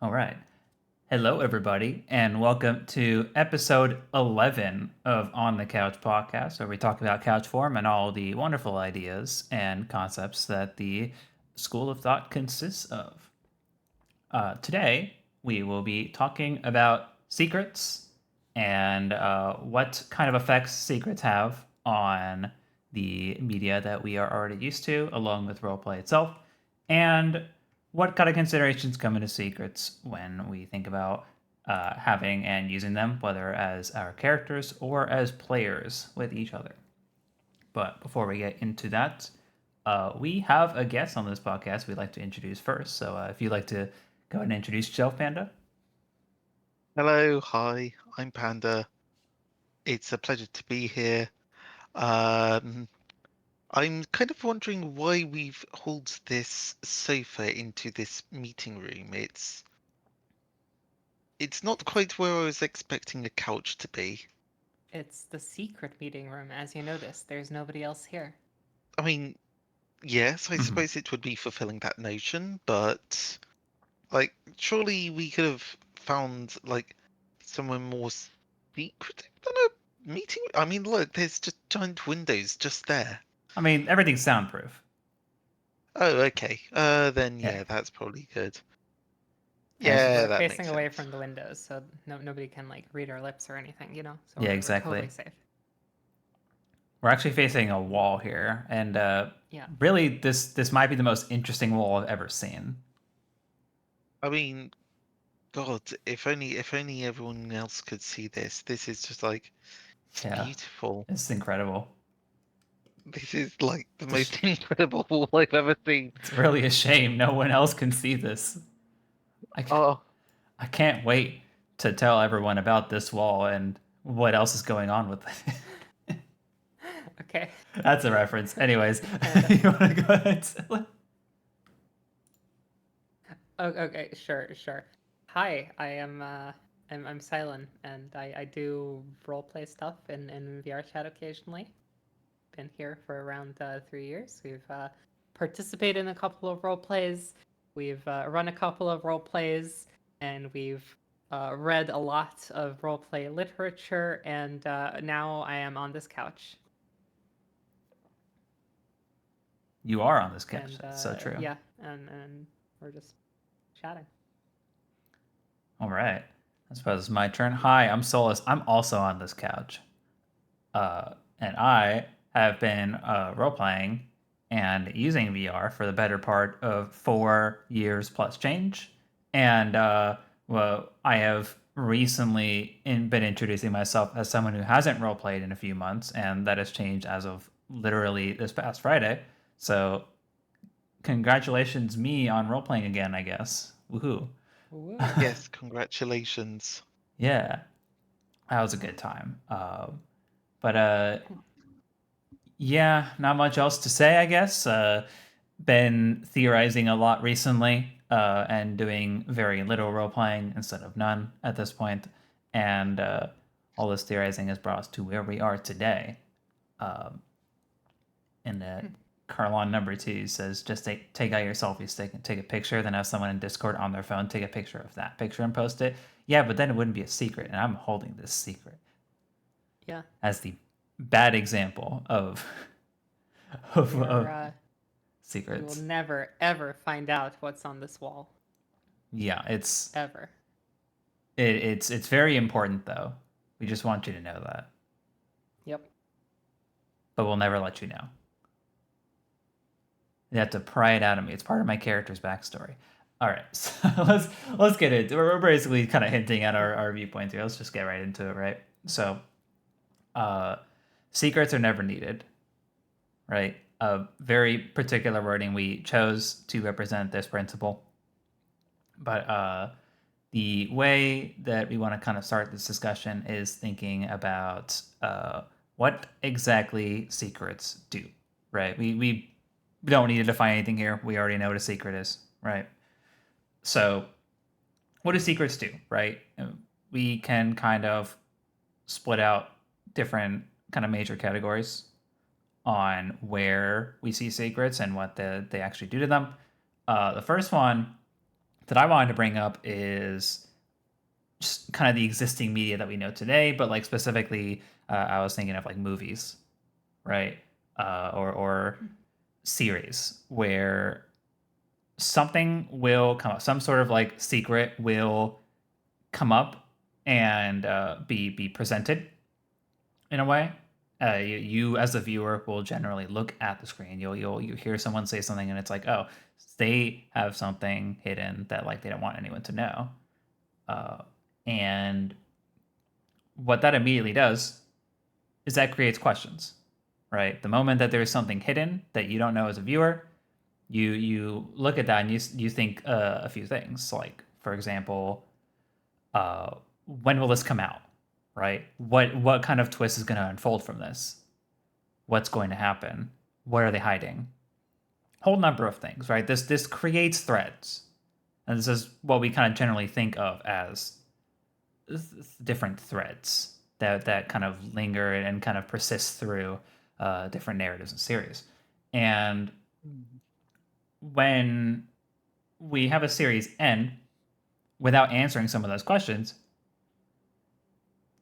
All right. Hello, everybody, and welcome to episode 11 of On the Couch podcast, where we talk about Couchform and all the wonderful ideas and concepts that the school of thought consists of. Today, we will be talking about secrets and what kind of effects secrets have on the media that we are already used to, along with roleplay itself, and what kind of considerations come into secrets when we think about having and using them, whether as our characters or as players with each other. But before we get into that, we have a guest on this podcast we'd like to introduce first. So if you'd like to go ahead and introduce yourself, Panda. Hello, hi, I'm Panda. It's a pleasure to be here. Um, I'm kind of wondering why we've hauled this sofa into this meeting room. It's not quite where I was expecting a couch to be. It's the secret meeting room, as you noticed. There's nobody else here. I mean, yes, I Mhm. suppose it would be fulfilling that notion, but surely we could have found somewhere more secretive than a meeting. I mean, look, there's just giant windows just there. I mean, everything's soundproof. Oh, okay. Then Yeah, yeah, that's probably good. as Yeah, We're that makes facing away sense. from the windows, so nobody can read our lips or anything. So yeah, we're totally exactly. safe. We're actually facing a wall here, and Yeah. really, this might be the most interesting wall I've ever seen. I mean, God, if only everyone else could see this. This is just it's Yeah, beautiful. it's incredible. This is like the most incredible wall I've ever seen. It's really a shame no one else can see this. I, Oh, I can't wait to tell everyone about this wall and what else is going on with it. Okay. That's a reference. Anyways, Panda. you want to go ahead and tell it? Oh, okay. Sure. Hi, I'm Silent, and I do roleplay stuff in VR chat occasionally. Been here for around 3 years. We've participated in a couple of role plays. We've run a couple of role plays, and we've read a lot of role play literature. And now I am on this couch. You are on this couch. And That's so true. yeah, and we're just chatting. All right. I suppose it's my turn. Hi, I'm Solus. I'm also on this couch. And I have been role playing and using VR for the better part of 4 years plus change. And well, I have recently been introducing myself as someone who hasn't role played in a few months, and that has changed as of literally this past Friday. So, congratulations, me on role playing again, I guess. Woohoo. Woo. yes, congratulations. Yeah, that was a good time. But yeah, not much else to say, I guess. Been theorizing a lot recently and doing very little role playing instead of none at this point. And all this theorizing has brought us to where we are today. Um, and Carlon number 2 says just take out your selfie stick and take a picture, then have someone in Discord on their phone take a picture of that picture and post it. Yeah, but then it wouldn't be a secret, and I'm holding this secret Yeah, as the bad example of of you're you will secrets. never ever find out what's on this wall Yeah, ever. it's very important though. We just want you to know that, Yep. but we'll never let you know. You have to pry it out of me. It's part of my character's backstory. All right, so let's get into. We're basically kind of hinting at our viewpoints here. Let's just get right into it, right? So, uh, secrets are never needed, right? A very particular wording we chose to represent this principle, but the way that we want to kind of start this discussion is thinking about what exactly secrets do, right? We don't need to define anything here. We already know what a secret is, right? So, what do secrets do, right? We can kind of split out different kind of major categories on where we see secrets and what they actually do to them. The first one that I wanted to bring up is just kind of the existing media that we know today, but like specifically, I was thinking of like movies, right? Or series where something will come up, some sort of like secret will come up and be presented in a way. You as the viewer will generally look at the screen. You hear someone say something and it's like, oh, they have something hidden that like they don't want anyone to know. Uh, and what that immediately does is that creates questions, right? The moment that there's something hidden that you don't know as a viewer, you look at that and you think a few things. Like, for example, when will this come out? Right? What kind of twist is going to unfold from this? What's going to happen? What are they hiding? Whole number of things, right? This creates threads, and this is what we kind of generally think of as different threads that kind of linger and kind of persist through different narratives and series. And when we have a series end without answering some of those questions,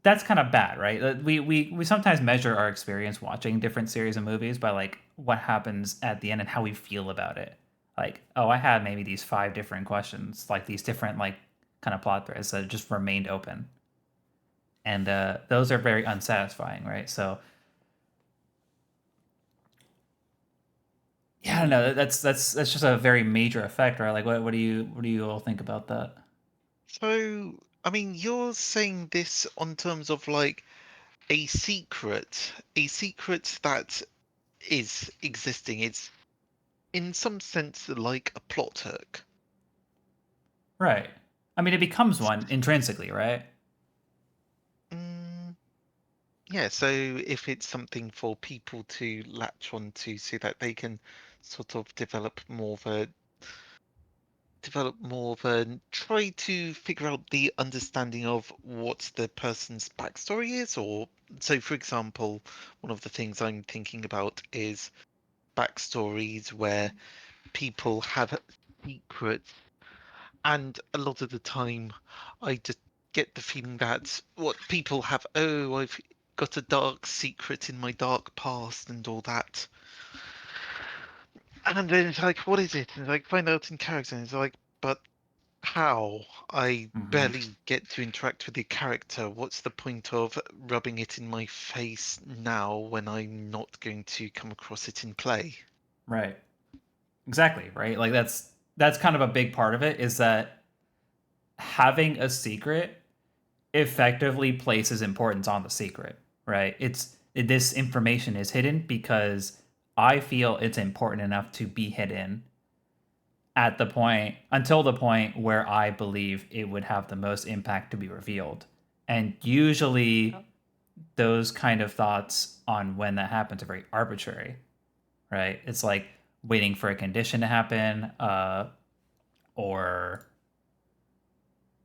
that's kind of bad, right? We sometimes measure our experience watching different series and movies by like what happens at the end and how we feel about it. Like, oh, I had maybe these 5 different questions, like these different like kind of plot threads that just remained open, and those are very unsatisfying, right? So yeah, I don't know. That's just a very major effect, right? Like, what do you all think about that? So, I mean, you're saying this on terms of like a secret that is existing. It's in some sense like a plot hook. Right. I mean, it becomes one intrinsically, right? Mm, yeah, so if it's something for people to latch onto so that they can sort of try to figure out the understanding of what the person's backstory is, or so for example, one of the things I'm thinking about is backstories where people have secrets, and a lot of the time I just get the feeling that what people have, oh, I've got a dark secret in my dark past and all that. And then it's like, what is it? And like find out in character, and it's like, but how? I Mm-hmm. barely get to interact with the character. What's the point of rubbing it in my face now when I'm not going to come across it in play? Right. Exactly. Right. Like that's kind of a big part of it is that having a secret effectively places importance on the secret, right? This information is hidden because I feel it's important enough to be hidden at the point until the point where I believe it would have the most impact to be revealed. And Oh, usually those kind of thoughts on when that happens are very arbitrary, right? It's like waiting for a condition to happen, or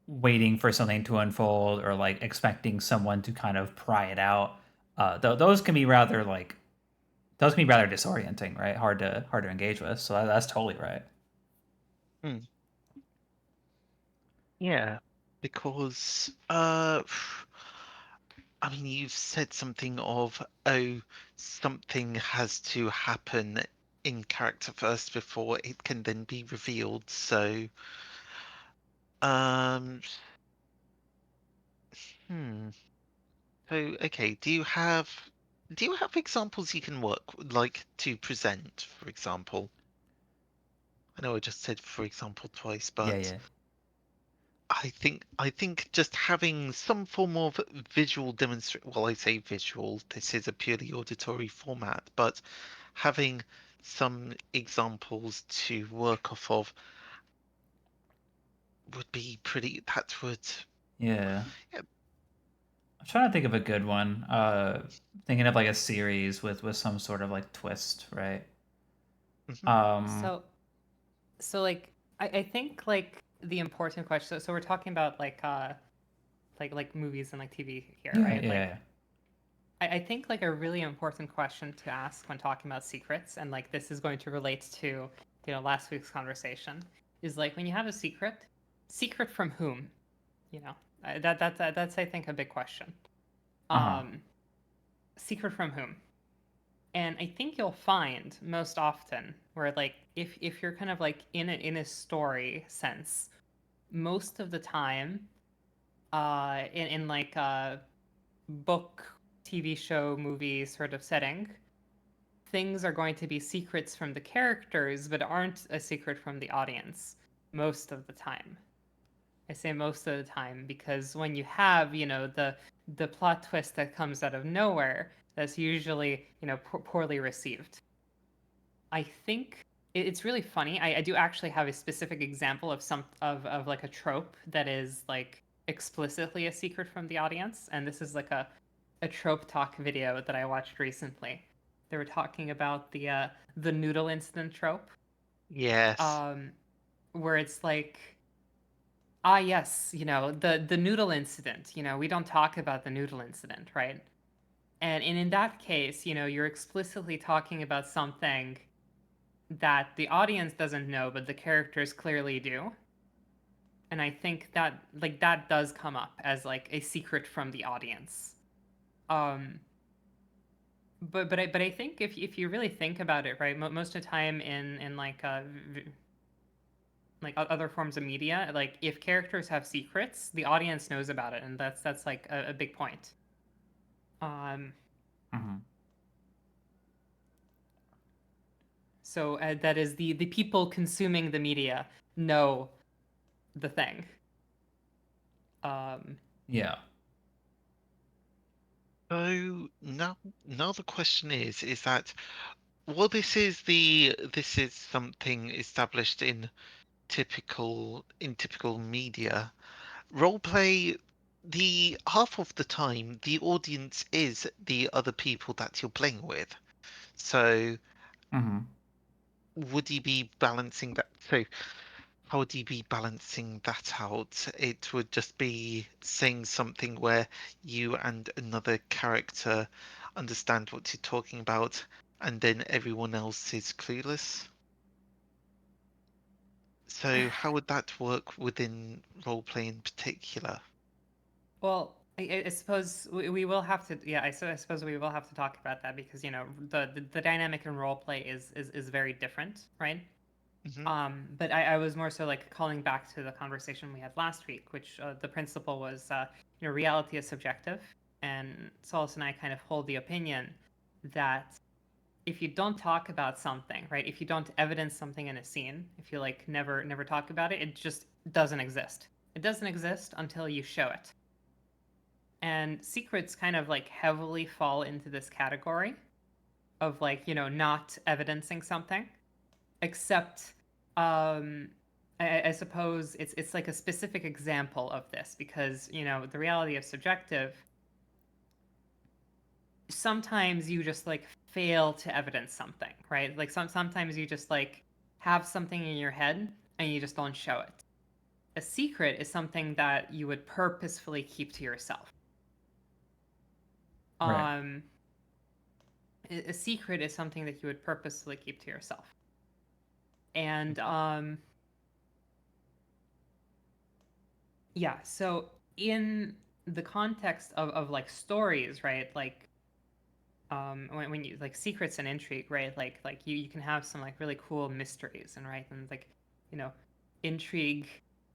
waiting for something to unfold, or like expecting someone to kind of pry it out. Those can be rather like those can be rather disorienting, right? Hard to engage with. So that's totally right. Hmm. Yeah, because I mean, you've said something of, oh, something has to happen in character first before it can then be revealed. So, um, hmm. So, okay, do you have examples you can like to present, for example? I know I just said for example twice, Yeah, but yeah, I think just having some form of visual demonstration. Well, I say visual, this is a purely auditory format, but having some examples to work off of would be pretty. That would, yeah. yeah. I'm trying to think of a good one. Thinking of like a series with some sort of like twist, right? Mhm. Um, so like I think like the important question. So we're talking about like movies and like TV here, yeah, right? Like yeah, I think like a really important question to ask when talking about secrets, and like this is going to relate to last week's conversation, is like when you have a secret. secret from whom? That's I think a big question. Uh-huh. Secret from whom? And I think you'll find most often where like if you're kind of like in a story sense, most of the time, in like a book, TV show, movie sort of setting, things are going to be secrets from the characters, but aren't a secret from the audience most of the time. I say most of the time because when you have, the plot twist that comes out of nowhere, that's usually, poorly received. I think it's really funny. I do actually have a specific example of of like a trope that is like explicitly a secret from the audience, and this is like a trope talk video that I watched recently. They were talking about the noodle incident trope, Yes. um, where it's like, ah, yes, the noodle incident. We don't talk about the noodle incident, right? And in that case, you're explicitly talking about something that the audience doesn't know, but the characters clearly do. And I think that like that does come up as like a secret from the audience. Um, but I think if you really think about it, right, most of the time in like other forms of media, like if characters have secrets, the audience knows about it, and that's like a big point. Um, Mm-hmm. so that is the people consuming the media know the thing. Um, Yeah. So now the question is that, well, this is something established in typical media. Roleplay, the half of the time the audience is the other people that you're playing with. So Mm-hmm. would you be balancing that? So how would you be balancing that out? It would just be saying something where you and another character understand what you're talking about, and then everyone else is clueless. So how would that work within roleplay in particular? Well, I suppose we will have to. Yeah, I suppose we will have to talk about that because the dynamic in role play is very different, right? Hmm. But I was more so like calling back to the conversation we had last week, which the principle was, reality is subjective, and Solus and I kind of hold the opinion that if you don't talk about something, right? If you don't evidence something in a scene, if you like never talk about it, it just doesn't exist. It doesn't exist until you show it. And secrets kind of like heavily fall into this category of like, not evidencing something, except I suppose it's like a specific example of this because, the reality of subjective, sometimes you just like fail to evidence something, right? Like sometimes you just like have something in your head and you just don't show it. A secret is something that you would purposefully keep to yourself. Right. Um, a secret is something that you would purposefully keep to yourself. And yeah, so in the context of like stories, right? Like when you like secrets and intrigue, right? Like you can have some like really cool mysteries and right and like, you know, intrigue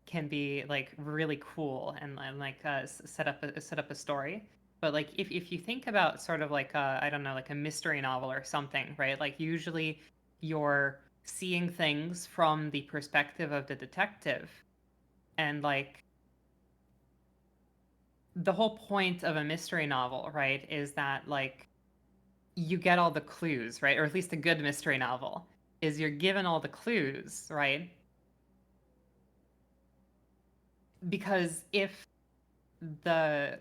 can be like really cool and like set up a story. But like if you think about sort of like I don't know, like a mystery novel or something, right? Like usually you're seeing things from the perspective of the detective, and like the whole point of a mystery novel, right, is that like you get all the clues, right? Or at least a good mystery novel is you're given all the clues, right? Because if the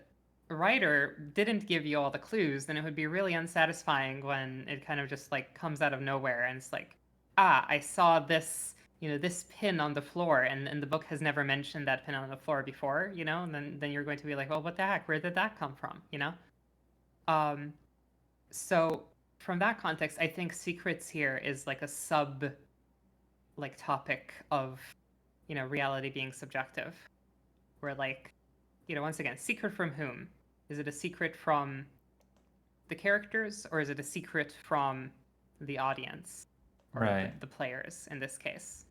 writer didn't give you all the clues, then it would be really unsatisfying when it kind of just like comes out of nowhere and it's like, ah, I saw this, this pin on the floor, and the book has never mentioned that pin on the floor before, and then you're going to be like, well, what the heck? Where did that come from? Um, so from that context, I think secrets here is like a sub like topic of reality being subjective. Where like, once again, secret from whom? Is it a secret from the characters, or is it a secret from the audience, or Right. the players in this case?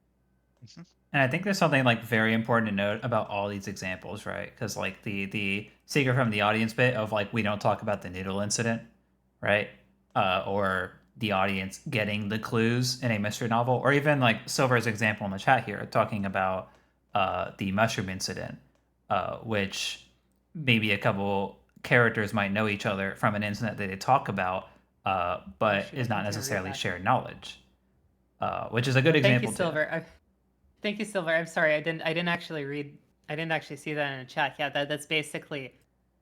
And I think there's something like very important to note about all these examples, right? Because like the secret from the audience bit of like we don't talk about the noodle incident, right? Or the audience getting the clues in a mystery novel, or even like Silver's example in the chat here, talking about the mushroom incident, which maybe a couple characters might know each other from an incident that they talk about, but Shoot, is I not can't even read necessarily that. shared knowledge, which is a good Thank you, example too. Silver. Thank you, Silver. I'm sorry, I didn't actually read. I didn't actually see that in the chat. Yeah, that's basically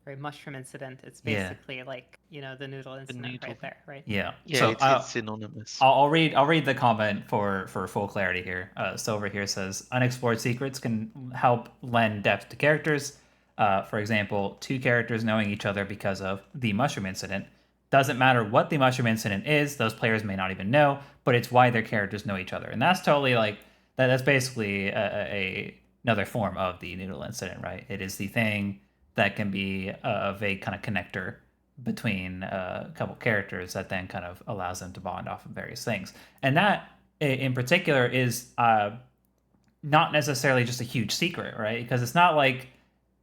a mushroom incident. It's Yeah. basically like the noodle incident noodle. right there, right? Yeah. Yeah, So it's synonymous. I'll read the comment for full clarity here. Silver here says unexplored secrets can help lend depth to characters. For example, two characters knowing each other because of the mushroom incident. Doesn't matter what the mushroom incident is; those players may not even know, but it's why their characters know each other, and that's totally like that. That's basically another form of the noodle incident, right? It is the thing that can be a vague kind of connector between a couple characters that then kind of allows them to bond off of various things. And that, in particular, is not necessarily just a huge secret, right? Because it's not like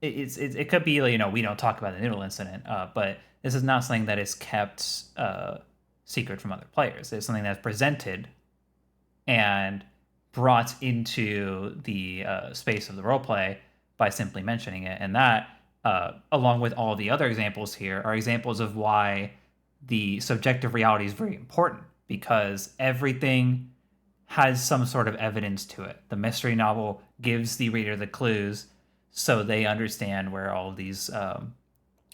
it could be we don't talk about the noodle incident, but this is not something that is kept secret from other players. It's something that's presented and brought into the space of the roleplay by simply mentioning it. And that, along with all the other examples here, are examples of why the subjective reality is very important because everything has some sort of evidence to it. The mystery novel gives the reader the clues so they understand where all of these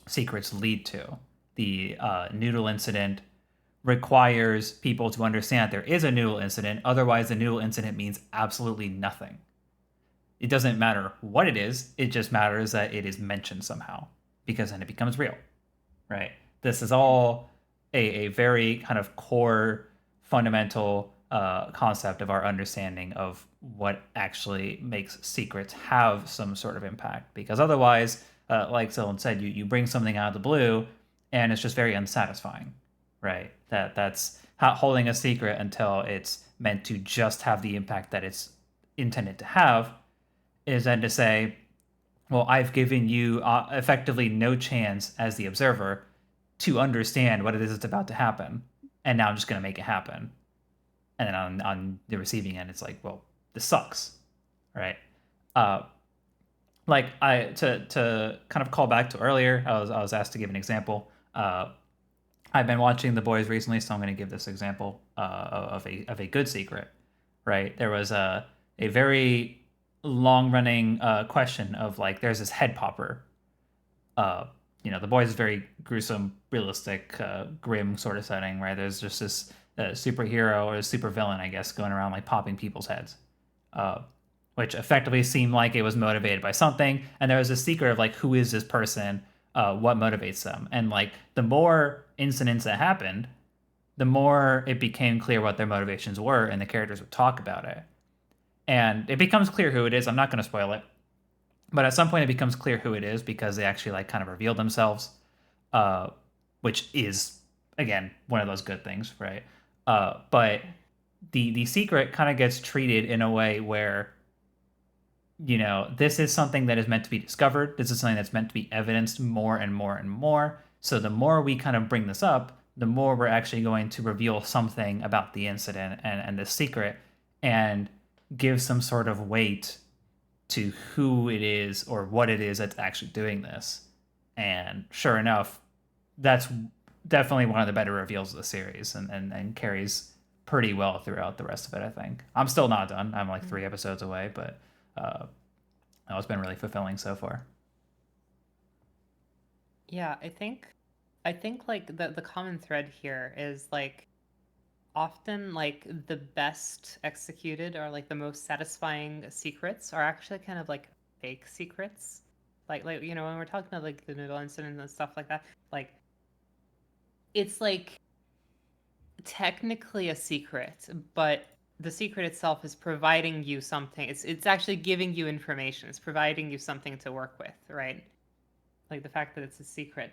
secrets lead to. The noodle incident requires people to understand that there is a noodle incident. Otherwise, the noodle incident means absolutely nothing. It doesn't matter what it is, it just matters that it is mentioned somehow because then it becomes real, right? This is all a very kind of core, fundamental concept of our understanding of what actually makes secrets have some sort of impact. Because otherwise, like Dylan said, you bring something out of the blue and it's just very unsatisfying, right? That's holding a secret until it's meant to just have the impact that it's intended to have is then to say, well, I've given you effectively no chance as the observer to understand what it is that's about to happen, and now I'm just going to make it happen. And then on the receiving end, it's like, well, this sucks, right? Uh, like I to kind of call back to earlier, I was asked to give an example. I've been watching The Boys recently, so I'm going to give this example of a good secret. Right, there was a very long running question of like, there's this head popper. Uh, The Boys is very gruesome, realistic, grim sort of setting. Right, there's just this superhero or super villain, I guess, going around like popping people's heads. Uh, which effectively seemed like it was motivated by something. And there was a secret of like, who is this person? What motivates them? And like, the more incidents that happened, the more it became clear what their motivations were, and the characters would talk about it. And it becomes clear who it is. I'm not going to spoil it, but at some point it becomes clear who it is because they actually like kind of reveal themselves, uh, which is again one of those good things, right? But the secret kind of gets treated in a way where this is something that is meant to be discovered. This is something that's meant to be evidenced more and more and more. So the more we kind of bring this up, the more we're actually going to reveal something about the incident and the secret and give some sort of weight to who it is or what it is that's actually doing this. And sure enough, that's definitely one of the better reveals of the series and carries pretty well throughout the rest of it, I think. I'm still not done. I'm like 3 episodes away, but it's been really fulfilling so far. Yeah, I think like the common thread here is like often like the best executed or like the most satisfying secrets are actually kind of like fake secrets. Like when we're talking about like the noodle incident and stuff like that, like it's like technically a secret, but the secret itself is providing you something. It's actually giving you information. It's providing you something to work with, right? Like the fact that it's a secret.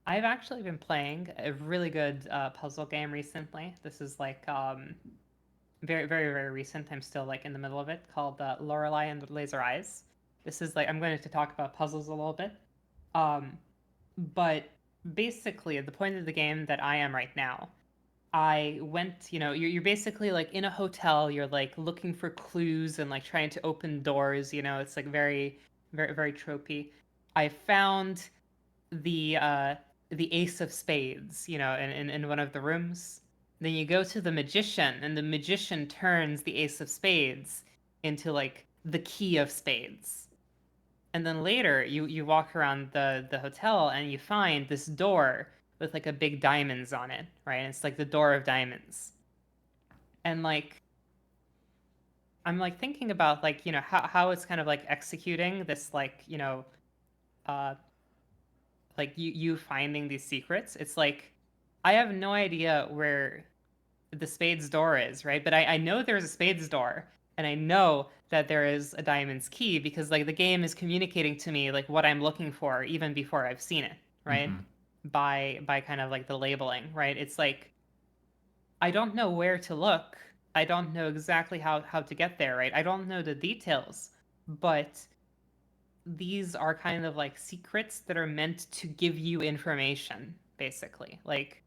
I've actually been playing a really good puzzle game recently. This is like very, very, very recent. I'm still like in the middle of it, called Lorelei and the Laser Eyes. This is like I'm going to talk about puzzles a little bit, um, but basically the point of the game that I am right now, I went, you're basically like in a hotel, you're like looking for clues and like trying to open doors, it's like very, very, very tropey. I found the uh the ace of spades, in one of the rooms. Then you go to the magician, and the magician turns the ace of spades into like the key of spades. And then later you walk around the hotel and you find this door with like a big diamonds on it, right? And it's like the door of diamonds. And like I'm like thinking about like, how it's kind of like executing this uh like you finding these secrets. It's like I have no idea where the spades door is, right? But I know there's a spades door, and I know that there is a diamond's key because like the game is communicating to me like what I'm looking for even before I've seen it, right? Mm-hmm. By kind of like the labeling, right? It's like I don't know where to look. I don't know exactly how to get there, right? I don't know the details, but these are kind of like secrets that are meant to give you information, basically. Like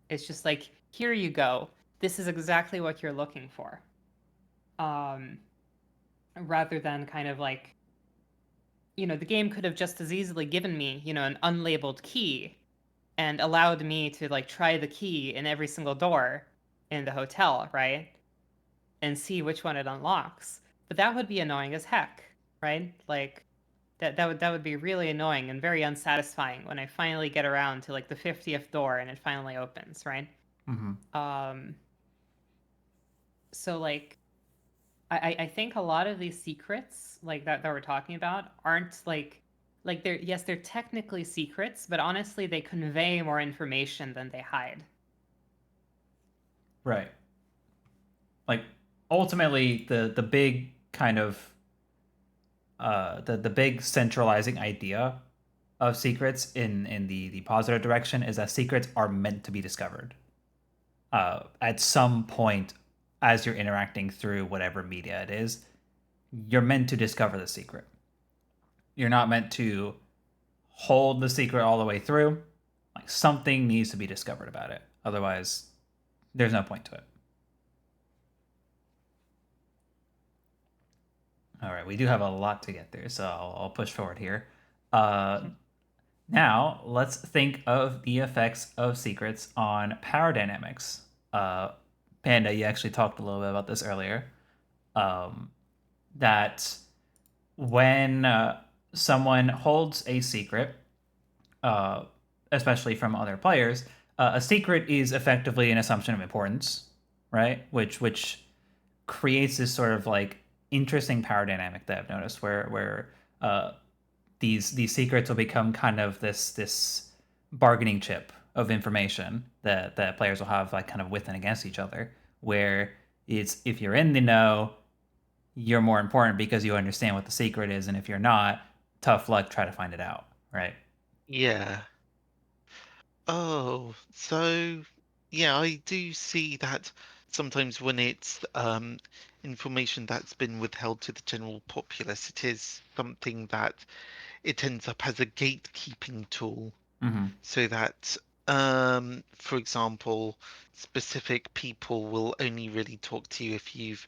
it's just like, here you go. This is exactly what you're looking for. Um, Rather than kind of like, the game could have just as easily given me, an unlabeled key and allowed me to like try the key in every single door in the hotel, right? And see which one it unlocks. But that would be annoying as heck, right? Like that would be really annoying and very unsatisfying when I finally get around to like the 50th door and it finally opens, right? Mm-hmm. Um, so like I think a lot of these secrets like that we're talking about aren't like they're, yes, they're technically secrets, but honestly they convey more information than they hide. Right. Like ultimately, the big kind of the big centralizing idea of secrets in the positive direction is that secrets are meant to be discovered at some point as you're interacting through whatever media it is. You're meant to discover the secret. You're not meant to hold the secret all the way through. Like something needs to be discovered about it. Otherwise, there's no point to it. All right, we do have a lot to get through, so I'll push forward here. Uh, Now, let's think of the effects of secrets on power dynamics. Panda, you actually talked a little bit about this earlier. Um, that when someone holds a secret, uh, especially from other players, a secret is effectively an assumption of importance, right? Which creates this sort of like interesting power dynamic that I've noticed, where these secrets will become kind of this bargaining chip of information that players will have like kind of with and against each other, where it's if you're in the know, you're more important because you understand what the secret is, and if you're not, tough luck, try to find it out, right? Yeah. Oh, so yeah, I do see that sometimes when it's information that's been withheld to the general populace, it is something that it ends up as a gatekeeping tool Mm-hmm. so that for example, specific people will only really talk to you if you've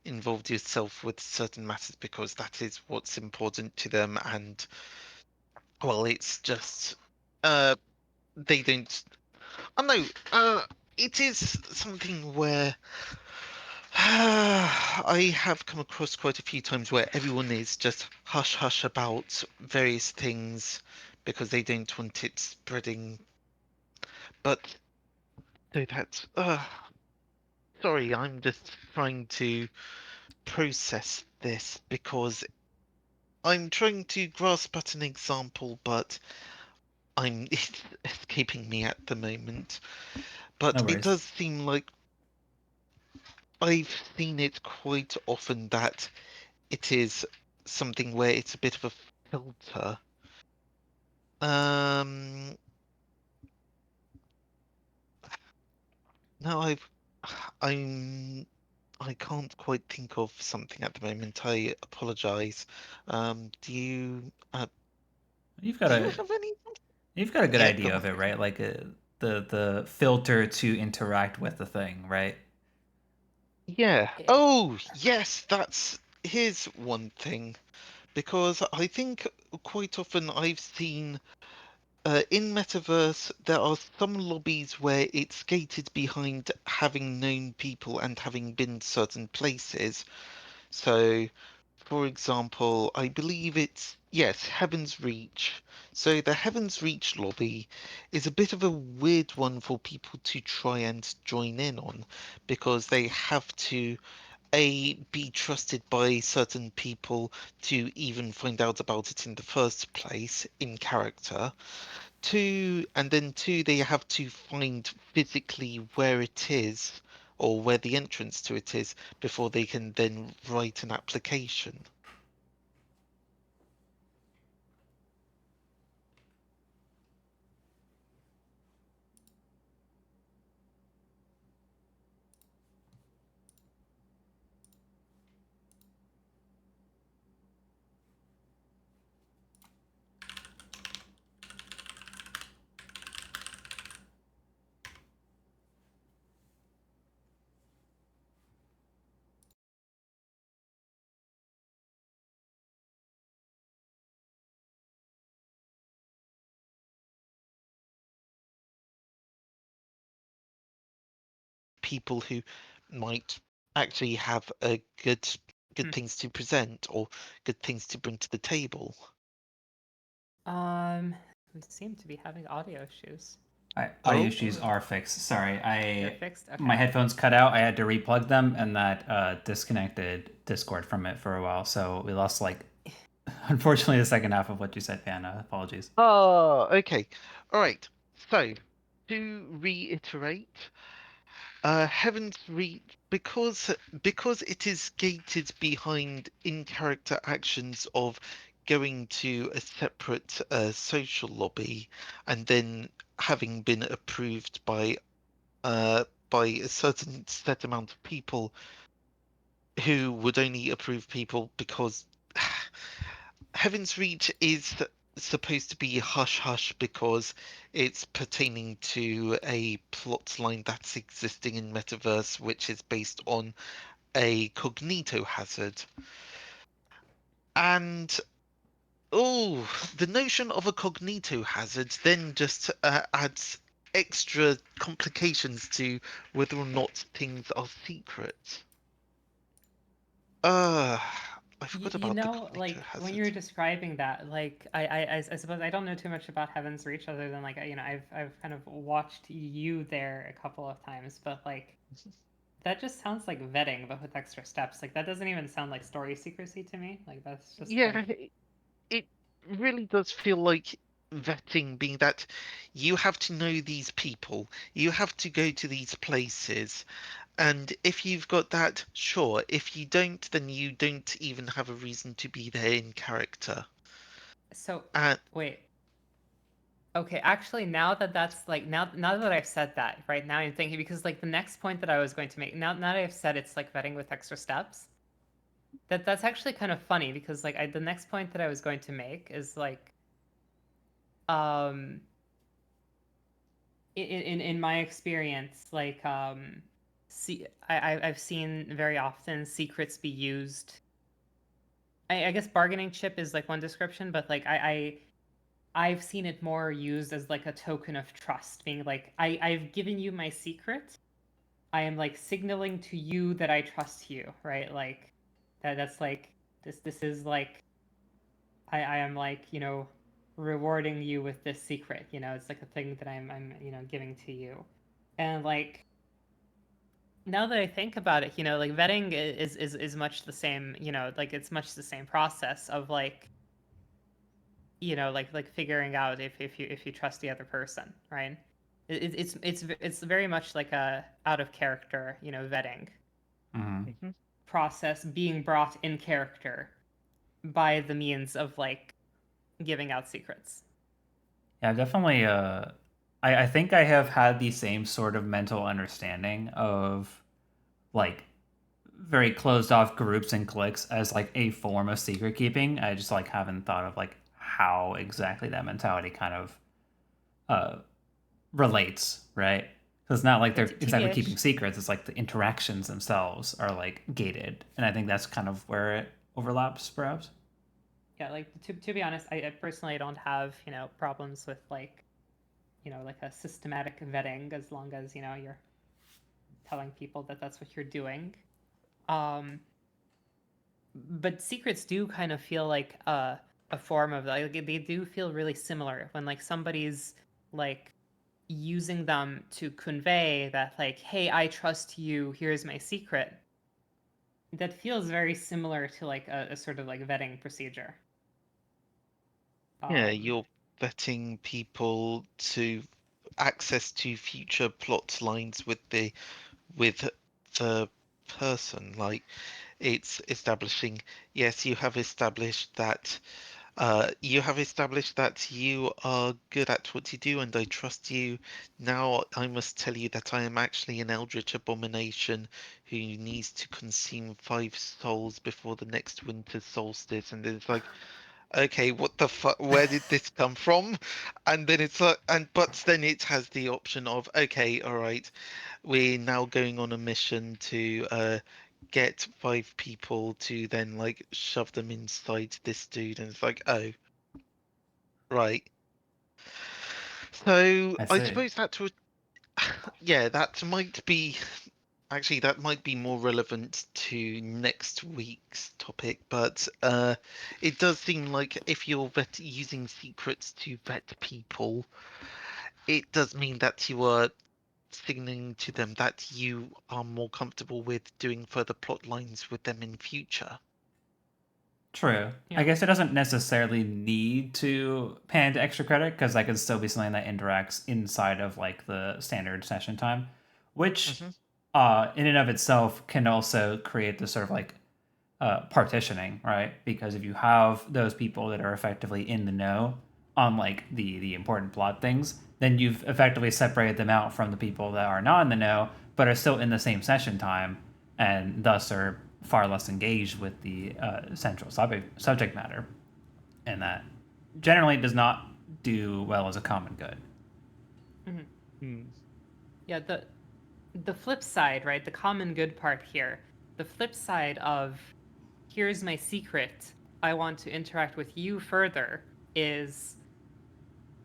involved yourself with certain matters because that is what's important to them and well, it's just uh they don't. Oh no, it is something where I have come across quite a few times where everyone is just hush hush about various things because they don't want it spreading. But so that's sorry, I'm just trying to process this because I'm trying to grasp at an example, but I'm it's escaping me at the moment. No But it worries. does seem like I've seen it quite often that it is something where it's a bit of a filter. No, I'm I can't quite think of something at the moment. I apologize. Do you You've got do you a have any? you've got a good Yeah, go idea on. of it, right? Like the filter to interact with the thing, right? Yeah. It, Oh, yes, here's one thing, because I think quite often I've seen in Metaverse there are some lobbies where it's gated behind having known people and having been certain places. So, for example, I believe it's, yes, Heaven's Reach. So the Heaven's Reach lobby is a bit of a weird one for people to try and join in on because they have to be trusted by certain people to even find out about it in the first place in character. Two, and then two, they have to find physically where it is or where the entrance to it is before they can then write an application. People who might actually have a good hmm. things to present or good things to bring to the table. We seem to be having audio issues. Audio Oh, issues are fixed. Sorry, They're I fixed. my Okay. headphones cut out. I had to replug them, and that disconnected Discord from it for a while. So we lost unfortunately, the second half of what you said, Panda. Apologies. oh, okay. All right. So, to reiterate, Heaven's Reach, because it is gated behind in-character actions of going to a separate social lobby and then having been approved by a certain set amount of people who would only approve people because Heaven's Reach is supposed to be hush hush because it's pertaining to a plot line that's existing in Metaverse, which is based on a cognito hazard. And oh, the notion of a cognito hazard then just adds extra complications to whether or not things are secret. Uh, I forgot You about the know, cognito like when you hazard. were describing that, like I suppose I don't know too much about Heaven's Reach other than like I've kind of watched you there a couple of times, but like that just sounds like vetting, but with extra steps. Like that doesn't even sound like story secrecy to me. Like that's just Yeah, like it really does feel like vetting, being that you have to know these people, you have to go to these places, and if you've got that, sure. If you don't, then you don't even have a reason to be there in character. so. And Wait, okay, actually, now that that's like now that I've said that, right now I'm thinking because like the next point that I was going to make now that I've said it's like vetting with extra steps, that's actually kind of funny because like the next point that I was going to make is like um in my experience like see I've seen very often secrets be used. I guess bargaining chip is like one description, but like I've seen it more used as like a token of trust, being like I've given you my secret. I am like signaling to you that I trust you, right? Like that's like this is like I am like, rewarding you with this secret, it's like a thing that I'm giving to you. And like now that I think about it, like vetting is much the same, like it's much the same process of like, like figuring out if you trust the other person, right? It's very much like a out of character, vetting. Mm-hmm. process being brought in character by the means of like giving out secrets. Yeah, definitely. I think I have had the same sort of mental understanding of like very closed off groups and cliques as like a form of secret keeping. I just like haven't thought of like how exactly that mentality kind of uh relates, right? So it's not like Yeah, they're exactly keeping TBH. secrets. It's like the interactions themselves are like gated, and I think that's kind of where it overlaps, perhaps. Yeah, like to be honest, I personally don't have problems with like like a systematic vetting as long as you're telling people that that's what you're doing. Um, but secrets do kind of feel like a form of like they do feel really similar when like somebody's like using them to convey that like, hey, I trust you, here's my secret. That feels very similar to like a sort of like vetting procedure. Yeah, um you're vetting people to access to future plot lines with the person. Like it's establishing, yes, you have established that you are good at what you do, and I trust you. Now I must tell you that I am actually an eldritch abomination who needs to consume 5 souls before the next winter solstice. And it's like, okay, what the fuck? Where did this come from? And then it's like, but then it has the option of, okay, all right, we're now going on a mission to get 5 people to then like shove them inside this dude, and it's like, oh, right. So I I see. suppose that would, yeah, that might be actually that might be more relevant to next week's topic, but it does seem like if you're using secrets to vet people, it does mean that you are signaling to them that you are more comfortable with doing further plot lines with them in future. True. I yeah. guess it doesn't necessarily need to pan to extra credit because that could still be something that interacts inside of like the standard session time, which Hmm. in and of itself can also create this sort of like partitioning, right? Because if you have those people that are effectively in the know on like the important plot things, then you've effectively separated them out from the people that are not in the know but are still in the same session time and thus are far less engaged with the central subject matter, and that generally does not do well as a common good. Mhm. Hmm. Yeah, the flip side, right? The common good part here. The flip side of here's my secret, I want to interact with you further, is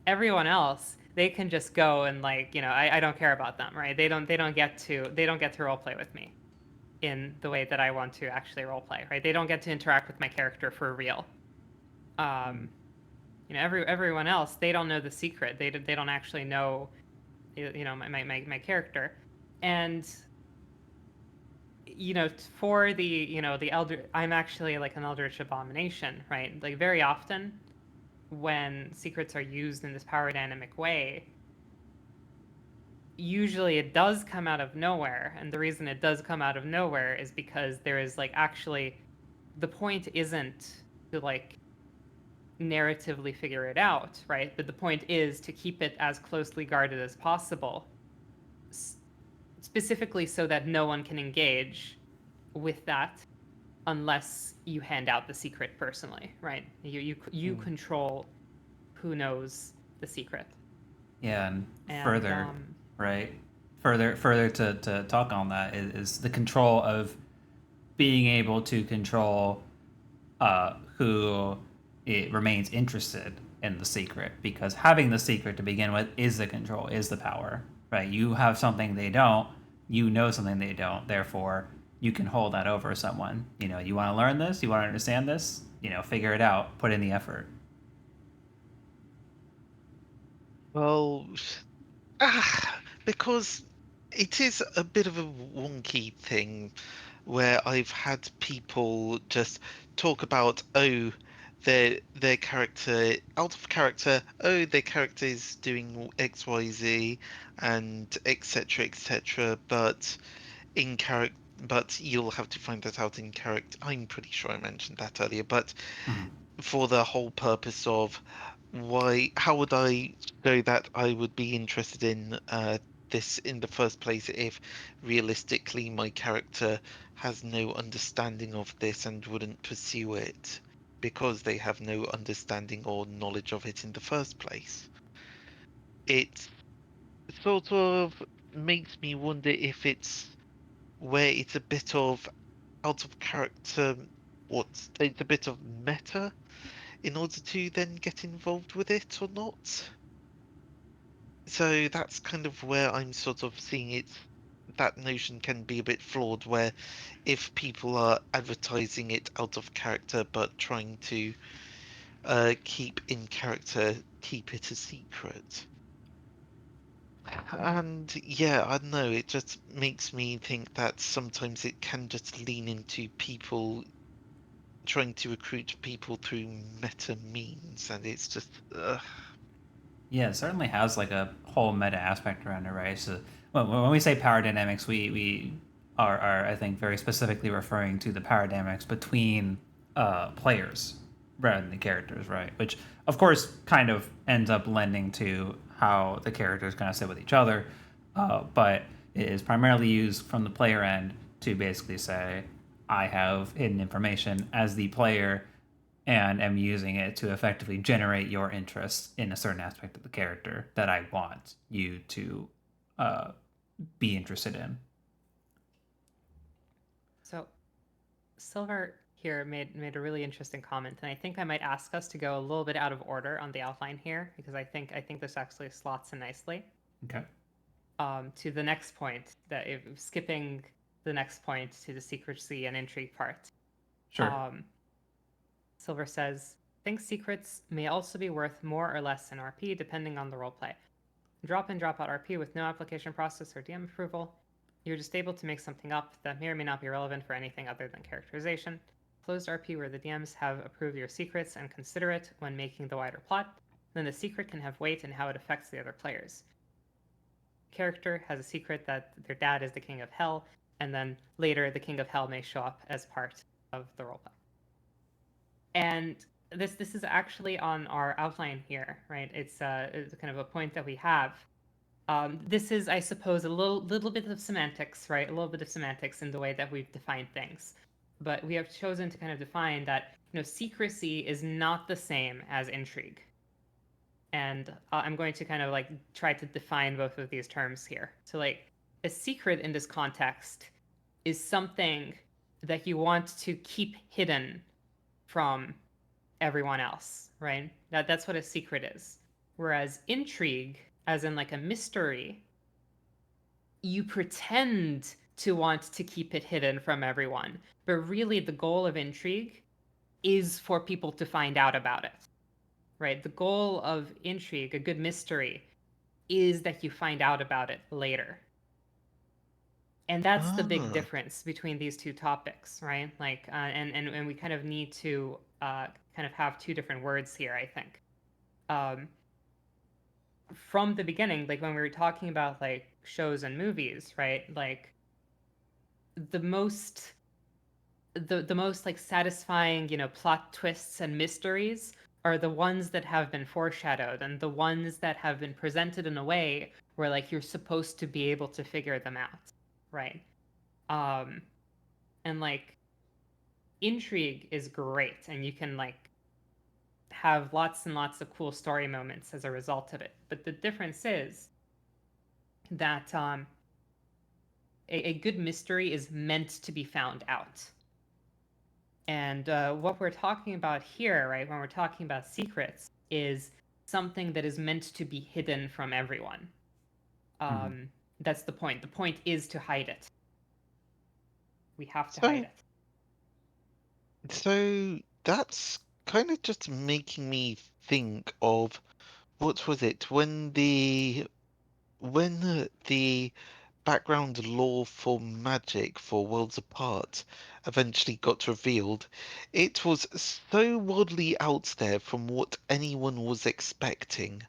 everyone else, they can just go and like, I don't care about them, right? They don't get to role play with me in the way that I want to actually role play, right? They don't get to interact with my character for real. Um, everyone else, they don't know the secret. They don't actually know my character. And for the elder, I'm actually like an eldritch abomination, right? Like very often when secrets are used in this power dynamic way, usually it does come out of nowhere, and the reason it does come out of nowhere is because there is like actually the point isn't to like narratively figure it out, right? But the point is to keep it as closely guarded as possible, specifically so that no one can engage with that unless you hand out the secret personally, right? You Hmm. control who knows the secret. Yeah, and And further, right? Further to talk on that is the control of being able to control who it remains interested in the secret, because having the secret to begin with is the control, is the power, right? You have something they don't, you know something they don't, therefore you can hold that over someone. You want to learn this, you want to understand this, figure it out, put in the effort. Well, because it is a bit of a wonky thing where I've had people just talk about, oh, their character out of character, oh, their character is doing XYZ and etc. etc. But in character. but you'll have to find that out in character. I'm pretty sure I mentioned that earlier, but Mhm. for the whole purpose of how would I show that I would be interested in this in the first place if realistically my character has no understanding of this and wouldn't pursue it because they have no understanding or knowledge of it in the first place. It sort of makes me wonder if it's where it's a bit of out of character, it's a bit of meta in order to then get involved with it or not. So that's kind of where I'm sort of seeing it. That notion can be a bit flawed, where if people are advertising it out of character but trying to keep in character, keep it a secret. And yeah, I don't know, it just makes me think that sometimes it can just lean into people trying to recruit people through meta means, and it's just Yeah, it certainly has like a whole meta aspect around it, right? So when we say power dynamics, we are I think very specifically referring to the power dynamics between players rather than the characters, right? Which of course kind of ends up lending to how the characters kind of sit with each other, but it is primarily used from the player end to basically say, I have hidden information as the player and am using it to effectively generate your interest in a certain aspect of the character that I want you to uh, be interested in. So Silver here made a really interesting comment, and I think I might ask us to go a little bit out of order on the outline here because I think this actually slots in nicely Okay. to the next point. That if skipping the next point to the secrecy and intrigue part. Sure. Um, Silver says, think secrets may also be worth more or less in RP depending on the roleplay. Drop in, drop out RP with no application process or DM approval. You're just able to make something up that may or may not be relevant for anything other than characterization. Closed RP where the DMs have approved your secrets and consider it when making the wider plot. Then the secret can have weight in how it affects the other players. Character has a secret that their dad is the king of hell, and then later the king of hell may show up as part of the roleplay. And this is actually on our outline here, right? It's kind of a point that we have. This is, I suppose, a little bit of semantics, right? A little bit of semantics in the way that we've defined things, but we have chosen to kind of define that secrecy is not the same as intrigue, and I'm going to kind of like try to define both of these terms here. So like a secret in this context is something that you want to keep hidden from everyone else, right? That's what a secret is. Whereas intrigue, as in like a mystery, you pretend to want to keep it hidden from everyone, but really the goal of intrigue is for people to find out about it, right? The goal of intrigue, a good mystery, is that you find out about it later. And that's the big difference between these two topics, right? Like, and we kind of need to kind of have two different words here, I think. From the beginning, like when we were talking about like shows and movies, right? Like the most the most like satisfying, plot twists and mysteries are the ones that have been foreshadowed and the ones that have been presented in a way where like you're supposed to be able to figure them out, right? Um and like intrigue is great and you can like have lots and lots of cool story moments as a result of it. But the difference is that a good mystery is meant to be found out. And what we're talking about here, right, when we're talking about secrets, is something that is meant to be hidden from everyone. Mhm. That's the point. The point is to hide it. We have to hide so it. so that's kind of just making me think of what was it when the background lore for magic for Worlds Apart eventually got revealed. It was so wildly out there from what anyone was expecting.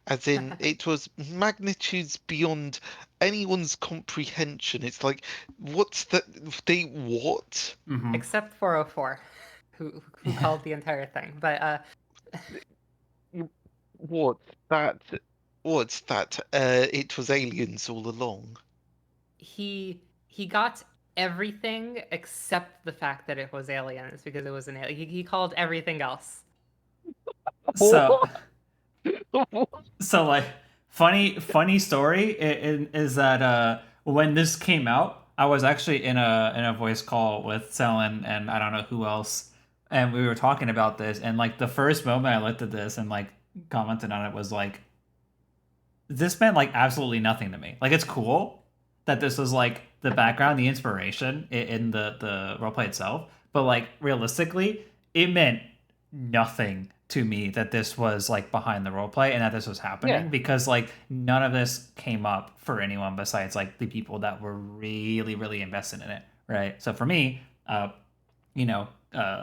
As in, it was magnitudes beyond anyone's comprehension. It's like, what's that? What? Mm-hmm. Except 404, who called the entire thing. But What's that? What's that? It was aliens all along. he got everything except the fact that it was aliens because it was an alien. He called everything else. So, What? so like, funny story is that when this came out, I was actually in a voice call with Selen and I don't know who else, and we were talking about this, and like the first moment I looked at this and like commented on it was like, this meant like absolutely nothing to me. Like it's cool that this was like the background, the inspiration in the roleplay itself, but like realistically, it meant nothing to me that this was like behind the roleplay and that this was happening Yeah. because like none of this came up for anyone besides like the people that were really invested in it, right? So for me,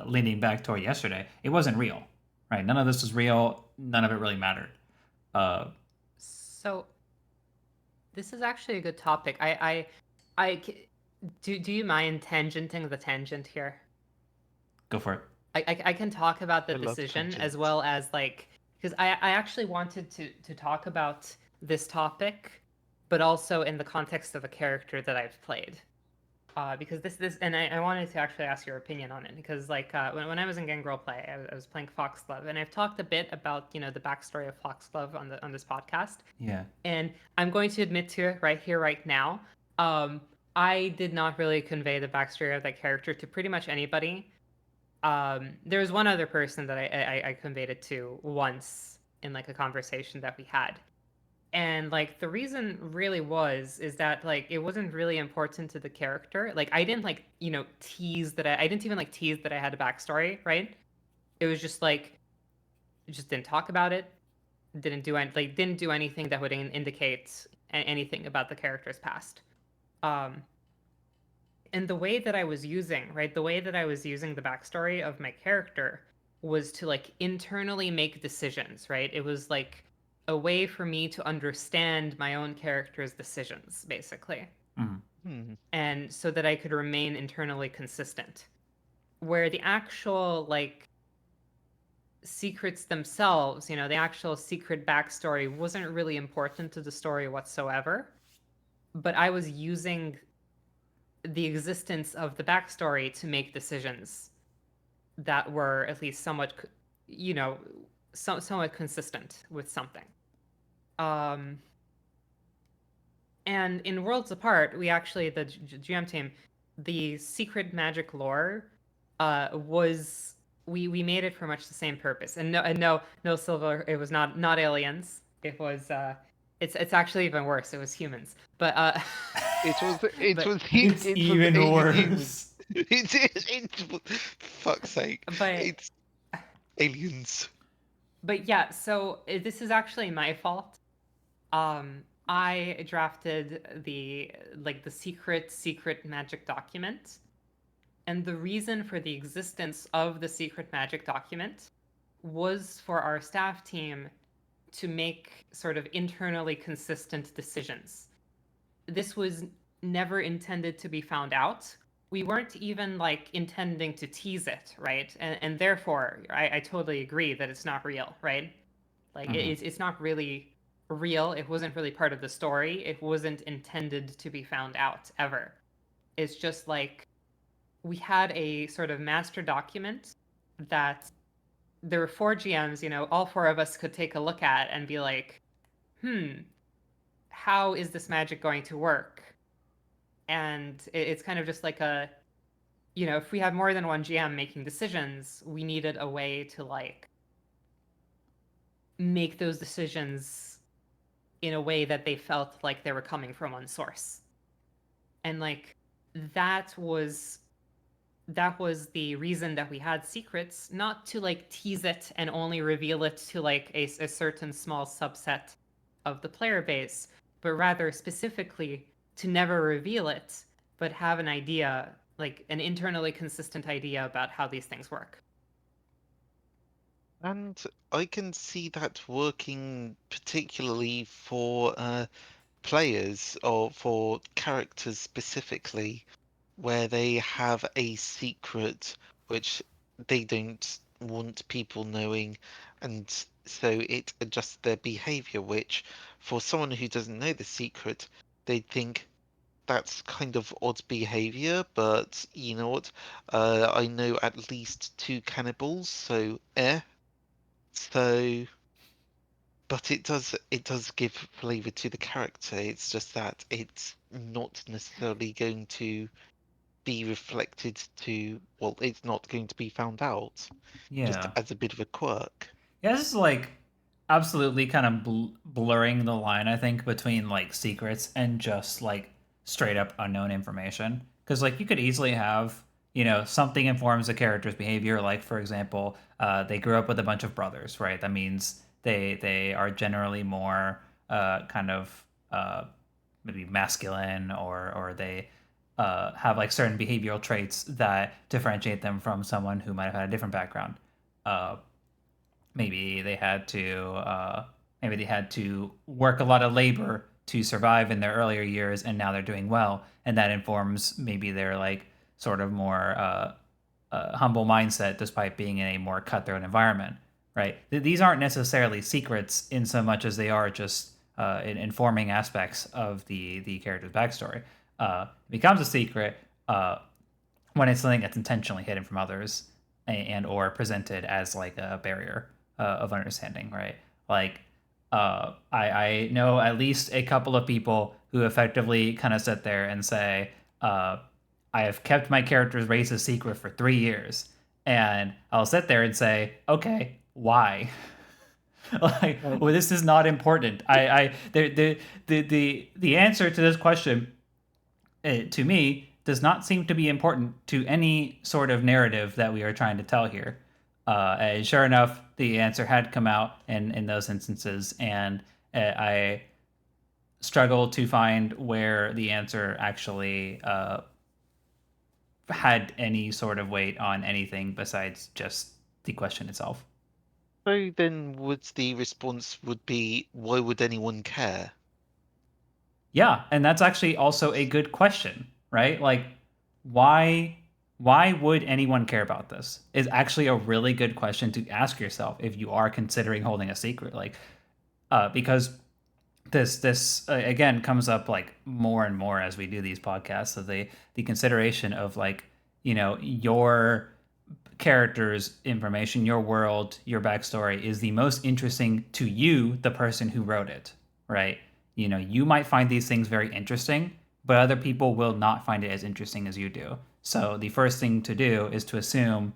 leaning back toward yesterday, it wasn't real, right? None of this was real. None of it really mattered. Uh, So this is actually a good topic. Do you mind tangenting the tangent here? Go for it. I can talk about the I love decision as tangents. well as like because I actually wanted to talk about this topic, but also in the context of a character that I've played. Because this and I wanted to actually ask your opinion on it because like when I was in gang roleplay, I was playing Foxglove, and I've talked a bit about the backstory of Foxglove on this podcast. Yeah. And I'm going to admit to it right here, right now. Um, I did not really convey the backstory of that character to pretty much anybody. There was one other person that I conveyed it to once in like a conversation that we had. And like the reason really is that like it wasn't really important to the character. Like I didn't like, tease that I didn't even like tease that I had a backstory, right? It was just like just didn't talk about it, didn't do anything that would indicate anything about the character's past. Um, and the way that I was using, right, the way that I was using the backstory of my character was to like internally make decisions, right? It was like a way for me to understand my own character's decisions, basically. Hmm. And so that I could remain internally consistent. Where the actual like secrets themselves, the actual secret backstory wasn't really important to the story whatsoever. But I was using the existence of the backstory to make decisions that were at least somewhat, somewhat consistent with something. Um, and in Worlds Apart, we actually the GM team, the secret magic lore, was we made it for much the same purpose. And no Silver, it was not aliens. It was it's actually even worse. It was humans. But It was but It's even alien humans. worse. Fuck's sake. but It's aliens. but yeah, so this is actually my fault. I drafted the secret magic document, and the reason for the existence of the secret magic document was for our staff team to make sort of internally consistent decisions. This was never intended to be found out. We weren't even like intending to tease it, right? And therefore, I totally agree that it's not real, right? Like it's not really real. It wasn't really part of the story. It wasn't intended to be found out ever. It's just like we had a sort of master document that there were four GMs, all four of us could take a look at and be like, how is this magic going to work? And it's kind of just like if we have more than one GM making decisions, we needed a way to like make those decisions in a way that they felt like they were coming from one source. And like that was the reason that we had secrets, not to like tease it and only reveal it to like a certain small subset of the player base, but rather specifically to never reveal it, but have an idea, like an internally consistent idea about how these things work. And I can see that working particularly for players or for characters specifically, where they have a secret which they don't want people knowing, and so it adjusts their behavior, which for someone who doesn't know the secret, they'd think that's kind of odd behavior, but you know what? I know at least two cannibals, so So, but it does give flavor to the character. It's just that it's not necessarily going to be reflected to, well, it's not going to be found out, just Yeah. as a bit of a quirk. Yeah, this is like absolutely kind of blurring the line, I think, between like secrets and just like straight up unknown information. Because like you could easily have, something informs a character's behavior. Like for example, they grew up with a bunch of brothers, right? That means they are generally more kind of maybe masculine, or they have like certain behavioral traits that differentiate them from someone who might have had a different background. Uh, maybe they had to work a lot of labor to survive in their earlier years, and now they're doing well, and that informs maybe their like sort of more humble mindset despite being in a more cutthroat environment, right? These aren't necessarily secrets in so much as they are just informing aspects of the character's backstory. It becomes a secret when it's something that's intentionally hidden from others, and or presented as like a barrier of understanding, right? Like, I know at least a couple of people who effectively kind of sit there and say, I have kept my character's race a secret for 3 years, and I'll sit there and say, okay, why? Like, Right. well, this is not important. The answer to this question, to me, does not seem to be important to any sort of narrative that we are trying to tell here. And sure enough, the answer had come out in those instances, and I struggle to find where the answer actually had any sort of weight on anything besides just the question itself. So then would the response would be, why would anyone care? Yeah, and that's actually also a good question, right? Like, why why would anyone care about this? Is actually a really good question to ask yourself if you are considering holding a secret. Like, because this again comes up like more and more as we do these podcasts. So the consideration of like, your character's information, your world, your backstory is the most interesting to you, the person who wrote it, right? You might find these things very interesting, but other people will not find it as interesting as you do. So the first thing to do is to assume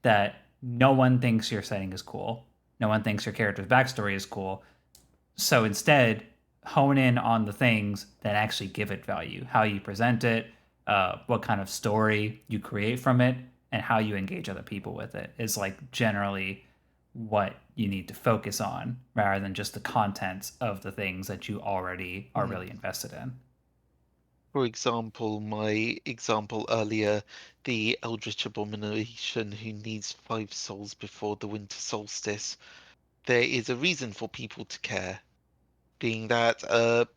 that no one thinks your setting is cool. No one thinks your character's backstory is cool. So instead, hone in on the things that actually give it value, how you present it, what kind of story you create from it, and how you engage other people with it is like generally what you need to focus on rather than just the contents of the things that you already are Hmm. really invested in. For example, my example earlier, the Eldritch Abomination who needs 5 souls before the winter solstice. There is a reason for people to care, being that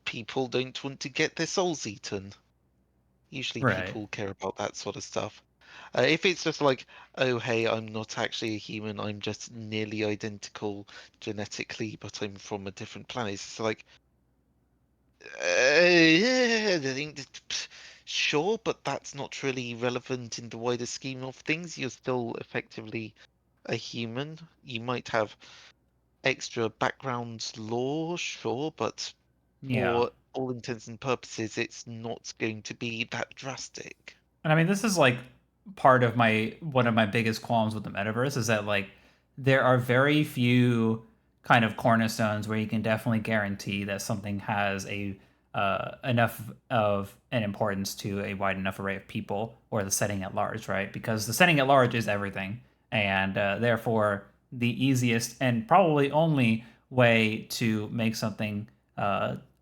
people don't want to get their souls eaten. Usually Right. people care about that sort of stuff. If it's just like, oh hey, I'm not actually a human, I'm just nearly identical genetically, but I'm from a different planet. It's like, yeah, sure, but that's not really relevant in the wider scheme of things. You're still effectively a human. You might have extra background lore, sure, but Yeah. for all intents and purposes, it's not going to be that drastic. And I mean, this is like part of my one of my biggest qualms with the metaverse is that like there are very few kind of cornerstones where you can definitely guarantee that something has a enough of an importance to a wide enough array of people or the setting at large, right? Because the setting at large is everything, and therefore the easiest and probably only way to make something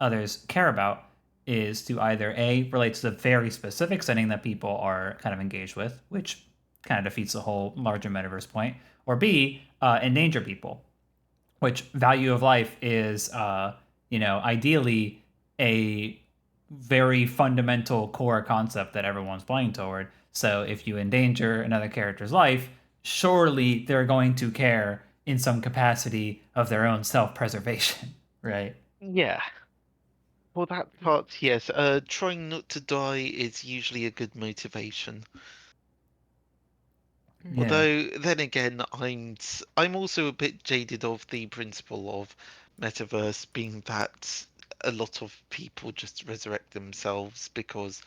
others care about is to either A, relate to the very specific setting that people are kind of engaged with, which kind of defeats the whole larger metaverse point, or B, endanger people, which value of life is, ideally a very fundamental core concept that everyone's playing toward. So if you endanger another character's life, surely they're going to care in some capacity of their own self-preservation, right? Yeah. Well, that part, yes. Trying not to die is usually a good motivation. Yeah. Although, then again, I'm also a bit jaded of the principle of metaverse being that a lot of people just resurrect themselves because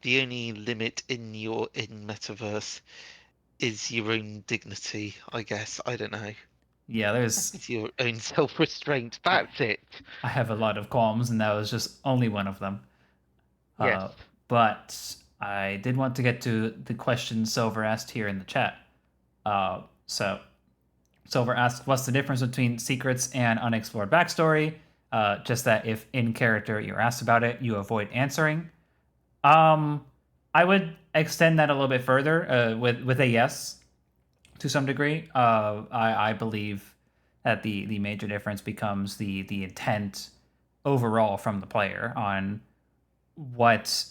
the only limit in metaverse is your own dignity, I guess. I don't know. Yeah, there's It's your own self-restraint. I, That's it. I have a lot of qualms, and that was just only one of them. Yes. Uh, but I did want to get to the question Silver asked here in the chat. So Silver asks, "What's the difference between secrets and unexplored backstory?" Just that if in character you're asked about it, you avoid answering. Um, I would extend that a little bit further with a yes to some degree. I believe that the major difference becomes the intent overall from the player on what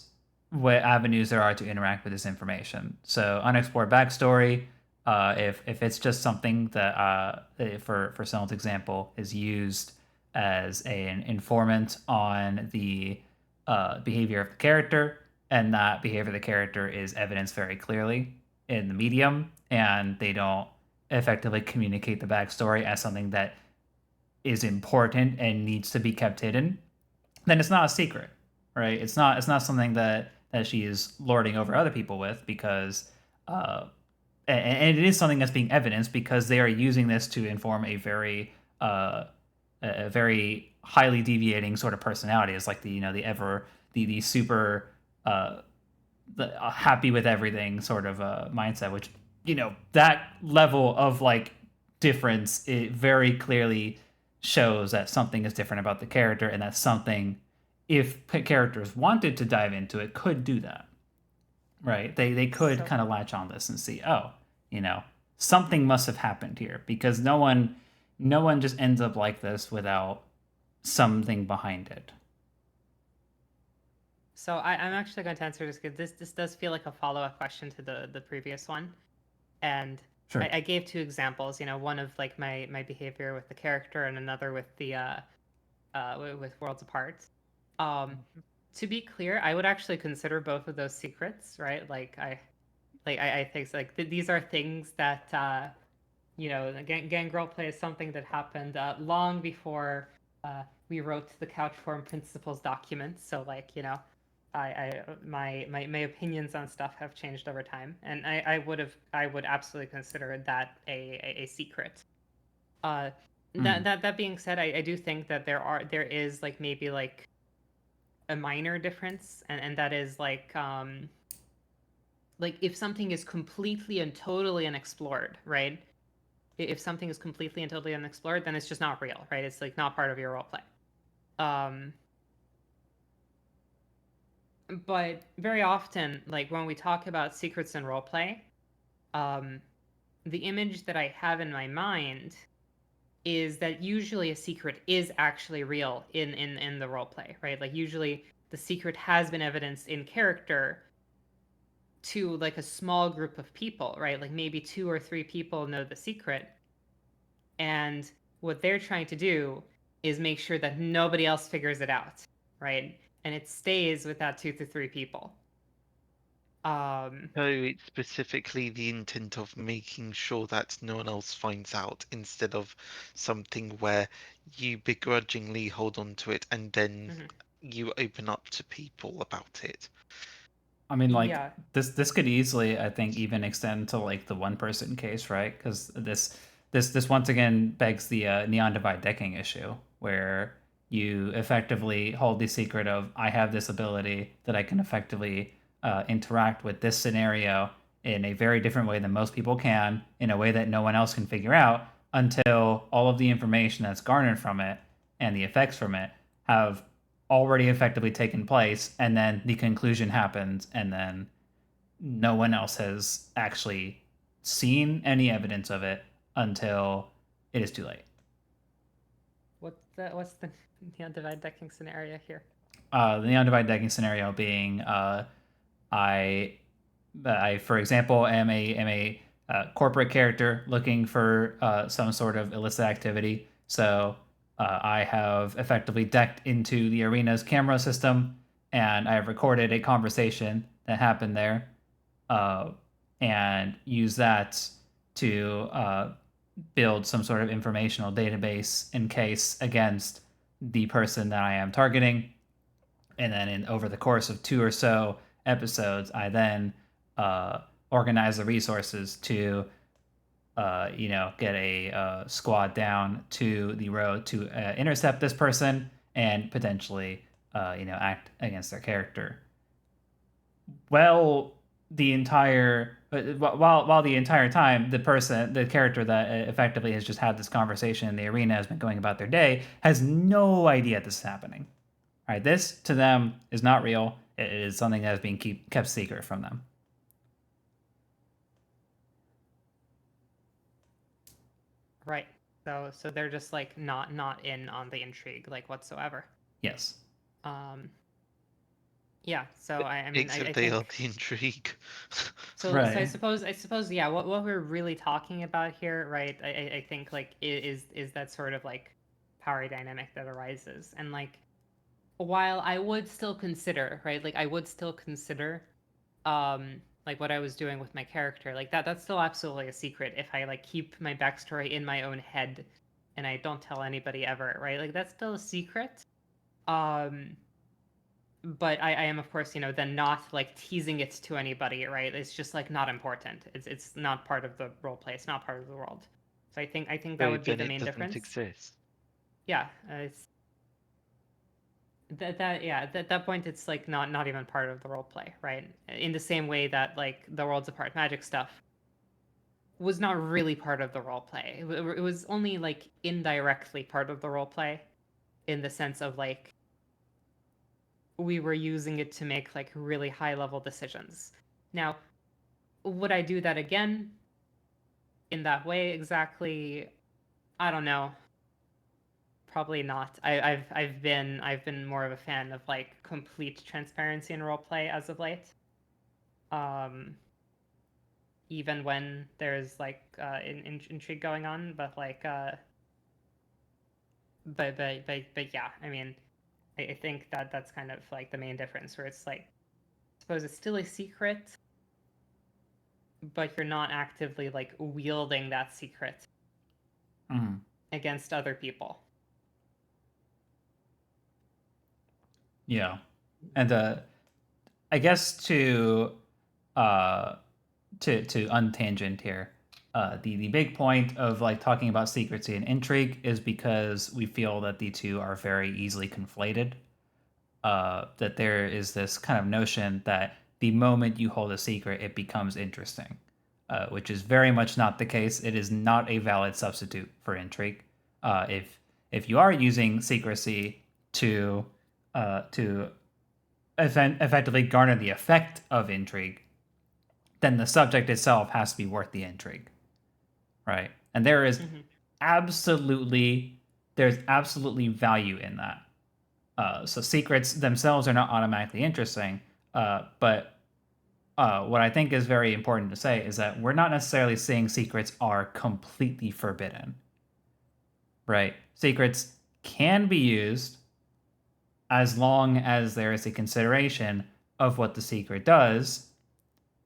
what avenues there are to interact with this information. So unexplored backstory, if it's just something that for Selden's example is used as an informant on the behavior of the character, and that behavior of the character is evidenced very clearly in the medium, and they don't effectively communicate the backstory as something that is important and needs to be kept hidden, then it's not a secret, right? It's not something that she is lording over other people with because, and it is something that's being evidenced because they are using this to inform uh, a very highly deviating sort of personality. It's like the ever the super uh, happy with everything sort of mindset, which that level of like difference, it very clearly shows that something is different about the character, and that something, if characters wanted to dive into it, could do that, right? They could So, kind of latch on this and see, oh, you know something must have happened here, because no one just ends up like this without something behind it. I'm actually going to answer this because this does feel like a follow-up question to the previous one, and Sure. I gave two examples. One of like my behavior with the character, and another with the with Worlds Apart. To be clear, I would actually consider both of those secrets, right? I think these are things that gang play is something that happened long before we wrote the Couchform principles document. So my opinions on stuff have changed over time, and I would absolutely consider that a secret. That being said, I do think that there is like maybe like a minor difference, and that is like if something is completely and totally unexplored, right? If something is completely and totally unexplored, then it's just not real, right? It's like not part of your roleplay. But very often, like when we talk about secrets in roleplay, the image that I have in my mind is that usually a secret is actually real in the roleplay, right? Like usually the secret has been evidenced in character to like a small group of people, right? Like maybe 2 or 3 people know the secret, and what they're trying to do is make sure that nobody else figures it out, right? And it stays with that 2 to 3 people. So it's specifically the intent of making sure that no one else finds out instead of something where you begrudgingly hold on to it and then Mhm. you open up to people about it. I mean, like Yeah. this could easily, I think, even extend to like the one person case, right? Because this once again begs the neon divide decking issue, where you effectively hold the secret of, I have this ability that I can effectively interact with this scenario in a very different way than most people can, in a way that no one else can figure out, until all of the information that's garnered from it and the effects from it have already effectively taken place, and then the conclusion happens, and then no one else has actually seen any evidence of it until it is too late. What's the neon divide decking scenario here? The neon divide decking scenario being I for example am a corporate character looking for some sort of illicit activity. So I have effectively decked into the arena's camera system, and I have recorded a conversation that happened there, and use that to build some sort of informational database in case against the person that I am targeting. And then over the course of 2 or so episodes, I then organize the resources to get a squad down to the road to intercept this person and potentially act against their character. Well, the entire while the entire time the character that effectively has just had this conversation in the arena has been going about their day has no idea this is happening. All right, this to them is not real. It is something that is being kept secret from them. Right. So they're just like not in on the intrigue like whatsoever. Yes. Yeah. So I mean Except I they think are the intrigue. so Right. I suppose yeah. What we're really talking about here, right? I think like is that sort of like power dynamic that arises, and like while I would still consider, right? Like I would still consider like what I was doing with my character. Like that's still absolutely a secret if I like keep my backstory in my own head and I don't tell anybody ever, right? Like that's still a secret. Um but I am of course, then not like teasing it to anybody, right? It's just like not important. It's not part of the role play. It's not part of the world. So I think that So would be then the it main doesn't difference. exist. Yeah, it's at that point it's like not even part of the role play, right? In the same way that like the Worlds Apart magic stuff was not really part of the role play. It was only like indirectly part of the role play in the sense of like we were using it to make like really high level decisions. Now, would I do that again in that way exactly? I don't know. Probably not. I've been more of a fan of like complete transparency in roleplay as of late. Um, even when there's like intrigue going on, but like but yeah. I mean, I think that that's kind of like the main difference, where it's like, I suppose it's still a secret, but you're not actively like wielding that secret Mm. against other people. Yeah, and I guess uh, to untangent here, the big point of like talking about secrecy and intrigue is because we feel that the two are very easily conflated. That there is this kind of notion that the moment you hold a secret, it becomes interesting, which is very much not the case. It is not a valid substitute for intrigue. If you are using secrecy to effectively garner the effect of intrigue, then the subject itself has to be worth the intrigue, right? And Mm-hmm. Absolutely there's absolutely value in that. So secrets themselves are not automatically interesting, but what I think is very important to say is that we're not necessarily saying secrets are completely forbidden, right? Secrets can be used as long as there is a consideration of what the secret does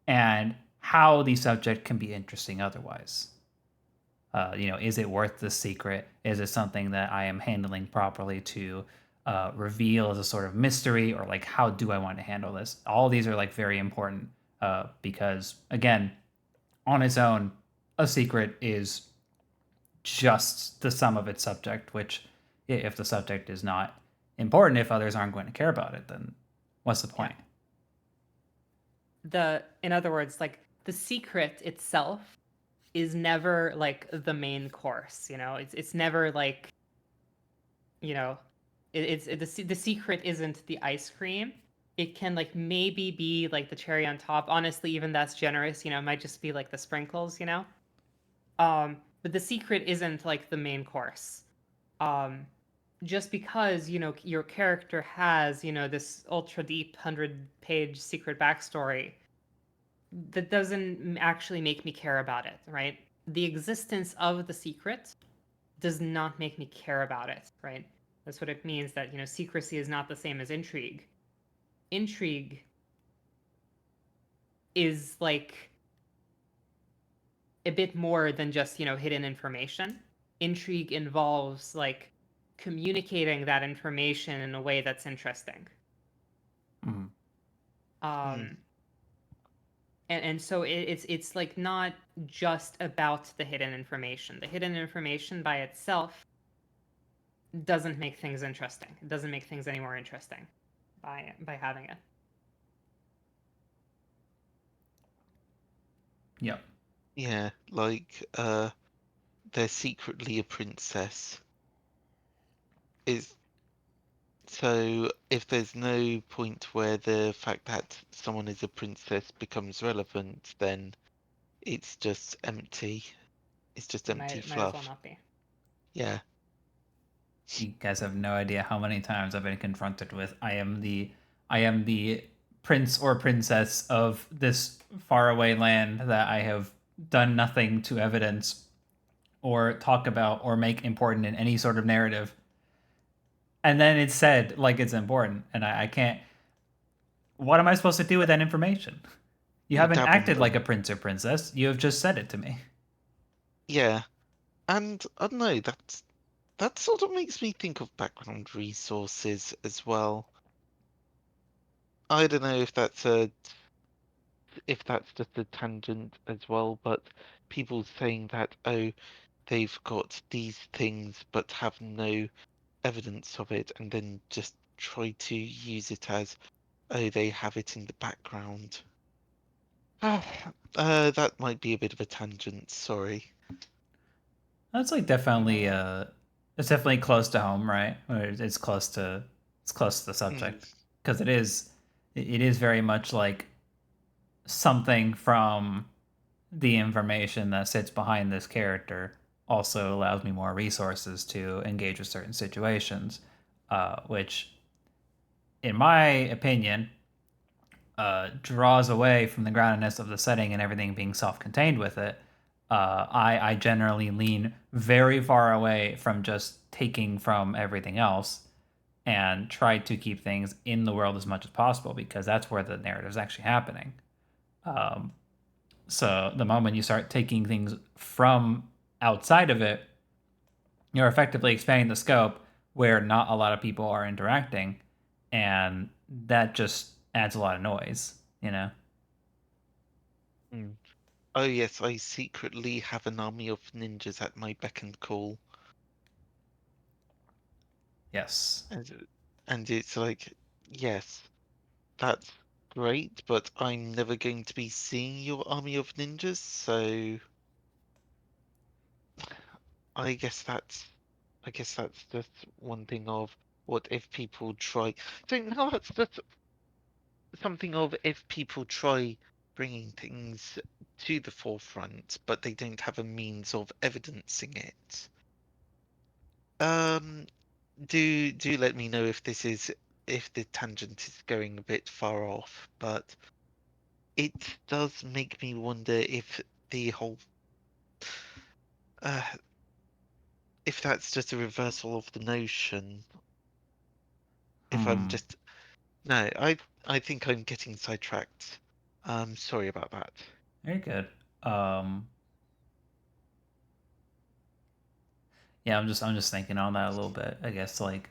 and how the subject can be interesting otherwise. Is it worth the secret? Is it something that I am handling properly to reveal as a sort of mystery, or like how do I want to handle this? All these are like very important because again, on its own, a secret is just the sum of its subject. Which, if the subject is not important, if others aren't going to care about it, then what's the Yeah. point? In other words, like the secret itself is never like the main course. It's never like, you know, the secret isn't the ice cream. It can like maybe be like the cherry on top. Honestly, even that's generous. It might just be like the sprinkles. but the secret isn't like the main course. Just because your character has this ultra deep 100-page secret backstory, that doesn't actually make me care about it, right? The existence of the secret does not make me care about it, right? That's what it means that secrecy is not the same as intrigue. Intrigue is like a bit more than just hidden information. Intrigue involves like communicating that information in a way that's interesting. Mhm. And so it's like not just about the hidden information. The hidden information by itself doesn't make things interesting. It doesn't make things any more interesting by having it. Yep. Yeah, like they're secretly a princess. Is so if there's no point where the fact that someone is a princess becomes relevant, then it's just empty. It's just empty Might as well fluff. not be. Yeah. You guys have no idea how many times I've been confronted with I am the prince or princess of this faraway land that I have done nothing to evidence or talk about or make important in any sort of narrative. And then it's said like it's important, and I can't. What am I supposed to do with that information? You You haven't dab on acted like a them. prince or princess. You have just said it to me. Yeah. And I don't know, that sort of makes me think of background resources as well. I don't know if that's just a tangent as well, but people saying that, oh, they've got these things but have no evidence of it, and then just try to use it as, oh, they have it in the background. That might be a bit of a tangent, sorry. That's like No definitely worries. it's definitely close to home, right? Or it's close to the Mm, subject because it is very much like something from the information that sits behind this character also allows me more resources to engage with certain situations, which, in my opinion, draws away from the groundedness of the setting and everything being self-contained with it. I generally lean very far away from just taking from everything else and try to keep things in the world as much as possible because that's where the narrative is actually happening. Um, so the moment you start taking things from outside of it, you're effectively expanding the scope where not a lot of people are interacting, and that just adds a lot of noise, you know? mm. Oh yes, I secretly have an army of ninjas at my beck and call. Yes. And it's like, yes, that's great, but I'm never going to be seeing your army of ninjas, so I guess that's I guess that's just one thing of what if people try. So now that's just something of if people try bringing things to the forefront, but they don't have a means of evidencing it. Um, do let me know if if the tangent is going a bit far off, but it does make me wonder if the whole uh, if that's just a reversal of the notion. If I'm Hmm. just no, I think I'm getting sidetracked. Sorry about that. Very good. Um, yeah, I'm just thinking on that a little bit. I guess like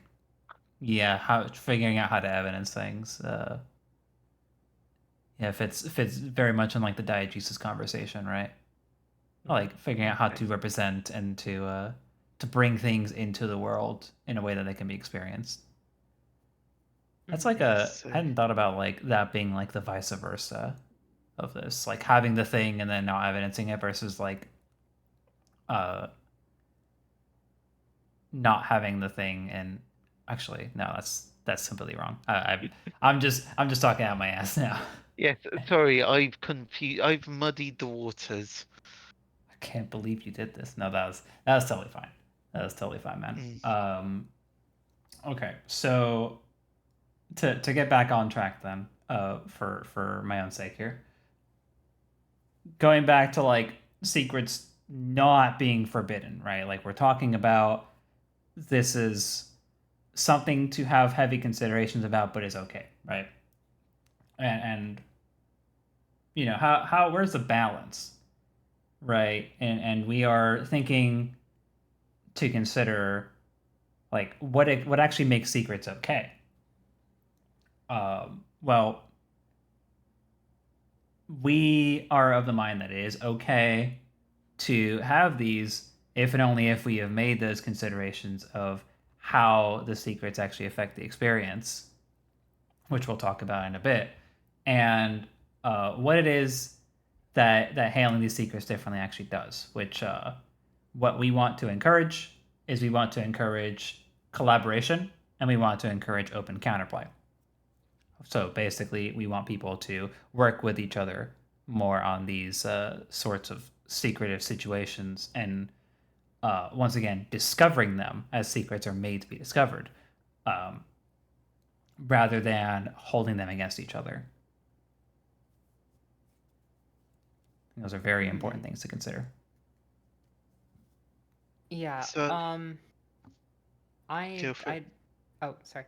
yeah, how figuring out how to evidence things. Yeah, if it's very much in like the diegesis conversation, right? Like figuring out how Okay. to represent and to bring things into the world in a way that they can be experienced. That's like Yes. a So I hadn't thought about like that being like the vice versa of this, like having the thing and then not evidencing it versus like uh not having the thing and actually no, that's completely wrong. I'm just talking out my ass now. yes. Sorry, I've muddied the waters. can't believe you did this. No, that was totally fine. That was totally fine, man. Okay, so to get back on track then, for my own sake here, going back to like secrets not being forbidden, right? Like we're talking about this is something to have heavy considerations about, but is okay, right? And you know how where's the balance, right? And we are thinking to consider like what actually makes secrets okay. Well, we are of the mind that it is okay to have these if and only if we have made those considerations of how the secrets actually affect the experience, which we'll talk about in a bit, and what it is that handling these secrets differently actually does. Which what we want to encourage is we want to encourage collaboration and we want to encourage open counterplay. So basically, we want people to work with each other more on these sorts of secretive situations and once again, discovering them as secrets are made to be discovered, um, rather than holding them against each other. I think those are very important things to consider. Yeah. So I go for it. oh, sorry.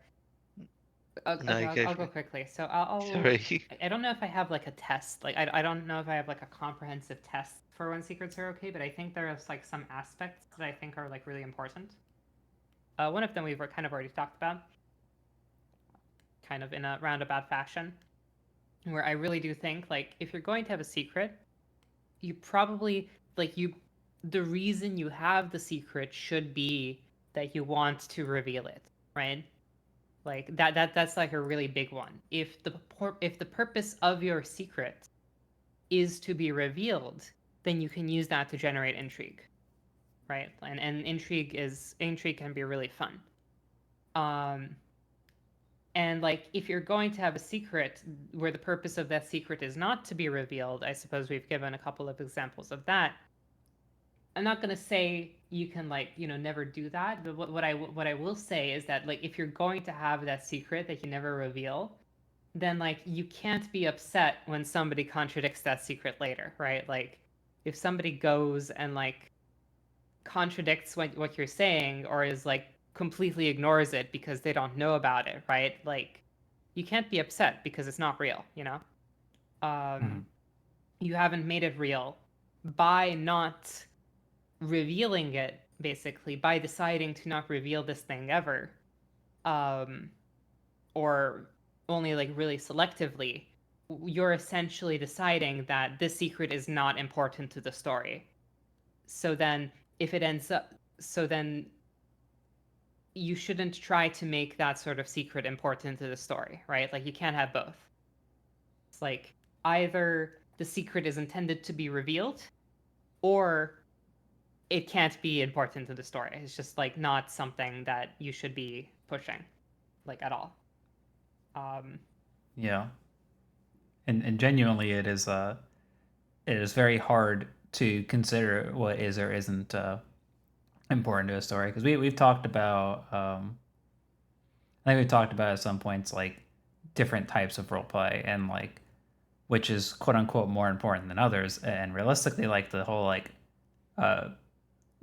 Okay, No, go I'll for go it. quickly. So I'll Sorry. I don't know if I have like a test. Like I don't know if I have like a comprehensive test for when secrets are okay, but I think there's like some aspects that I think are like really important. One of them we've kind of already talked about, kind of in a roundabout fashion, where I really do think like if you're going to have a secret, you probably like you the reason you have the secret should be that you want to reveal it, right? Like that's like a really big one. If the purpose of your secret is to be revealed, then you can use that to generate intrigue, right? And intrigue can be really fun. And like if you're going to have a secret where the purpose of that secret is not to be revealed, I suppose we've given a couple of examples of that. I'm not gonna say you can like never do that, but what I will say is that like if you're going to have that secret that you never reveal, then like you can't be upset when somebody contradicts that secret later, right? Like if somebody goes and like contradicts what you're saying or is like completely ignores it because they don't know about it, right? Like you can't be upset because it's not real, you know? Mm-hmm. You haven't made it real by not revealing it, basically, by deciding to not reveal this thing ever, um, or only like really selectively. You're essentially deciding that this secret is not important to the story. So then if it ends up so then you shouldn't try to make that sort of secret important to the story, right? Like you can't have both. It's like either the secret is intended to be revealed or it can't be important to the story. It's just like not something that you should be pushing like at all. Yeah, and genuinely, it is very hard to consider what is or isn't important to a story because we've talked about I think we've talked about at some points like different types of role play and like which is quote unquote more important than others, and realistically like the whole like uh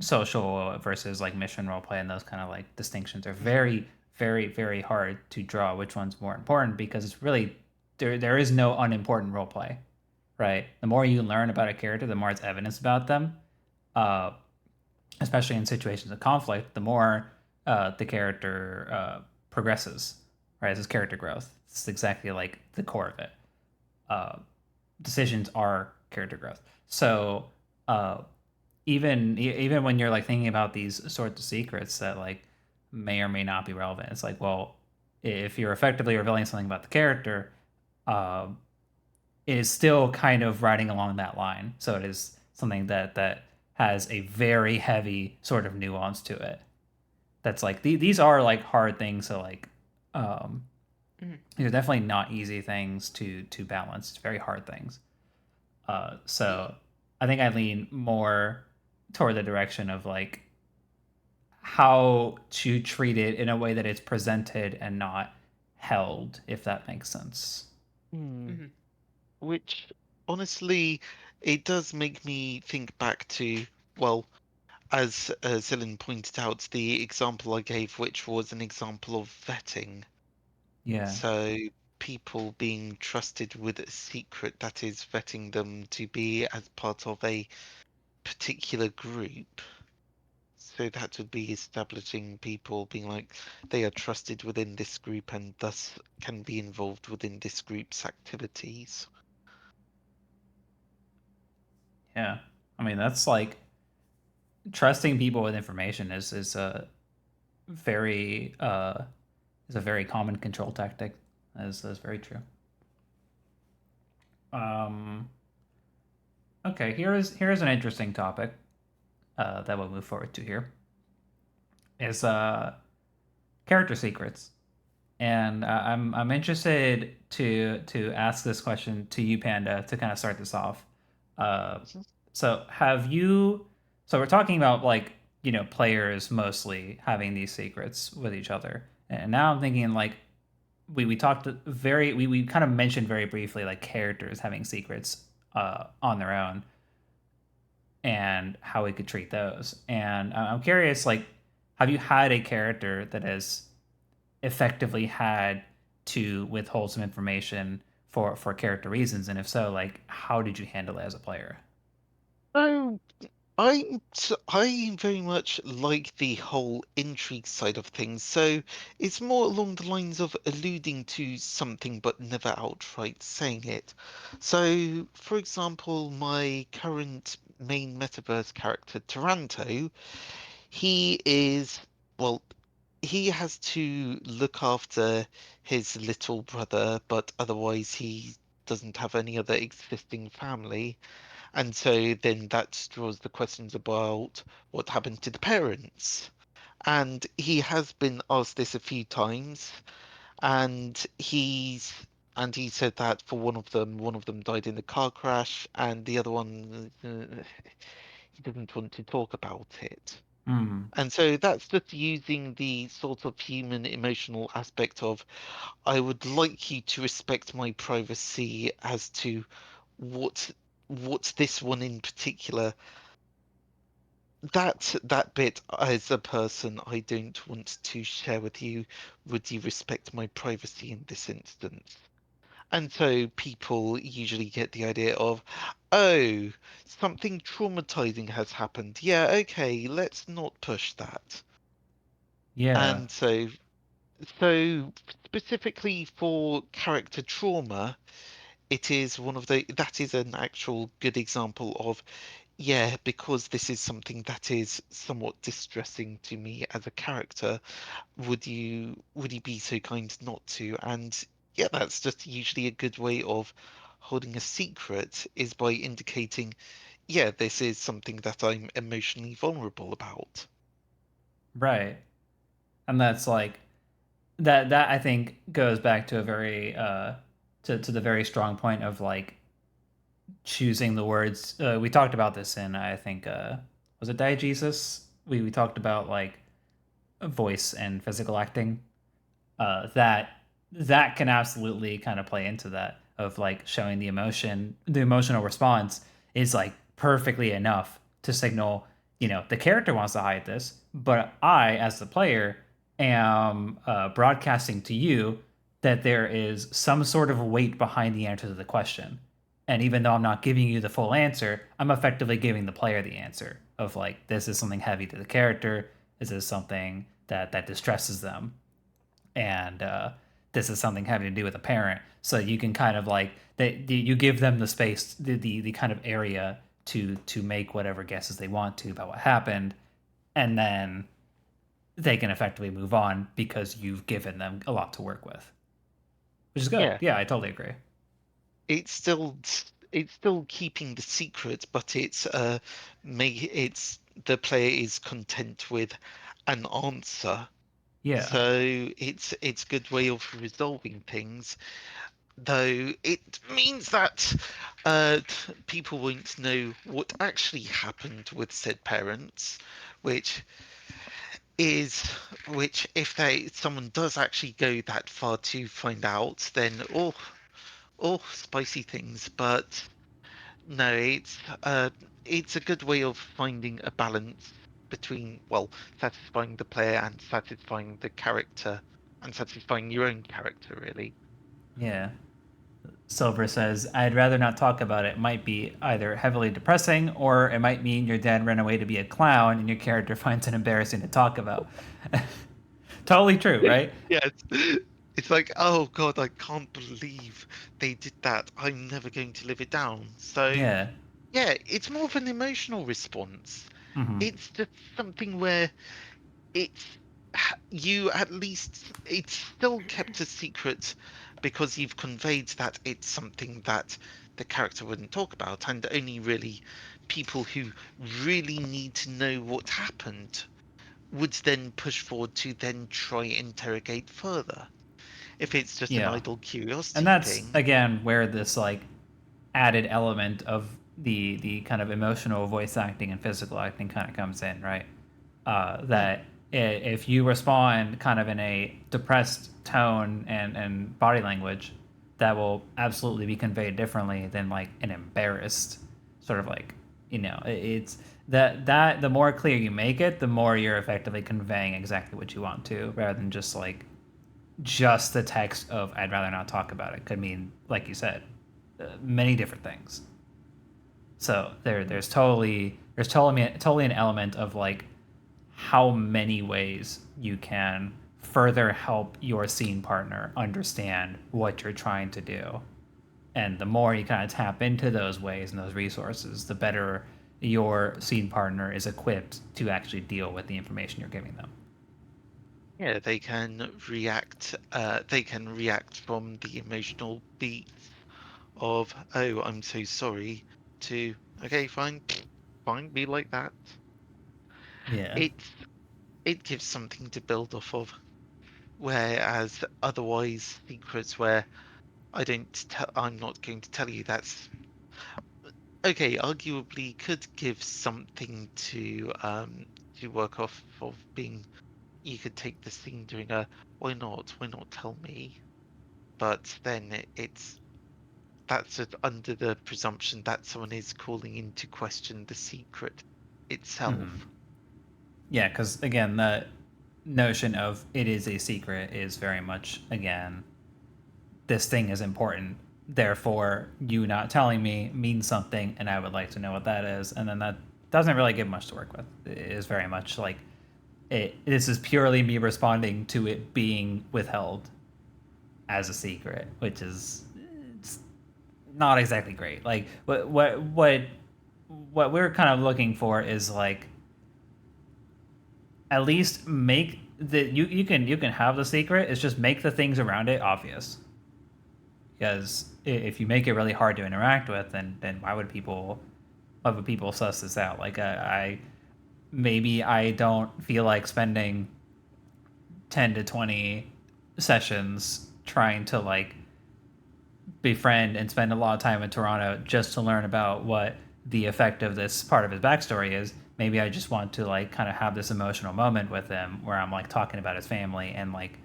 social versus like mission role play and those kind of like distinctions are very very hard to draw which one's more important because it's really there is no unimportant role play, right? The more you learn about a character, the more it's evidence about them, uh, especially in situations of conflict, the more the character progresses, right? It's character growth. It's exactly like the core of it. Uh, Decisions are character growth. So even when you're like thinking about these sorts of secrets that like may or may not be relevant, it's like, well, if you're effectively revealing something about the character, uh, it is still kind of riding along that line. So it is something that has a very heavy sort of nuance to it. That's like these are like hard things to like. These are definitely not easy things to balance. It's very hard things. So I think I lean more toward the direction of like how to treat it in a way that it's presented and not held, if that makes sense. Mm-hmm. Which, honestly, it does make me think back to, well, as Zillion pointed out, the example I gave, which was an example of vetting. Yeah. So people being trusted with a secret that is vetting them to be as part of a particular group. So that would be establishing people being like they are trusted within this group and thus can be involved within this group's activities. Yeah. I mean, that's like trusting people with information is a very common control tactic. That's very true. Um, okay, here's an interesting topic that we'll move forward to here. Is character secrets, and I'm interested to ask this question to you, Panda, to kind of start this off. Uh, Mhm. so have you? So we're talking about like players mostly having these secrets with each other, and now I'm thinking like we talked we kind of mentioned very briefly like characters having secrets on their own and how we could treat those. And I'm curious, like, have you had a character that has effectively had to withhold some information for character reasons? And if so, like, how did you handle it as a player? So I very much like the whole intrigue side of things. So it's more along the lines of alluding to something but never outright saying it. So, for example, my current main metaverse character, Taranto, he is, well, he has to look after his little brother, but otherwise he doesn't have any other existing family. And so then that draws the questions about what happened to the parents. And he has been asked this a few times, and he said that for one of them died in a car crash, and the other one he doesn't want to talk about it. Hmm. And so that's just using the sort of human emotional aspect of I would like you to respect my privacy as to what what this one in particular that bit as a person I don't want to share with you. Would you respect my privacy in this instance? And so people usually get the idea of, oh, something traumatizing has happened. Yeah, okay, let's not push that. Yeah. And so specifically for character trauma, it is one of the that is an actual good example of yeah, because this is something that is somewhat distressing to me as a character, would you be so kind not to? And yeah, that's just usually a good way of holding a secret is by indicating, yeah, this is something that I'm emotionally vulnerable about. Right. And that's like that I think goes back to a very to the very strong point of like choosing the words. We talked about this in I think was it Diegesis? We talked about like voice and physical acting. That can absolutely kind of play into that of like showing the emotional response is like perfectly enough to signal, the character wants to hide this, but I, as the player, am broadcasting to you that there is some sort of weight behind the answer to the question. And even though I'm not giving you the full answer, I'm effectively giving the player the answer of like, this is something heavy to the character. This is something that distresses them, and this is something having to do with a parent. So you can kind of like you give them the space, the kind of area to make whatever guesses they want to about what happened, and then they can effectively move on because you've given them a lot to work with, which is good. Yeah, Yeah, I totally agree. it's still it's still keeping the secret, but it's the player is content with an answer. Yeah, So it's good way of resolving things. though it means that people won't know what actually happened with said parents, which is which if someone does actually go that far to find out, then oh spicy things. But no, it's a good way of finding a balance between, well, satisfying the player and satisfying the character and satisfying your own character, really. Yeah. Silver says, I'd rather not talk about it. It might be either heavily depressing or it might mean your dad ran away to be a clown and your character finds it embarrassing to talk about. Totally true, right? Yeah, it's like, oh God, I can't believe they did that. I'm never going to live it down. So, Yeah. yeah, it's more of an emotional response. Mm-hmm. It's just something where it's you at least it's still kept a secret because you've conveyed that it's something that the character wouldn't talk about, and only really people who really need to know what happened would then push forward to then try interrogate further. If it's just an Yeah. idle And curiosity that's thing. again where this like added element of the kind of emotional voice acting and physical acting kind of comes in, right? Hmm. That if you respond kind of in a depressed tone and body language, that will absolutely be conveyed differently than like an embarrassed sort of like it's that the more clear you make it, the more you're effectively conveying exactly what you want to, rather than just the text of I'd rather not talk about it could mean, like you said, many different things. So there's totally an element of like how many ways you can further help your scene partner understand what you're trying to do. And the more you kind of tap into those ways and those resources, the better your scene partner is equipped to actually deal with the information you're giving them. Yeah, they can react. They can react from the emotional beat of "Oh, I'm so sorry" to "Okay, fine, fine, be like that." Yeah. It it gives something to build off of, whereas otherwise secrets where I'm not going to tell you, that's okay. Arguably, could give something to work off of being. You could take the scene doing a why not? Why not tell me? But then it's that's just under the presumption that someone is calling into question the secret Mm-hmm. itself. Yeah, because again, the notion of it is a secret is very much, again, this thing is important. Therefore, you not telling me means something, and I would like to know what that is. And then that doesn't really give much to work with. It is very much like this is purely me responding to it being withheld as a secret, which is it's not exactly great. Like what we're kind of looking for is like at least make the you can have the secret. It's just make the things around it obvious. Because if you make it really hard to interact with, then why would people suss this out? Like I maybe I don't feel like spending 10 to 20 sessions trying to like befriend and spend a lot of time in Toronto just to learn about what the effect of this part of his backstory is. Maybe I just want to like kind of have this emotional moment with him where I'm like talking about his family and like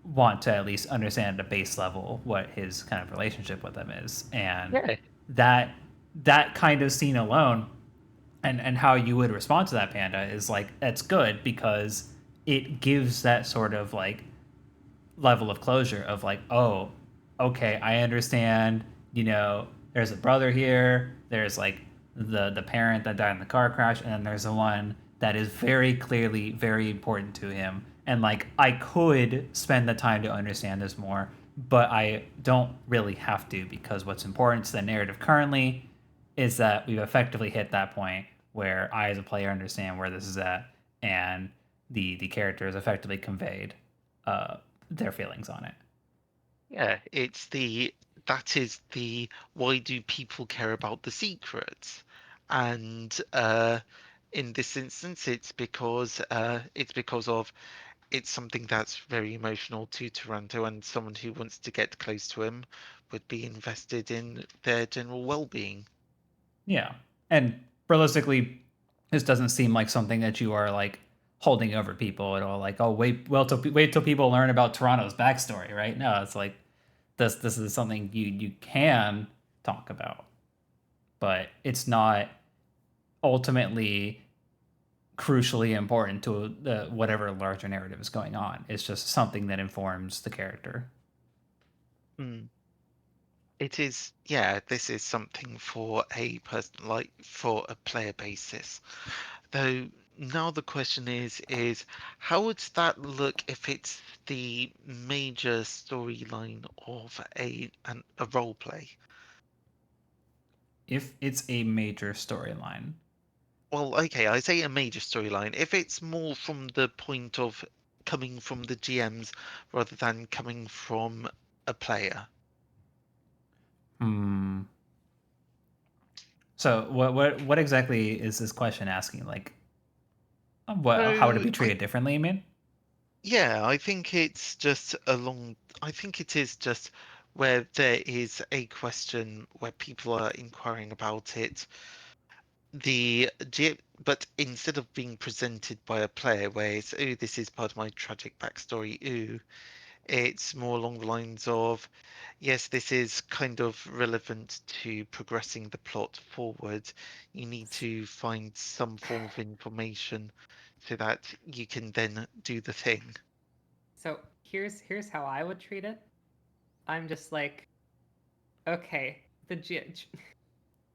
want to at least understand at a base level what his kind of relationship with them is. And Yeah, that that kind of scene alone and how you would respond to that, Panda, is like that's good because it gives that sort of like level of closure of like, oh, okay, I understand, there's a brother here, there's like the parent that died in the car crash, and then there's the one that is very clearly very important to him. And like I could spend the time to understand this more, but I don't really have to because what's important to the narrative currently is that we've effectively hit that point where I as a player understand where this is at and the character is effectively conveyed uh, their feelings on it. yeah, it's the that is the why do people care about the secrets? And in this instance, it's because of it's something that's very emotional to Toronto, and someone who wants to get close to him would be invested in their general well-being. Yeah. And realistically, this doesn't seem like something that you are like holding over people at all. Like, oh, wait till people learn about Toronto's backstory, right? No, it's like this is something you can talk about, but it's not ultimately crucially important to the whatever larger narrative is going on. It's just something that informs the character. Mm. It is, yeah, this is something for a person, like for a player basis. Though now the question is how would that look if it's the major storyline of a role play? If it's a major storyline, Well, okay, I say a major storyline. If it's more from the point of coming from the GMs rather than coming from a player. hmm. So what exactly is this question asking? Like, what how would it So be I treated differently? You mean? Yeah, I think it's just I think it is just where there is a question where people are inquiring about it. But instead of being presented by a player where it's, oh, this is part of my tragic backstory, ooh, it's more along the lines of, yes, this is kind of relevant to progressing the plot forward. You need to find some form of information so that you can then do the thing. So here's how I would treat it. I'm just like, okay,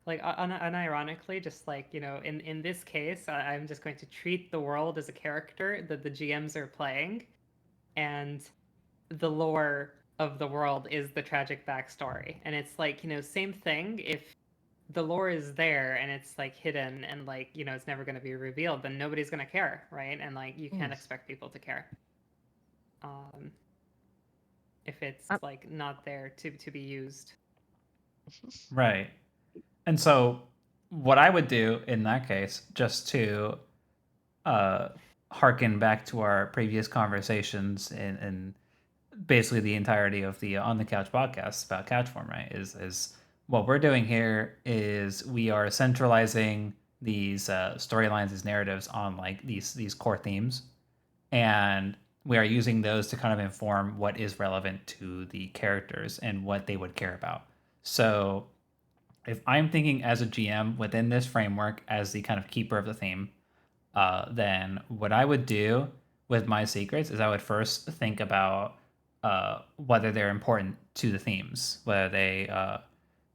like unironically, just like in this case, I'm just going to treat the world as a character that the GMs are playing, and the lore of the world is the tragic backstory. And it's like, same thing. If the lore is there and it's like hidden and like, it's never going to be revealed, then nobody's going to care, right? And like, you can't expect people to care. Um, if it's like not there to be used. Right. And so, what I would do in that case, just to uh, harken back to our previous conversations in basically the entirety of the On the Couch podcast about Couchform, right? Is what we're doing here is we are centralizing these storylines, these narratives on like these core themes, and we are using those to kind of inform what is relevant to the characters and what they would care about. So if I'm thinking as a GM within this framework as the kind of keeper of the theme, then what I would do with my secrets is I would first think about whether they're important to the themes, whether they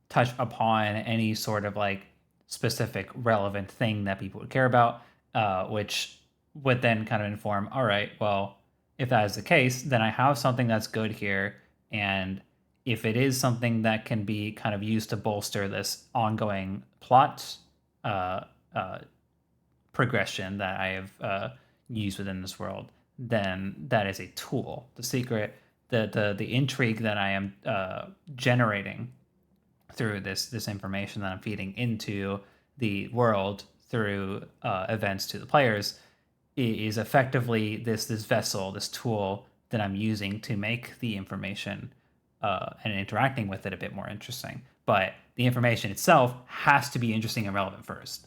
touch upon any sort of like specific relevant thing that people would care about, which would then kind of inform, all right, well, if that is the case, then I have something that's good here. And if it is something that can be kind of used to bolster this ongoing plot uh, uh, progression that I have used within this world, then that is a tool. The secret, the intrigue that I am generating through this information that I'm feeding into the world through events to the players is effectively this vessel, this tool that I'm using to make the information and interacting with it a bit more interesting. But the information itself has to be interesting and relevant first.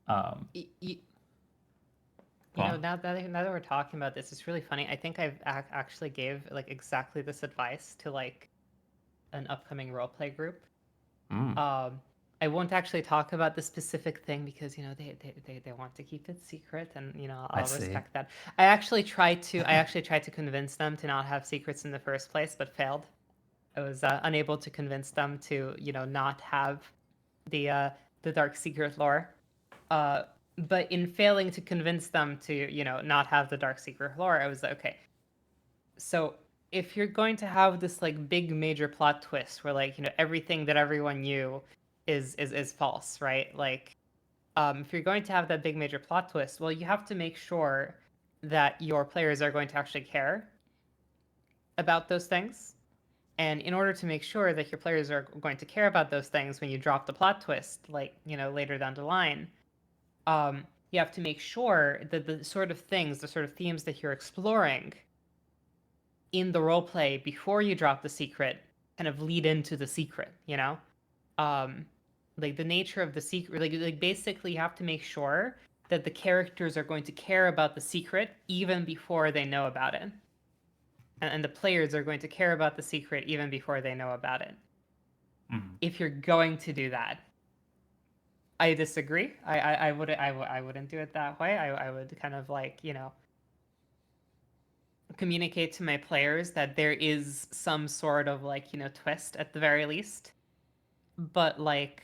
Um, You know, well, now that we're talking about this, it's really funny. I think I've actually gave like exactly this advice to like an upcoming roleplay group. mm, Um, I won't actually talk about the specific thing because they want to keep it secret, and I I'll see. respect that. I actually tried to convince them to not have secrets in the first place, but failed. I was unable to convince them to not have the uh, the dark secret lore. Uh, but in failing to convince them to not have the dark secret lore, I was like, okay, so if you're going to have this like big major plot twist where like everything that everyone knew is false, right? Like if you're going to have that big major plot twist, well, you have to make sure that your players are going to actually care about those things. And in order to make sure that your players are going to care about those things when you drop the plot twist, like later down the line, you have to make sure that the sort of things, the sort of themes that you're exploring in the role play before you drop the secret kind of lead into the secret, you know? Um, like the nature of the secret, like basically you have to make sure that the characters are going to care about the secret even before they know about it. And the players are going to care about the secret even before they know about it. Mm. If you're going to do that, I disagree. I wouldn't do it that way. I would kind of like, you know, communicate to my players that there is some sort of like, you know, twist at the very least. But like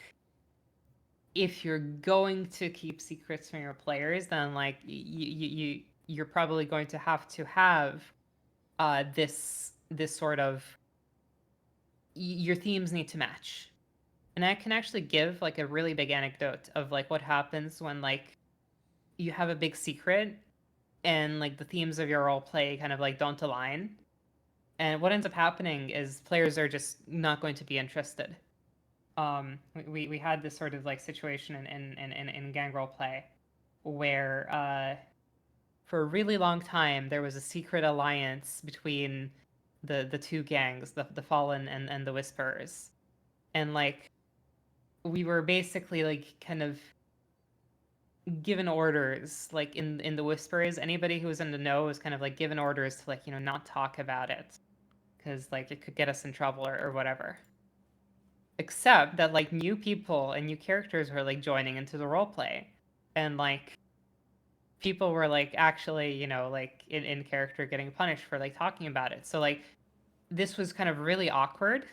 if you're going to keep secrets from your players, then like you're probably going to have this sort of your themes need to match. And I can actually give like a really big anecdote of like what happens when like you have a big secret and like the themes of your role play kind of like don't align. And what ends up happening is players are just not going to be interested. We had this sort of like situation in gang role play where for a really long time there was a secret alliance between the two gangs, the Fallen and the Whisperers. And like we were basically like kind of given orders like in the Whisperers, anybody who was in the know was kind of like given orders to like, you know, not talk about it because like it could get us in trouble or whatever. Except that like new people and new characters were like joining into the role play, and like people were like actually, you know, like in character getting punished for like talking about it. So like this was kind of really awkward,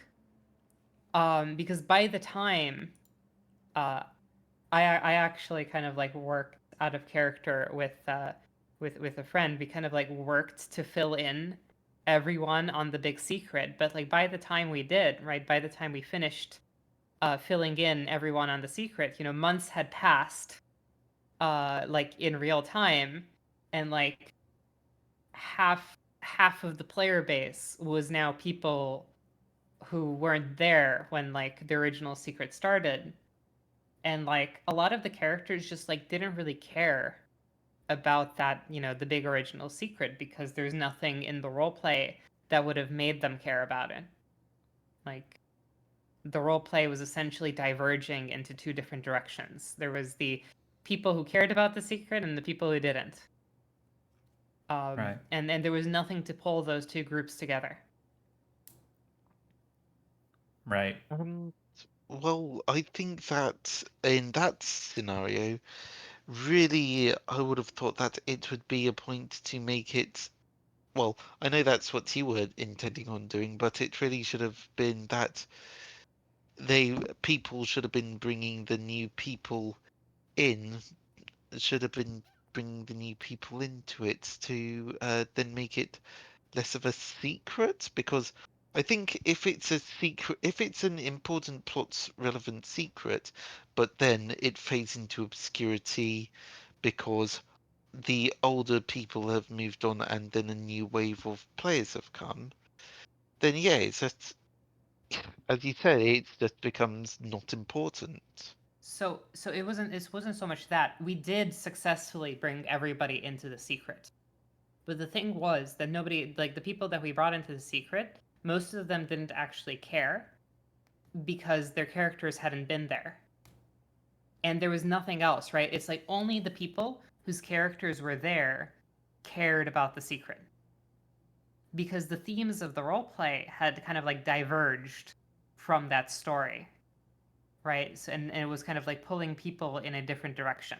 because by the time uh I actually kind of like worked out of character with a friend. We kind of like worked to fill in everyone on the big secret, but like by the time we did, right, by the time we finished filling in everyone on the secret, you know, months had passed, like in real time, and like half of the player base was now people who weren't there when like the original secret started, and like a lot of the characters just like didn't really care about that, you know, the big original secret, because there's nothing in the role play that would have made them care about it. Like the role play was essentially diverging into two different directions. There was the people who cared about the secret and the people who didn't. Right. And there was nothing to pull those two groups together. Right. Well, I think that in that scenario, really, I would have thought that it would be a point to make it. Well, I know that's what you were intending on doing, but it really should have been that people should have been bringing the new people in. Should have been bringing the new people into it to then make it less of a secret, because I think if it's a secret, if it's an important plot's relevant secret, but then it fades into obscurity because the older people have moved on and then a new wave of players have come, then yeah, it's just, as you said, it just becomes not important. So it wasn't so much that we did successfully bring everybody into the secret. But the thing was that nobody, like the people that we brought into the secret, most of them didn't actually care because their characters hadn't been there. And there was nothing else, right? It's like only the people whose characters were there cared about the secret. Because the themes of the roleplay had kind of like diverged from that story, right? So, and it was kind of like pulling people in a different direction.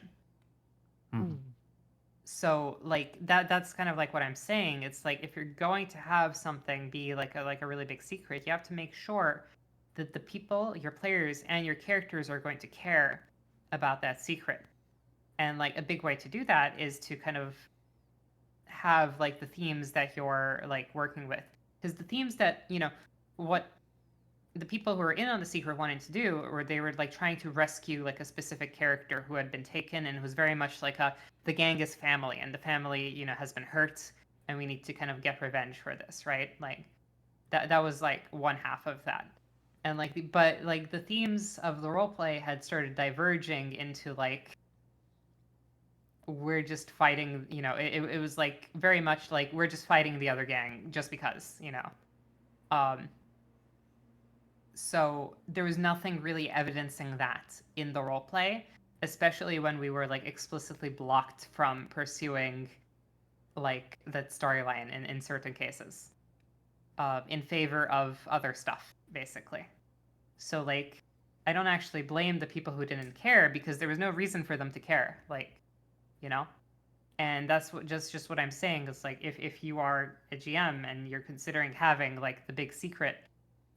Mm. So like that's kind of like what I'm saying. It's like if you're going to have something be like a really big secret, you have to make sure that the people, your players and your characters are going to care about that secret. And like a big way to do that is to kind of have like the themes that you're like working with. Because the themes that, you know, what the people who were in on the secret wanted to do, or they were like trying to rescue like a specific character who had been taken and was very much like a the gang is family, and the family, you know, has been hurt, and we need to kind of get revenge for this, right? Like that was like one half of that. And like but like the themes of the role play had started diverging into like we're just fighting, it was like very much like we're just fighting the other gang just because, Um, so there was nothing really evidencing that in the role play, especially when we were like explicitly blocked from pursuing like that storyline in certain cases, in favor of other stuff, basically. So like, I don't actually blame the people who didn't care because there was no reason for them to care, like, you know. And that's what just what I'm saying is like, if you are a GM and you're considering having like the big secret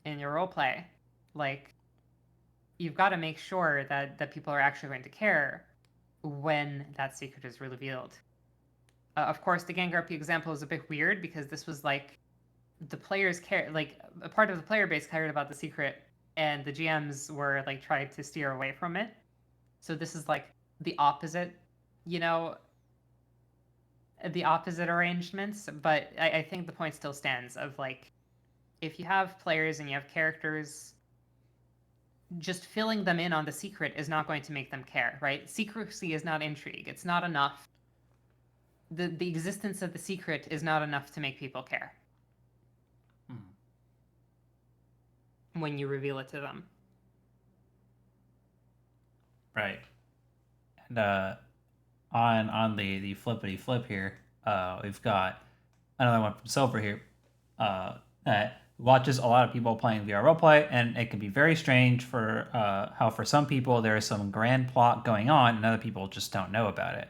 in your role play, like you've got to make sure that people are actually going to care when that secret is revealed. Of course, the Gangarp example is a bit weird because this was like the players care, like a part of the player base cared about the secret, and the GMs were like trying to steer away from it. So this is like the opposite, you know, the opposite arrangements. But I think the point still stands of like, if you have players and you have characters, just filling them in on the secret is not going to make them care, right? Secrecy is not intrigue. It's not enough. The existence of the secret is not enough to make people care when you reveal it to them. Right. And on the flippity flip here, we've got another one from Silver here. That watches a lot of people playing VR roleplay, and it can be very strange for how for some people there is some grand plot going on, and other people just don't know about it.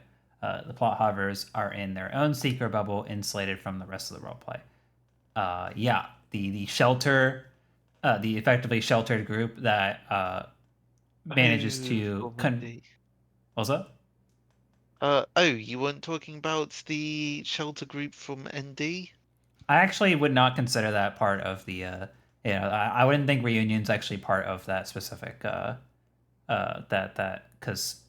The plot hovers are in their own secret bubble, insulated from the rest of the roleplay. Yeah, the shelter, the effectively sheltered group that manages to what's up? You weren't talking about the shelter group from ND? I actually would not consider that part of the. I wouldn't think reunion's actually part of that specific. That because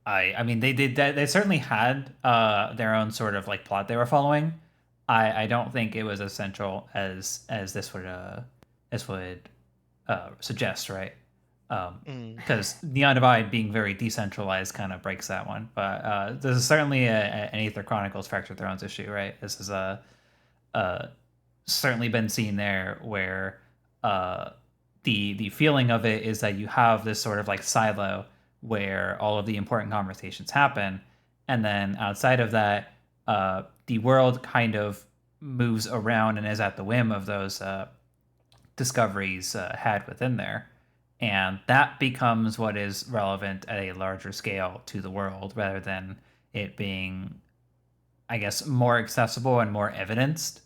I mean they certainly had their own sort of like plot they were following. I don't think it was as central as this would suggest, right? Because Neon Divide being very decentralized kind of breaks that one. But this is certainly an Aether Chronicles Fractured Thrones issue, right? This is certainly been seen there where the feeling of it is that you have this sort of like silo where all of the important conversations happen, and then outside of that, the world kind of moves around and is at the whim of those discoveries had within there. And that becomes what is relevant at a larger scale to the world rather than it being, I guess, more accessible and more evidenced.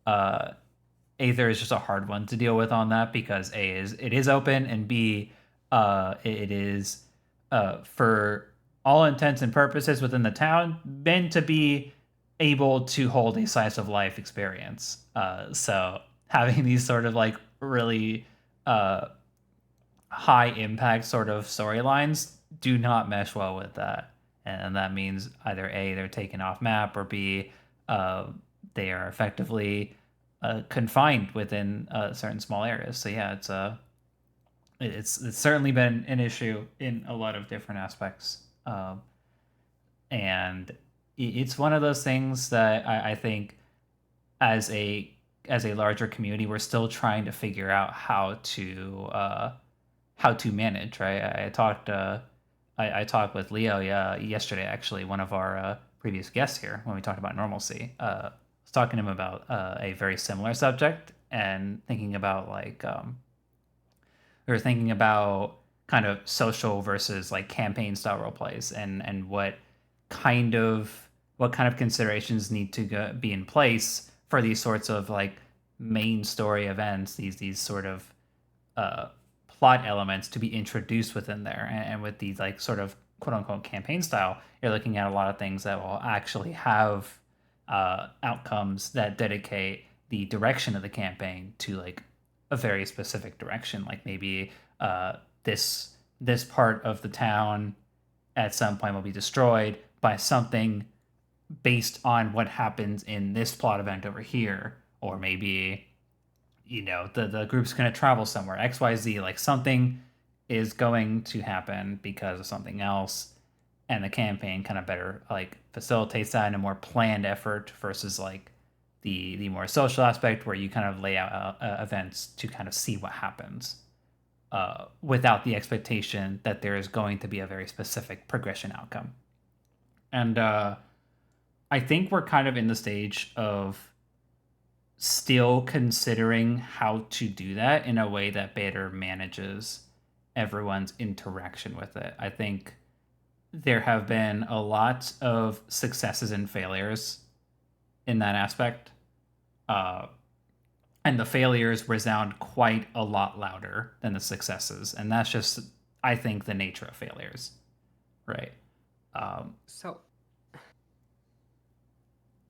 Aether is just a hard one to deal with on that because it is open, and B, it is for all intents and purposes within the town meant to be able to hold a slice of life experience. So having these sort of like really high impact sort of storylines do not mesh well with that, and that means either A, they're taken off map, or B, they are effectively confined within certain small areas. So yeah, it's certainly been an issue in a lot of different aspects, and it's one of those things that I think as a larger community we're still trying to figure out how to manage. Right, I talked with Leo yesterday, actually, one of our previous guests here, when we talked about normalcy. I was talking to him about a very similar subject and thinking about like we were thinking about kind of social versus like campaign style role plays, and what kind of considerations need to be in place for these sorts of like main story events, these sort of plot elements to be introduced within there. And with these like sort of quote unquote campaign style, you're looking at a lot of things that will actually have outcomes that dedicate the direction of the campaign to like a very specific direction. Like maybe this part of the town at some point will be destroyed by something based on what happens in this plot event over here, or maybe the group's going to travel somewhere XYZ, like something is going to happen because of something else, and the campaign kind of better like facilitates that in a more planned effort versus like the more social aspect where you kind of lay out events to kind of see what happens without the expectation that there is going to be a very specific progression outcome. And I think we're kind of in the stage of still considering how to do that in a way that better manages everyone's interaction with it. I think there have been a lot of successes and failures in that aspect. And the failures resound quite a lot louder than the successes. And that's just, I think, the nature of failures, right? So,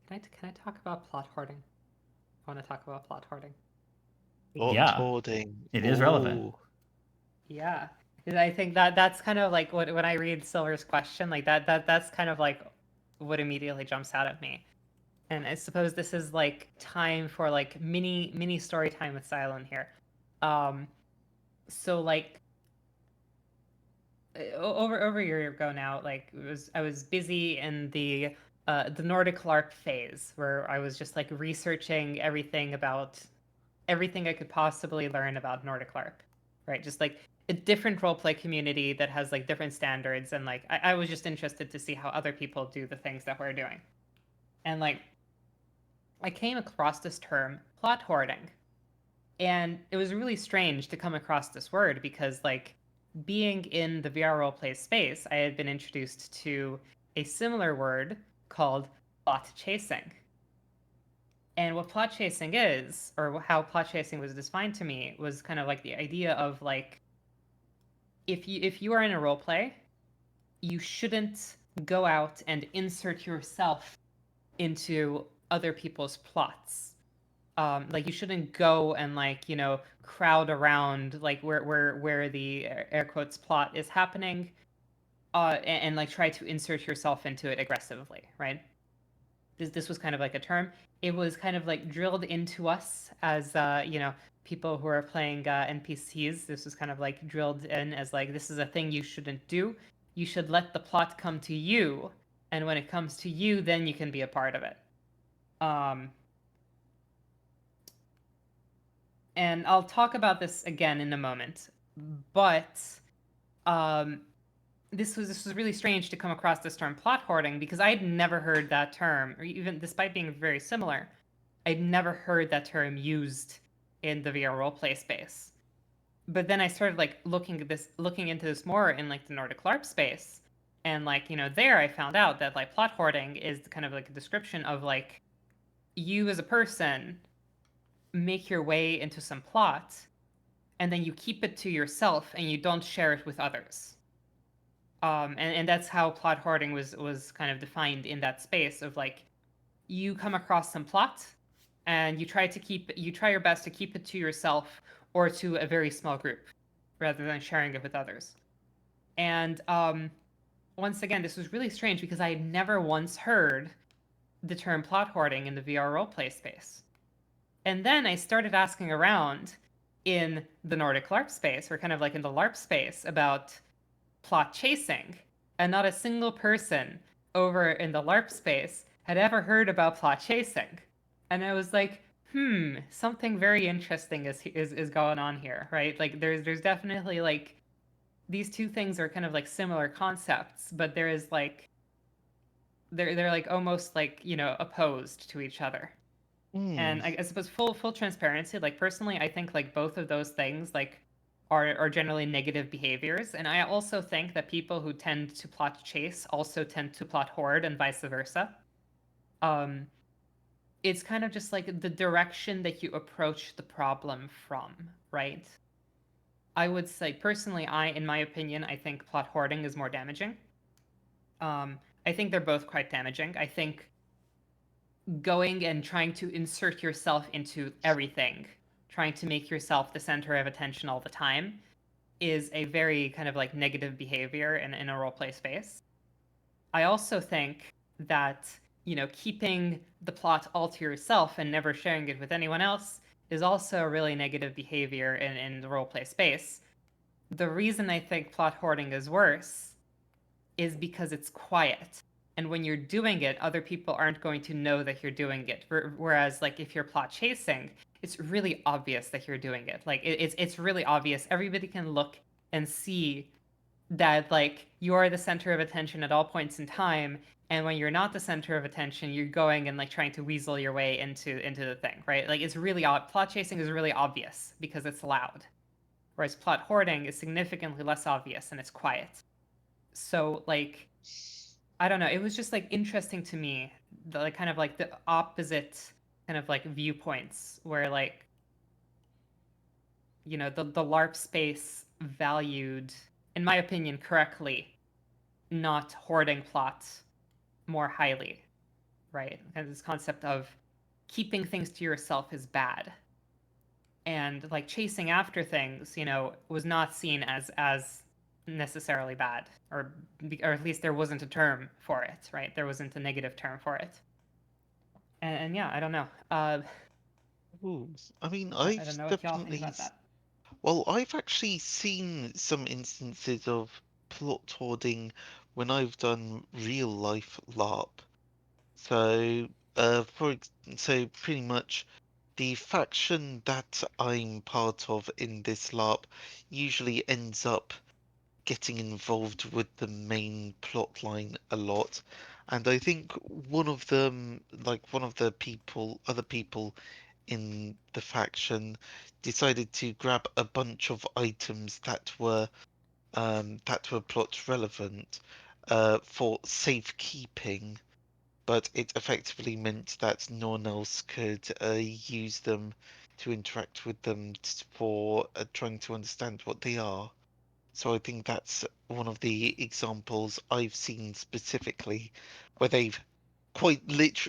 can I talk about plot hoarding? I want to talk about plot hoarding. Plot hoarding. It is relevant. Yeah, I think that's kind of like when I read Silver's question, like that's kind of like what immediately jumps out at me. And I suppose this is like time for like mini story time with Silent here. So like over a year ago now, like I was busy in the Nordic LARP phase where I was just like researching everything about everything I could possibly learn about Nordic LARP, right? Just like a different roleplay community that has like different standards, and like I was just interested to see how other people do the things that we're doing. And like I came across this term, plot hoarding. And it was really strange to come across this word because like being in the VR roleplay space, I had been introduced to a similar word called plot chasing. And what plot chasing is, or how plot chasing was defined to me, was kind of like the idea of like if you are in a roleplay, you shouldn't go out and insert yourself into other people's plots. Like you shouldn't go and like crowd around like where the air quotes plot is happening, and like try to insert yourself into it aggressively, right? This was kind of like a term. It was kind of like drilled into us as people who are playing NPCs. This was kind of like drilled in as like this is a thing you shouldn't do. You should let the plot come to you, and when it comes to you, then you can be a part of it. And I'll talk about this again in a moment, but this was really strange to come across this term plot hoarding because I'd never heard that term, or even despite being very similar, I'd never heard that term used in the VR roleplay space. But then I started like looking into this more in like the Nordic LARP space, and like there I found out that like plot hoarding is kind of like a description of like you as a person make your way into some plot, and then you keep it to yourself and you don't share it with others. And that's how plot hoarding was kind of defined in that space of like you come across some plot and you try your best to keep it to yourself or to a very small group rather than sharing it with others. And once again, this was really strange because I had never once heard the term plot hoarding in the VR roleplay space. And then I started asking around in the Nordic LARP space, or kind of like in the LARP space, about plot chasing. And not a single person over in the LARP space had ever heard about plot chasing. And I was like, something very interesting is going on here, right? Like there's definitely like these two things are kind of like similar concepts, but there is like they're like almost like opposed to each other. And I suppose full transparency, like personally, I think like both of those things like are generally negative behaviors, and I also think that people who tend to plot chase also tend to plot hoard, and vice versa. It's kind of just like the direction that you approach the problem from, right? I would say personally, in my opinion, I think plot hoarding is more damaging. I think they're both quite damaging. I think going and trying to insert yourself into everything, trying to make yourself the center of attention all the time, is a very kind of like negative behavior in a roleplay space. I also think that, keeping the plot all to yourself and never sharing it with anyone else is also a really negative behavior in the roleplay space. The reason I think plot hoarding is worse is because it's quiet. And when you're doing it, other people aren't going to know that you're doing it. Whereas, like, if you're plot chasing, it's really obvious that you're doing it. Like, it's really obvious. Everybody can look and see that, like, you're the center of attention at all points in time. And when you're not the center of attention, you're going and, like, trying to weasel your way into the thing, right? Like, it's really plot chasing is really obvious because it's loud, whereas plot hoarding is significantly less obvious and it's quiet. So, like, I don't know, it was just, like, interesting to me, the, like, kind of like the opposite kind of like viewpoints where, like, you know, the LARP space valued, in my opinion, correctly, not hoarding plots more highly, right? And this concept of keeping things to yourself is bad. And, like, chasing after things, you know, was not seen as necessarily bad, or at least there wasn't a term for it, right? There wasn't a negative term for it. And yeah, I don't know. Ooh, I mean, I don't know what y'all think about that. Well, I've actually seen some instances of plot hoarding when I've done real life LARP. So, so pretty much the faction that I'm part of in this LARP usually ends up getting involved with the main plot line a lot. And I think one of them, like one of the other people in the faction, decided to grab a bunch of items that were plot relevant for safekeeping, but it effectively meant that no one else could use them to interact with them for trying to understand what they are. So I think that's one of the examples I've seen specifically where they've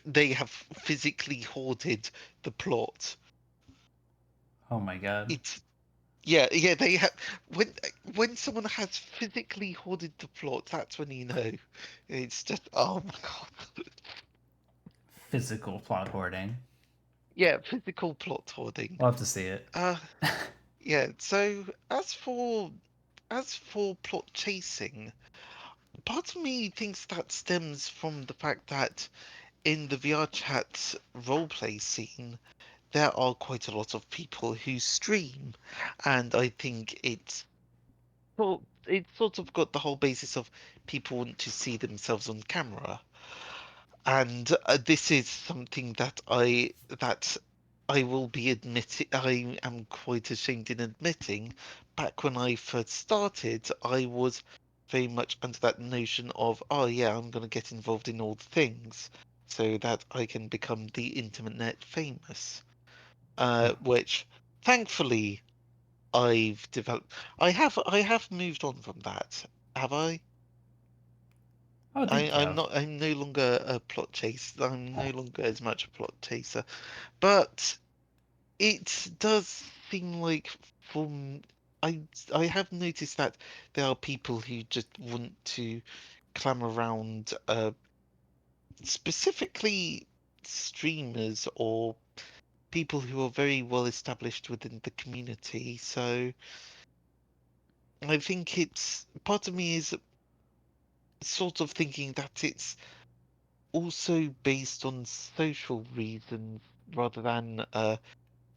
they have physically hoarded the plot. Oh my god. It's yeah, they have when someone has physically hoarded the plot, that's when you know. It's just oh my god. Physical plot hoarding. Yeah, physical plot hoarding. Love to see it. Uh yeah, so as for plot chasing, part of me thinks that stems from the fact that in the VR chat roleplay scene, there are quite a lot of people who stream, and I think it's sort of got the whole basis of people want to see themselves on camera, and this is something that I will be admitting. I am quite ashamed in admitting. Back when I first started, I was very much under that notion of, oh yeah, I'm going to get involved in all the things so that I can become the internet famous. Which thankfully I've developed. I have moved on from that. Have I? I think you I'm have. not. I'm no longer a plot chaser. I'm no longer as much a plot chaser, but it does seem like from I have noticed that there are people who just want to clam around, specifically streamers or people who are very well established within the community. So I think it's part of me is sort of thinking that it's also based on social reasons rather than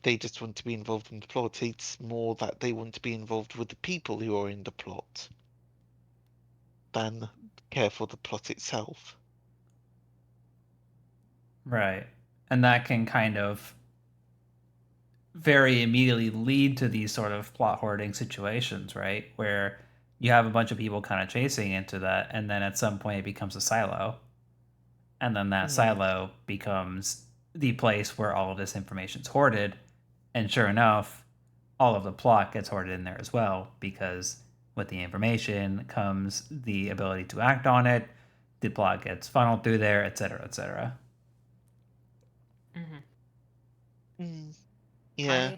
they just want to be involved in the plot. It's more that they want to be involved with the people who are in the plot than care for the plot itself. Right. And that can kind of very immediately lead to these sort of plot hoarding situations, right? Where you have a bunch of people kind of chasing into that, and then at some point it becomes a silo. And then that Mm, silo becomes the place where all of this information is hoarded. And sure enough, all of the plot gets hoarded in there as well, because with the information comes the ability to act on it, the plot gets funneled through there, etc., etc. Mm-hmm. mm, yeah.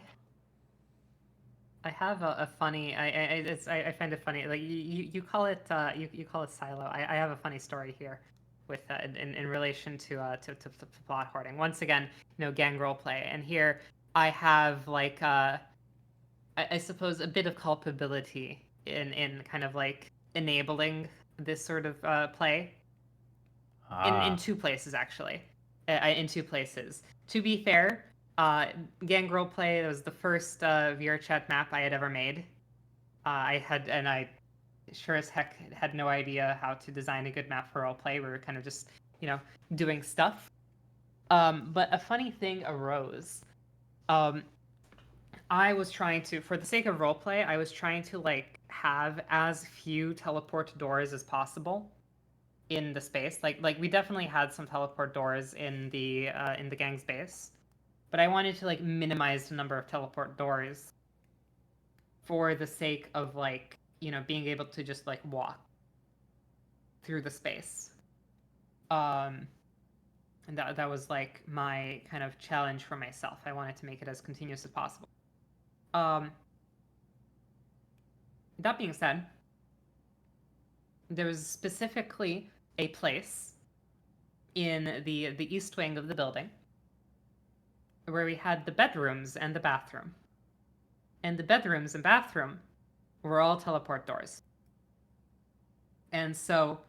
I I have a funny. I find it funny. Like, you call it you call it silo. I have a funny story here with in relation to plot hoarding. Once again, you know, gang role play, and here I have, like, I suppose a bit of culpability in kind of like enabling this sort of play in Ah, 2 places actually. In 2 places. To be fair, gang roleplay was the first VRChat map I had ever made. I sure as heck had no idea how to design a good map for roleplay. We were kind of just, doing stuff. But a funny thing arose. Um, I was trying to, for the sake of roleplay, I was trying to like have as few teleport doors as possible in the space. Like we definitely had some teleport doors in the gang's base, but I wanted to like minimize the number of teleport doors for the sake of like being able to just like walk through the space. Um, and that was like my kind of challenge for myself. I wanted to make it as continuous as possible. Um, that being said, there was specifically a place in the east wing of the building where we had the bedrooms and the bathroom. And the bedrooms and bathroom were all teleport doors. And so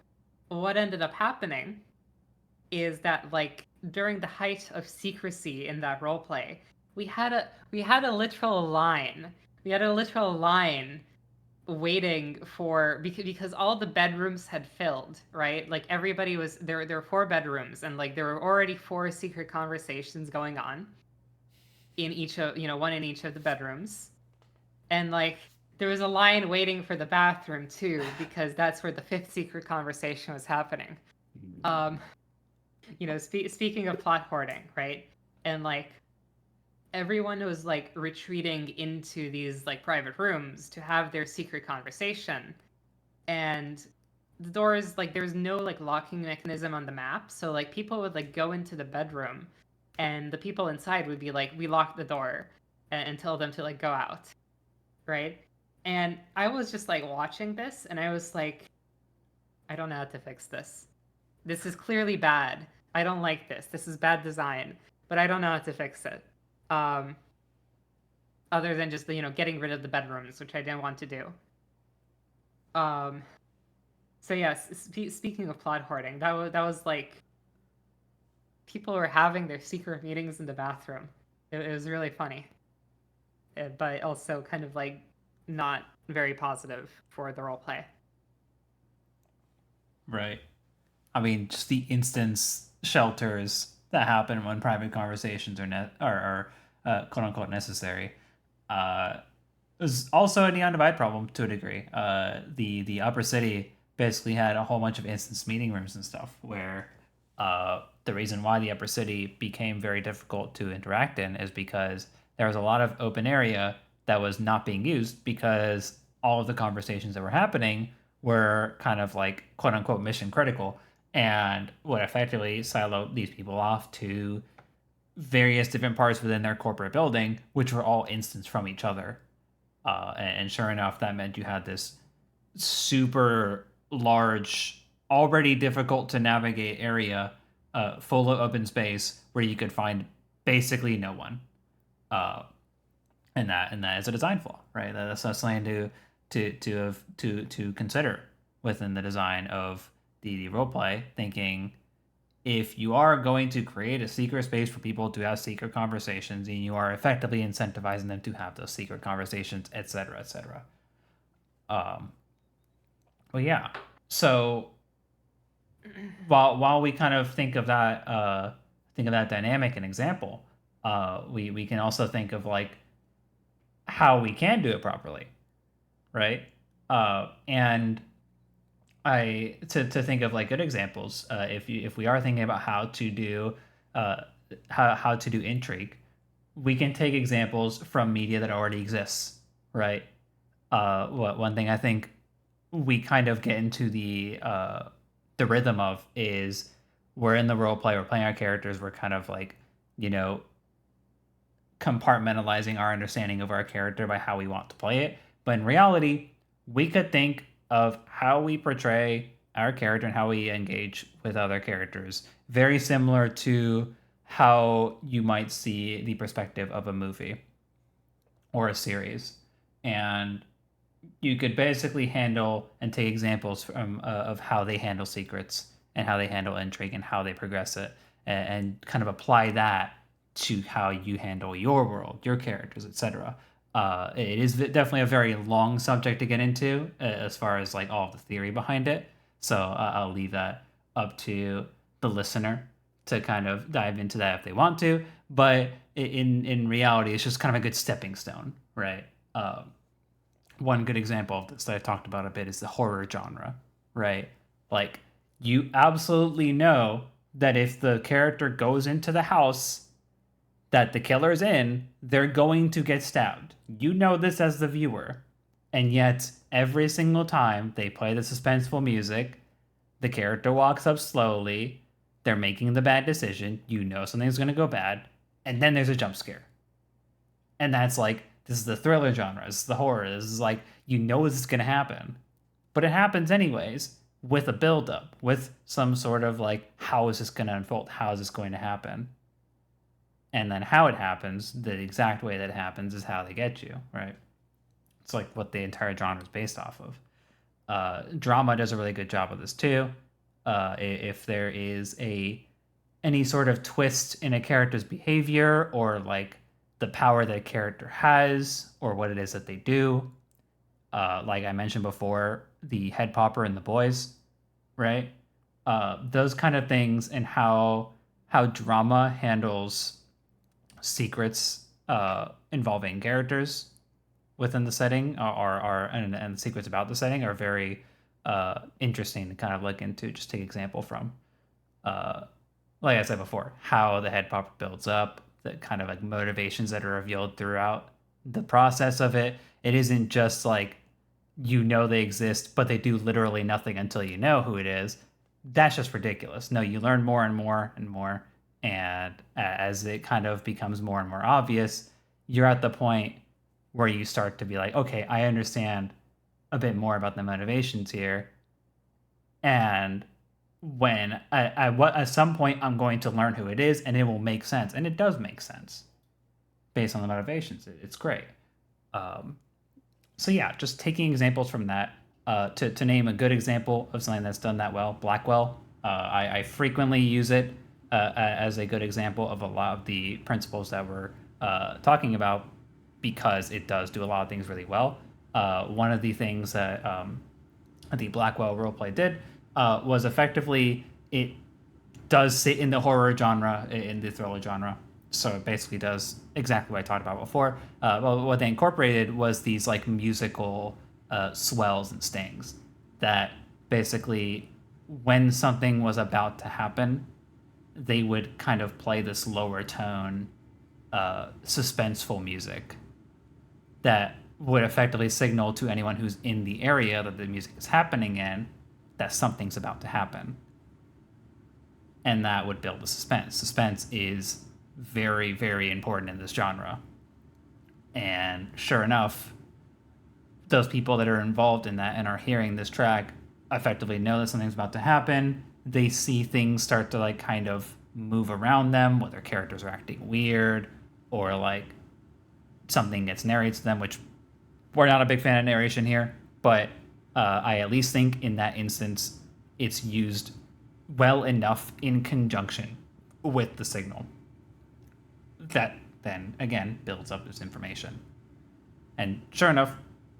what ended up happening is that like during the height of secrecy in that role play, we had a literal line. We had a literal line waiting for because all the bedrooms had filled, right? Like everybody was there were 4 bedrooms and like there were already 4 secret conversations going on in each of one in each of the bedrooms. And like there was a line waiting for the bathroom too because that's where the 5th secret conversation was happening. Um speaking of plot hoarding, right? And like everyone was like retreating into these like private rooms to have their secret conversation. And the doors, like there's no like locking mechanism on the map, so like people would like go into the bedroom and the people inside would be like, we locked the door, and tell them to like go out, right? And I was just like watching this and I was like, I don't know how to fix this. This is clearly bad. I don't like this. This is bad design, but I don't know how to fix it. Um, Other than just getting rid of the bedrooms, which I didn't want to do. Um, so yes, speaking of plot hoarding, that was like people were having their secret meetings in the bathroom. It was really funny, but also kind of like not very positive for the role play. right. I mean, just the instance shelters that happen when private conversations are quote unquote necessary. Uh, is also a Neon Divide problem to a degree. The upper city basically had a whole bunch of instance meeting rooms and stuff where the reason why the upper city became very difficult to interact in is because there was a lot of open area that was not being used because all of the conversations that were happening were kind of like quote unquote mission critical and would effectively silo these people off to various different parts within their corporate building, which were all instanced from each other. And sure enough, that meant you had this super large, already difficult to navigate area full of open space where you could find basically no one. Uh, and that is a design flaw, right? That's something to consider within the design of the role play. Thinking if you are going to create a secret space for people to have secret conversations, and you are effectively incentivizing them to have those secret conversations, etc., etc. Um, well, yeah. So while we kind of think of that dynamic and example, we can also think of like how we can do it properly, right? And to think of like good examples, if we are thinking about uh, how to do intrigue, we can take examples from media that already exists, right? One thing I think we kind of get into the rhythm of is we're in the role play, we're playing our characters, we're kind of like you know compartmentalizing our understanding of our character by how we want to play it. But in reality, we could think of how we portray our character and how we engage with other characters, very similar to how you might see the perspective of a movie or a series. And you could basically handle and take examples from of how they handle secrets and how they handle intrigue and how they progress it, and kind of apply that to how you handle your world, your characters, etc. It is definitely a very long subject to get into as far as like all of the theory behind it. So I'll leave that up to the listener to kind of dive into that if they want to. But in reality, it's just kind of a good stepping stone, right? One good example of this that I talked about a bit is the horror genre, right? Like, you absolutely know that if the character goes into the house that the killer's in, they're going to get stabbed. You know this as the viewer. And yet, every single time they play the suspenseful music, the character walks up slowly, they're making the bad decision, you know something's going to go bad, and then there's a jump scare. And that's like, this is the thriller genre, this is the horror, this is like, you know this is going to happen. But it happens anyways with a build up, with some sort of like, how is this going to unfold? How is this going to happen? And then how it happens, the exact way that it happens is how they get you, right? It's like what the entire genre is based off of. Drama does a really good job of this too. If there is any sort of twist in a character's behavior or like the power that a character has or what it is that they do, like I mentioned before, the head popper and the boys, right? Those kind of things and how drama handles secrets involving characters within the setting and secrets about the setting are very interesting to kind of look into. Just take example from, uh, like I said before, how the head popper builds up, the kind of like motivations that are revealed throughout the process of it. It isn't just like you know they exist, but they do literally nothing until you know who it is. That's just ridiculous. No, you learn more and more and more. And as it kind of becomes more and more obvious, you're at the point where you start to be like, okay, I understand a bit more about the motivations here. And when at some point I'm going to learn who it is and it will make sense. And it does make sense based on the motivations. It's great. Um, so yeah, just taking examples from that. To name a good example of something that's done that well, Blackwell. I frequently use it as a good example of a lot of the principles that we're talking about because it does do a lot of things really well. One of the things that the Blackwell roleplay did was effectively it does sit in the horror genre, in the thriller genre. So it basically does exactly what I talked about before. Well, what they incorporated was these like musical swells and stings that basically, when something was about to happen, they would kind of play this lower tone, suspenseful music that would effectively signal to anyone who's in the area that the music is happening in that something's about to happen. And that would build the suspense. Suspense is very, very important in this genre. And sure enough, those people that are involved in that and are hearing this track effectively know that something's about to happen. They see things start to like kind of move around them, whether characters are acting weird or like something gets narrated to them, which we're not a big fan of narration here, but I at least think in that instance it's used well enough in conjunction with the signal that then again builds up this information. And sure enough,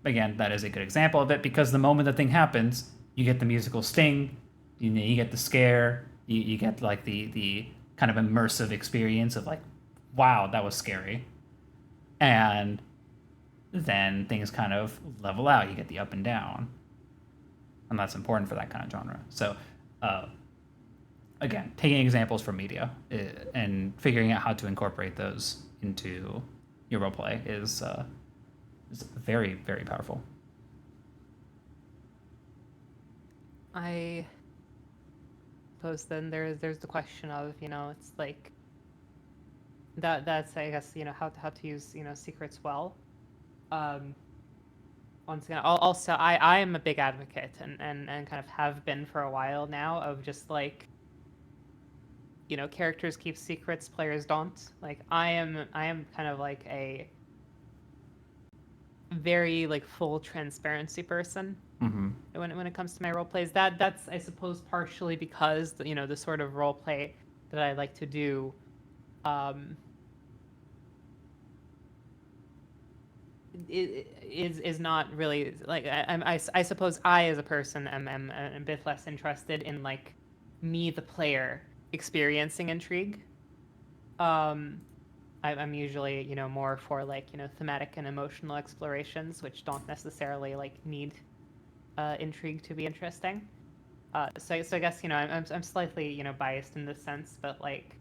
again, that is a good example of it because the moment the thing happens, you get the musical sting, you get the scare, you get like the kind of immersive experience of like, wow, that was scary. And then things kind of level out. You get the up and down. And that's important for that kind of genre. So, again, taking examples from media and figuring out how to incorporate those into your roleplay is very, very powerful. I suppose then there's the question of, it's like that's, I guess, how to use, secrets well. Once again, also I am a big advocate and kind of have been for a while now of just like, characters keep secrets, players don't. Like I am kind of like very like full transparency person Mm-hmm. when it comes to my role plays. That's I suppose partially because the sort of role play that I like to do um, is not really like I suppose I as a person am a bit less interested in like me the player experiencing intrigue. Um, I'm usually more for like thematic and emotional explorations, which don't necessarily like need intrigue to be interesting. So I guess I'm slightly biased in this sense, but like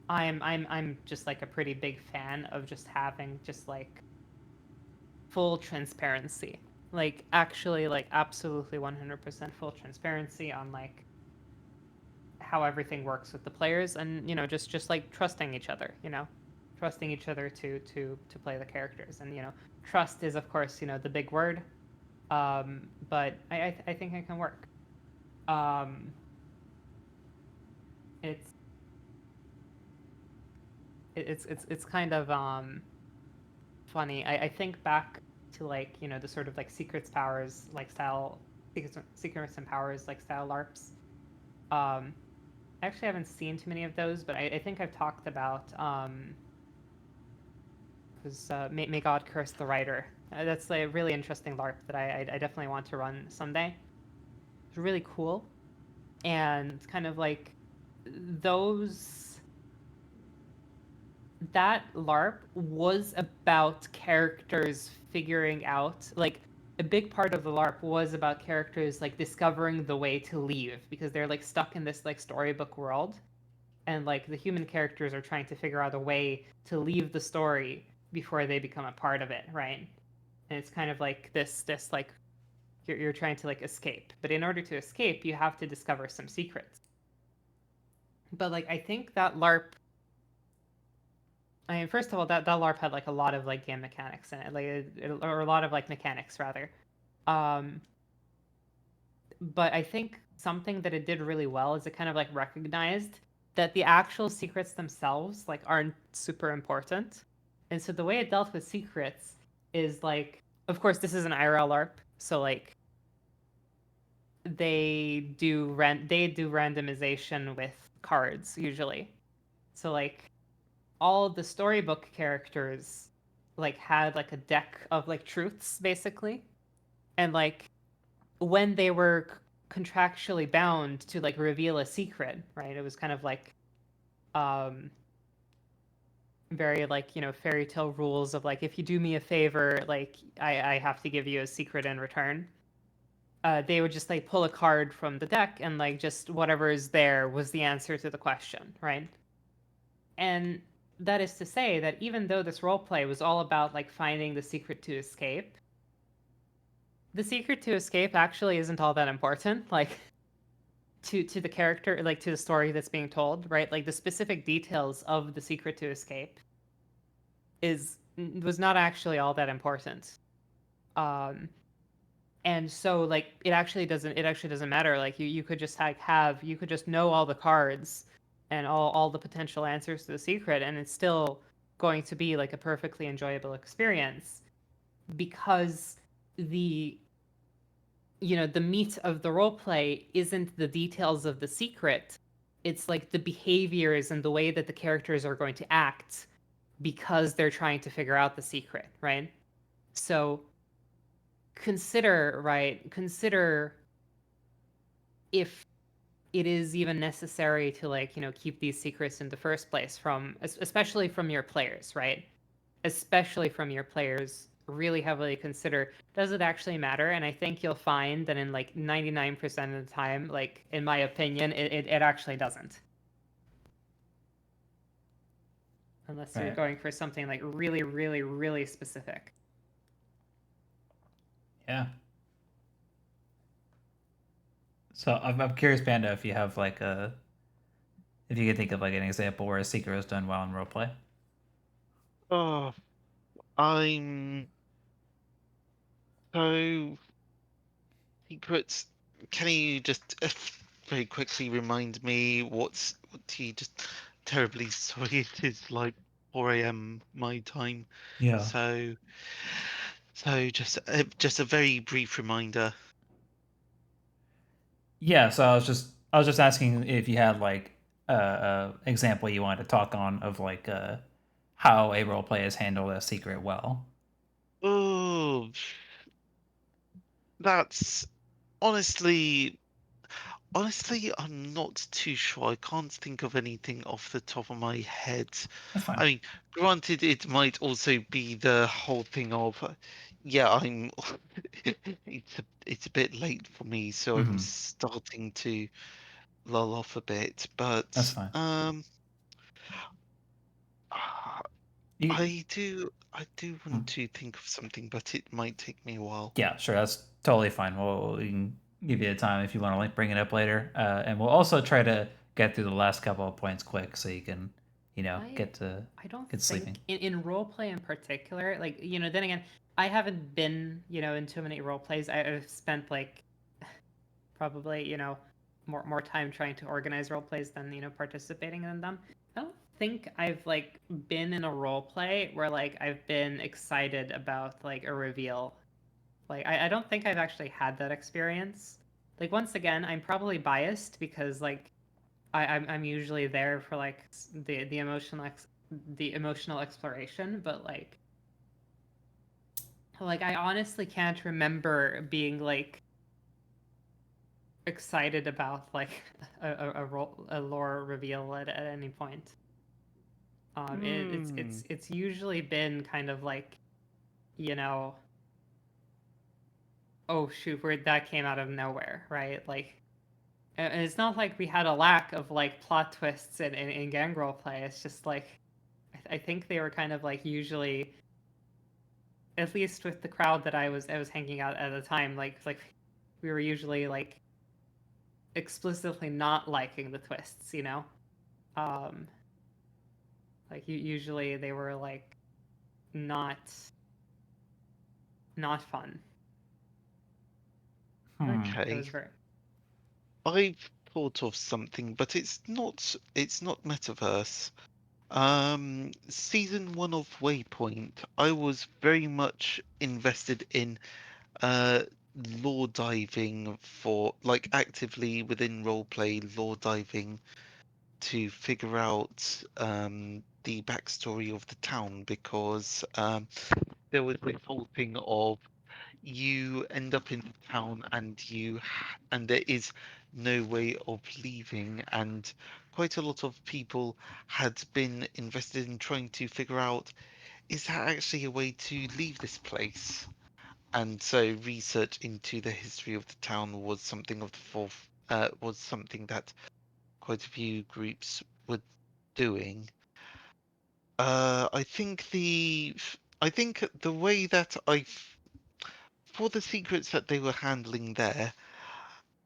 I'm just like a pretty big fan of just having just like full transparency, like actually like absolutely 100% full transparency on like how everything works with the players, and just like trusting each other, trusting each other to play the characters, and trust is of course the big word, but I think it can work. Um, it's it's kind of funny. I think back to like the sort of like secrets powers like style secrets and powers like style larps. I actually haven't seen too many of those, but I think I've talked about was may God curse the writer. That's a really interesting larp that I definitely want to run someday. It's really cool, and kind of like those that LARP was about characters figuring out like a big part of the LARP was about characters like discovering the way to leave because they're like stuck in this like storybook world, and like the human characters are trying to figure out a way to leave the story before they become a part of it, right? And it's kind of like this like you're trying to like escape, but in order to escape you have to discover some secrets. But like I think that LARP, I mean, first of all, that LARP had like a lot of like game mechanics in it, or a lot of like mechanics rather. Um, but I think something that it did really well is it kind of like recognized that the actual secrets themselves like aren't super important, and so the way it dealt with secrets is like, of course, this is an IRL LARP, so like they do randomization with cards usually. So like all the storybook characters like had like a deck of like truths basically, and like when they were contractually bound to like reveal a secret, right? It was kind of like um very like fairy tale rules of like if you do me a favor, like I have to give you a secret in return. They would just like pull a card from the deck and like just whatever is there was the answer to the question, right? And that is to say that even though this role play was all about like finding the secret to escape, the secret to escape actually isn't all that important. Like to the character, like to the story that's being told, right? Like the specific details of the secret to escape is was not actually all that important. Um, and so like it actually doesn't matter. Like you could just like have you could just know all the cards and all the potential answers to the secret, and it's still going to be like a perfectly enjoyable experience because the the meat of the role play isn't the details of the secret. It's like the behaviors and the way that the characters are going to act because they're trying to figure out the secret, right? So consider if it is even necessary to like keep these secrets in the first place, from especially from your players, right? Especially from your players, really heavily consider, does it actually matter? And I think you'll find that in like 99% of the time, like in my opinion, it actually doesn't, unless you're Right. going for something like really really really specific. Yeah. So I'm curious, Panda, if you have like a if you could think of like an example where a secret is done well in roleplay. Oh, I'm so secrets. Can you just very quickly remind me what he just terribly sorry it is like 4 a.m. my time. Yeah. So So just a very brief reminder. Yeah, so I was just asking if you had like a example you wanted to talk on of like how a role play has handled a secret well. Oh, that's honestly, I'm not too sure. I can't think of anything off the top of my head. That's fine. I mean, granted, it might also be the whole thing of, yeah, it's a bit late for me, so I'm Hmm. starting to lull off a bit. That's But fine. ah, You, I do want mm, to think of something, but it might take me a while. yeah, sure, that's totally fine. We can give you the time if you want to like bring it up later, and we'll also try to get through the last couple of points quick so you can, I get to I don't get sleeping. think in roleplay in particular, like, then again, I haven't been, in too many role plays. I've spent like probably, more time trying to organize role plays than, participating in them. I don't think I've like been in a role play where like I've been excited about like a reveal. Like I don't think I've actually had that experience. Like once again, I'm probably biased because like I'm usually there for like the emotional exploration, but like I honestly can't remember being like excited about like a lore reveal at any point. Hmm. It's usually been kind of like, you know oh shoot, where that came out of nowhere, right? Like, and it's not like we had a lack of like plot twists in gang role play. It's just like I think they were kind of like usually, at least with the crowd that I was hanging out at the time, like we were usually like explicitly not liking the twists, um like usually they were like not not fun. Hmm. It Okay. was very I've thought of something, but it's not metaverse. Season one of Waypoint, I was very much invested in uh lore diving for like actively within roleplay lore diving to figure out the backstory of the town because there was this whole thing of you end up in the town and and there is no way of leaving, and quite a lot of people had been invested in trying to figure out, is that actually a way to leave this place? And so research into the history of the town was something of the fourth was something that quite a few groups were doing. I think the way that for the secrets that they were handling there,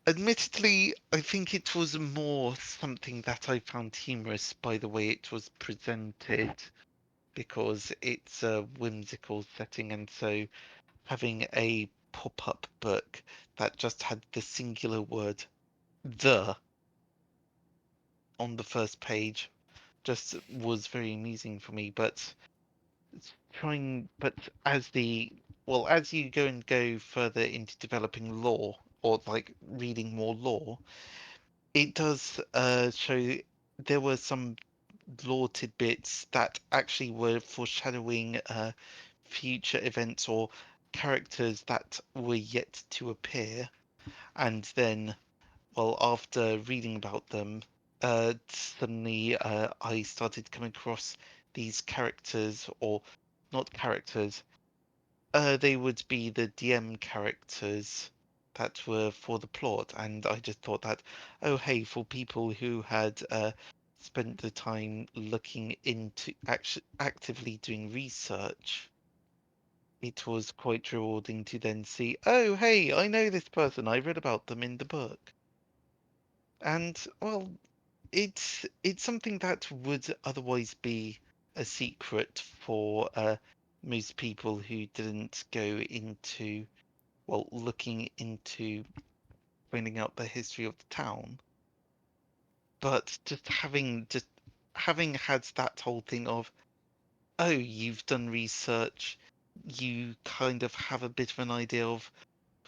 admittedly, I think it was more something that I found humorous by the way it was presented, because it's a whimsical setting, and so having a pop-up book that just had the singular word "the" on the first page just was very amusing for me. But but as the as you go further into developing lore, or like reading more lore, it does show there were some lore tidbits that actually were foreshadowing future events or characters that were yet to appear. And then, after reading about them, suddenly I started coming across these characters, or not characters, they would be the DM characters that were for the plot, and I just thought that, oh hey, for people who had spent the time looking into actively doing research, it was quite rewarding to then see, oh hey, I know this person, I read about them in the book. And it's something that would otherwise be a secret for most people who didn't go into, looking into finding out the history of the town. But just having had that whole thing of, oh, you've done research, you kind of have a bit of an idea of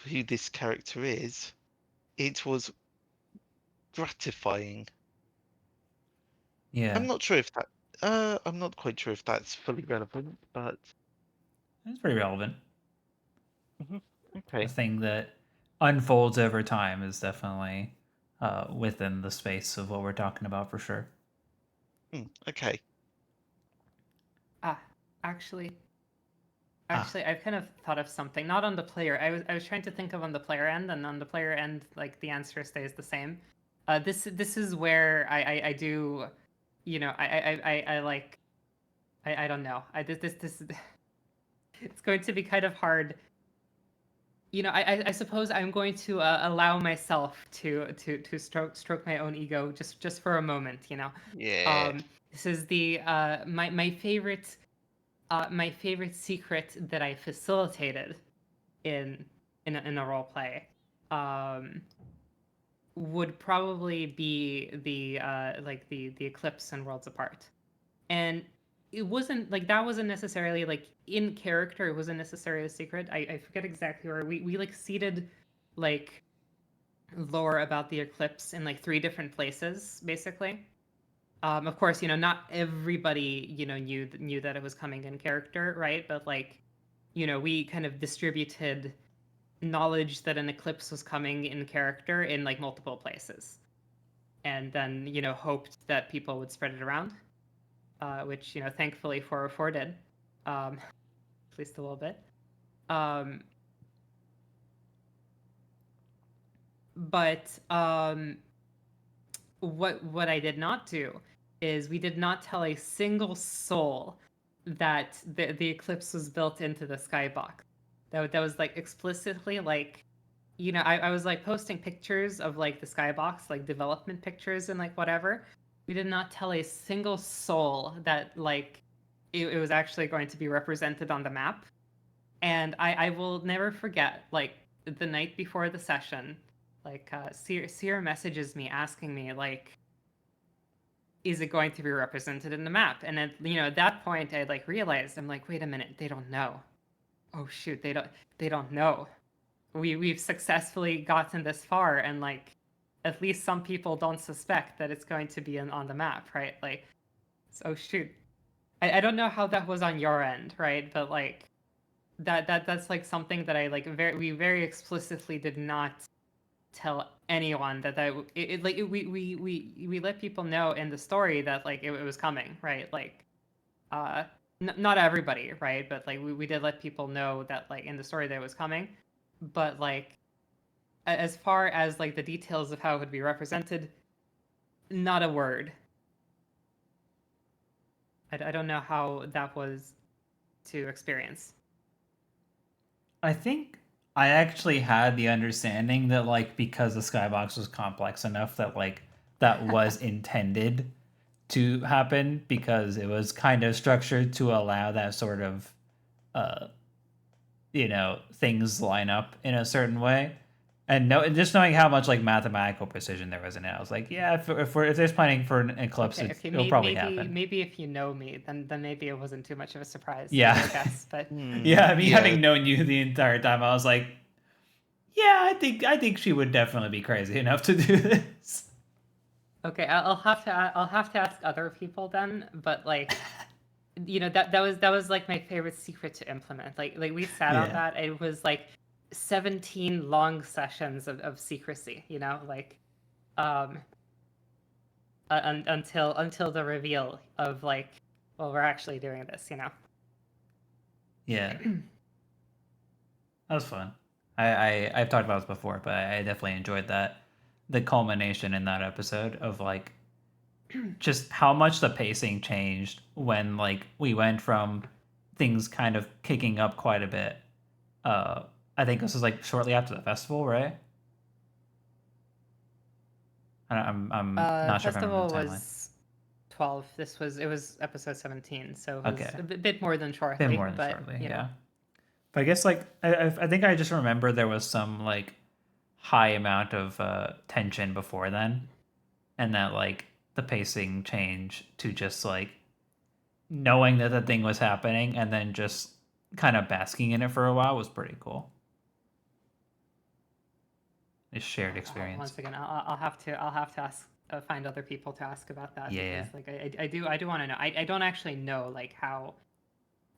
who this character is, it was gratifying. Yeah, I'm not sure if that. I'm not quite sure if that's fully relevant, but it's pretty relevant. mhm, A okay. thing that unfolds over time is definitely within the space of what we're talking about for sure. Okay. Ah, actually, Ah, I've kind of thought of something. Not on the player. I was trying to think of on the player end, and on the player end, like the answer stays the same. This is where I do, you know, I like I don't know. This it's going to be kind of hard. You know, I suppose I'm going to allow myself to stroke my own ego just for a moment. You know, Yeah. um, this is the my favorite secret that I facilitated in in a role play um, would probably be the eclipse and worlds apart. And it wasn't like that wasn't necessarily like in character. It wasn't necessarily a secret. I forget exactly where we like seeded like lore about the eclipse in like 3 different places basically. Of course, you know, not everybody, you know, knew that it was coming in character, right? But like, you know, we kind of distributed knowledge that an eclipse was coming in character in like multiple places, and then you know hoped that people would spread it around, which you know thankfully 404 did, at least a little bit. Um, but what I did not do is we did not tell a single soul that the eclipse was built into the skybox. That was like explicitly like, you know, I was like posting pictures of like the skybox, like development pictures and like whatever. We did not tell a single soul that like it was actually going to be represented on the map. And I will never forget like the night before the session, like Seer messages me asking me like, is it going to be represented in the map? And then you know at that point I like realized I'm like, wait a minute, they don't know. Oh shoot, they don't know. We've successfully gotten this far, and like at least some people don't suspect that it's going to be on the map, right? Like, so shoot. I don't know how that was on your end, right? But like that's like something that I like we very explicitly did not tell anyone we let people know in the story that like it was coming, right? Like uh not everybody, right? But like we did let people know that like in the story that it was coming. But like as far as like the details of how it would be represented, not a word. I don't know how that was to experience. I think I actually had the understanding that like because the skybox was complex enough that like that was intended to happen because it was kind of structured to allow that sort of uh things line up in a certain way. And just knowing how much like mathematical precision there was in it, I was like, yeah, if there's planning for an eclipse, Okay, it'll probably maybe happen. maybe if you know me, then maybe it wasn't too much of a surprise to you, Yeah, I guess. But yeah. Me Yeah. having known you the entire time, I was like, yeah, I think she would definitely be crazy enough to do this. okay, I'll have to ask other people then. But like you know that was like my favorite secret to implement. Like we sat on Yeah, that. It was like 17 long sessions of secrecy. You know, like um until the reveal of like, well, we're actually doing this. You know. yeah. That was fun. I've talked about this before, but I definitely enjoyed that. The culmination in that episode of like just how much the pacing changed when like we went from things kind of kicking up quite a bit. Uh, I think this was like shortly after the festival, right? I'm not sure if I remember Festival the timeline. was 12. It was episode 17, so it was Okay, a bit more than bit shortly, more than but shortly, you know. yeah. But I guess like I think I just remember there was some like high amount of tension before then, and that like the pacing change to just like knowing that the thing was happening and then just kind of basking in it for a while was pretty cool. A shared experience. Once again, I'll have to ask, find other people to ask about that. Yeah. Because like I do want to know. I don't actually know like how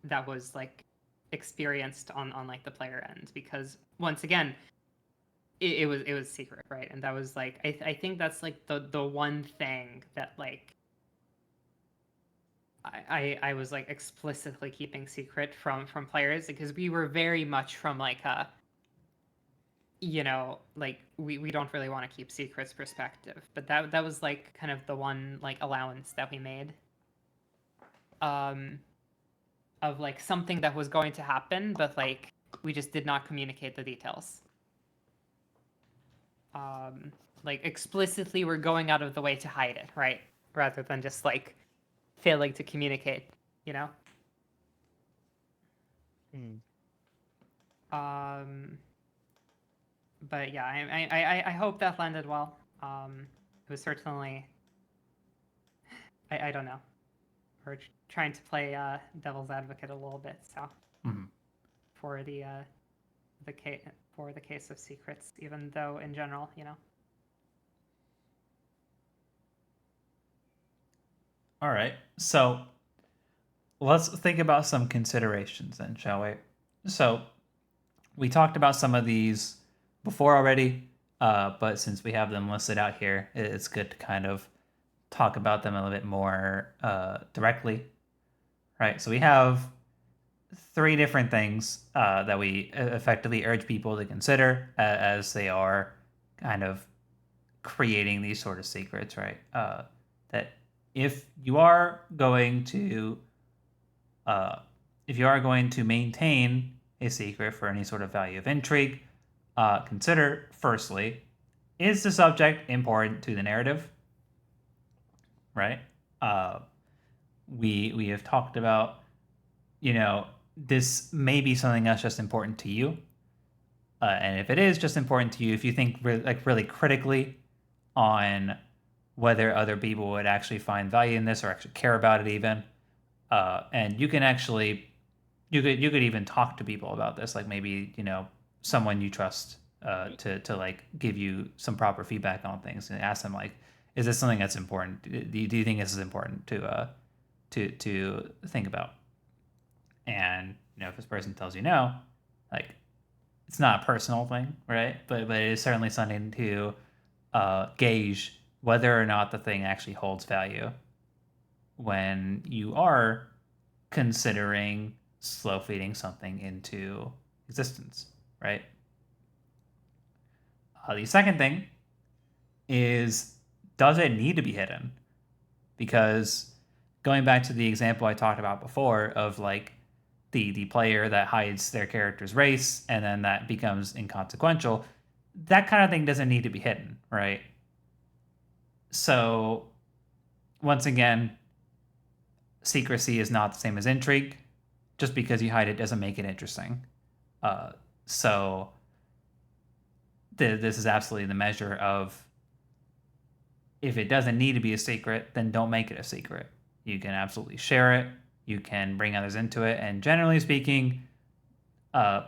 that was like experienced on like the player end, because once again it was secret, right? And that was like I think that's like the one thing that like I was like explicitly keeping secret from players, because we were very much from like a, you know, like we don't really want to keep secrets perspective, but that was like kind of the one like allowance that we made, of like something that was going to happen, but like we just did not communicate the details. Like explicitly we're going out of the way to hide it, right? Rather than just like failing to communicate, you know? But yeah, I hope that landed well. It was certainly, I don't know. We're trying to play devil's advocate a little bit, so for the case of secrets, even though in general, you know. All right, so let's think about some considerations then, shall we? So we talked about some of these before already, but since we have them listed out here, it's good to kind of talk about them a little bit more directly, right? So we have 3 different things that we effectively urge people to consider as they are kind of creating these sort of secrets, right? That if you are going to maintain a secret for any sort of value of intrigue, consider firstly, is the subject important to the narrative? Right? We have talked about, you know, this may be something that's just important to you, and if it is just important to you, if you think really critically on whether other people would actually find value in this or actually care about it, even, and you can actually you could even talk to people about this, like maybe, you know, someone you trust to like give you some proper feedback on things, and ask them like, is this something that's important? Do you think this is important to think about? And, you know, if this person tells you no, like, it's not a personal thing, right? But it is certainly something to gauge whether or not the thing actually holds value when you are considering slow feeding something into existence, right? The second thing is, does it need to be hidden? Because going back to the example I talked about before of like the player that hides their character's race and then that becomes inconsequential, that kind of thing doesn't need to be hidden, right? So once again, secrecy is not the same as intrigue. Just because you hide it doesn't make it interesting. So this is absolutely the measure of, if it doesn't need to be a secret, then don't make it a secret. You can absolutely share it. You can bring others into it. And generally speaking,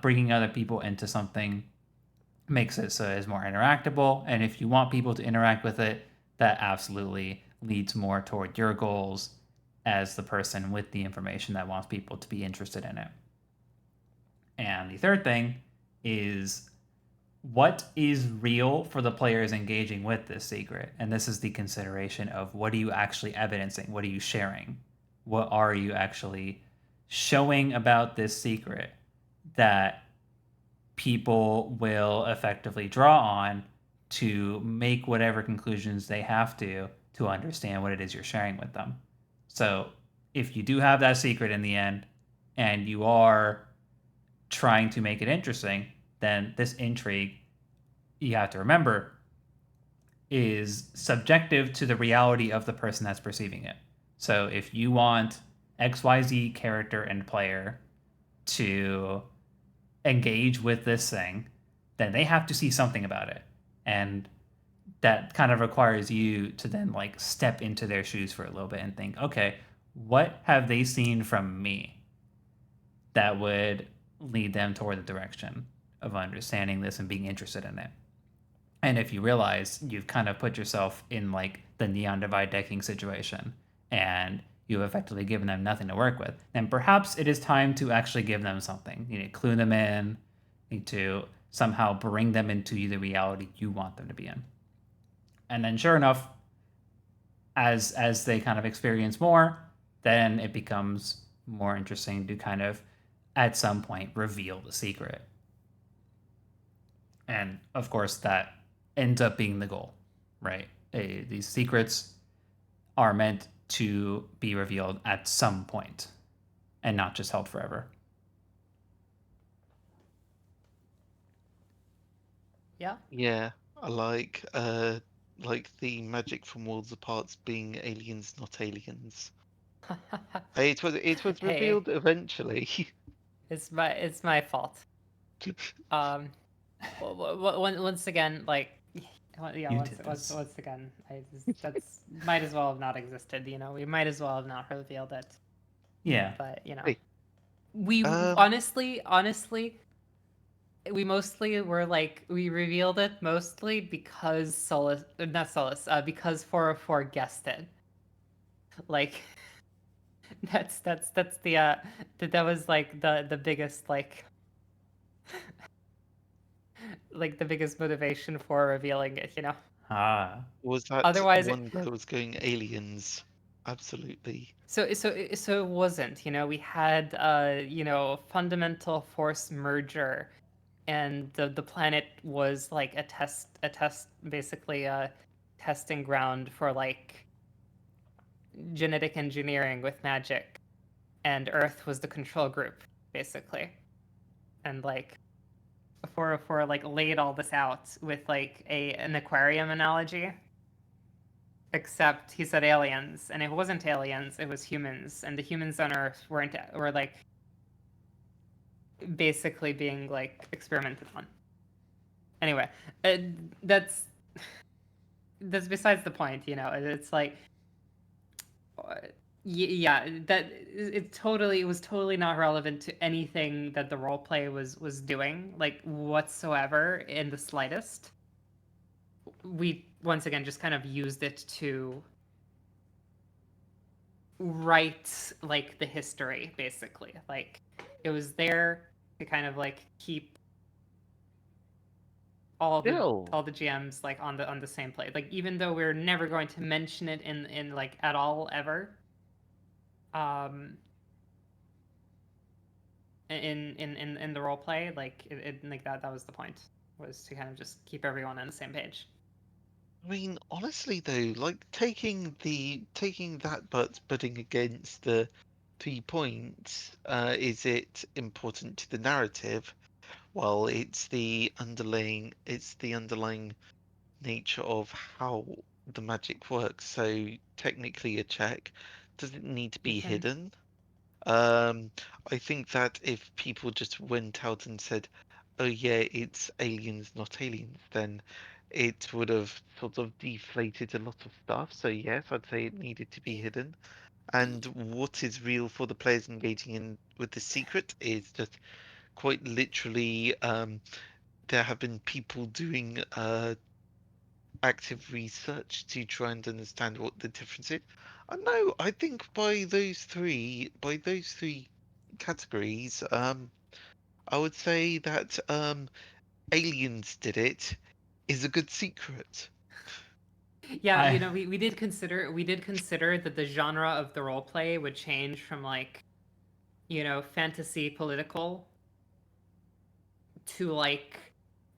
bringing other people into something makes it so it's more interactable. And if you want people to interact with it, that absolutely leads more toward your goals as the person with the information that wants people to be interested in it. And the third thing is, what is real for the players engaging with this secret? And this is the consideration of, what are you actually evidencing? What are you sharing? What are you actually showing about this secret that people will effectively draw on to make whatever conclusions they have to understand what it is you're sharing with them? So if you do have that secret in the end and you are trying to make it interesting, then this intrigue, you have to remember, is subjective to the reality of the person that's perceiving it. So if you want XYZ character and player to engage with this thing, then they have to see something about it. And that kind of requires you to then like step into their shoes for a little bit and think, okay, what have they seen from me that would lead them toward the direction of understanding this and being interested in it. And if you realize you've kind of put yourself in like the neon divide decking situation and you've effectively given them nothing to work with, then perhaps it is time to actually give them something. You need to clue them in, you need to somehow bring them into the reality you want them to be in. And then sure enough, as they kind of experience more, then it becomes more interesting to kind of at some point reveal the secret. And of course that ends up being the goal, right? These secrets are meant to be revealed at some point and not just held forever. Yeah. Yeah, I like the magic from Worlds Apart being aliens, not aliens. It was Hey, revealed eventually. it's my fault. Once again, like, yeah, You did this. once again, that's might as well have not existed. We might as well have not revealed it. Yeah. But Hey, we um, honestly, we mostly were like we revealed it mostly because not Solus, because 404 guessed it. Like that's the that was like the biggest like the biggest motivation for revealing it. Ah. was that Otherwise, one guy was going aliens? Absolutely. so it wasn't. We had fundamental force merger, and the planet was like a test, basically a testing ground for like genetic engineering with magic, and Earth was the control group, basically. And like 404 like laid all this out with like an aquarium analogy. Except he said aliens, and it wasn't aliens, it was humans, and the humans on Earth were like basically being like experimented on. Anyway, that's besides the point. It's like yeah, that it was totally not relevant to anything that the role play was doing, like whatsoever in the slightest. We once again just kind of used it to write like the history, basically. Like it was there to kind of like keep all the Still, all the GMs like on the same plate. Like even though we're never going to mention it in like at all ever. Um in the role play, like like that was the point, was to kind of just keep everyone on the same page. I mean, honestly though, like taking that but putting against the 3 points, is it important to the narrative? Well, it's the underlying nature of how the magic works. So technically a check. Does it need to You be can hidden? I think that if people just went out and said, "Oh yeah, it's aliens, not aliens," then it would have sort of deflated a lot of stuff. So yes, I'd say it needed to be hidden. And what is real for the players engaging in with the secret is just quite literally, there have been people doing active research to try and understand what the difference is. No, I think by those three categories, I would say that aliens did it is a good secret. Yeah, I we did consider that the genre of the role play would change from like fantasy political to like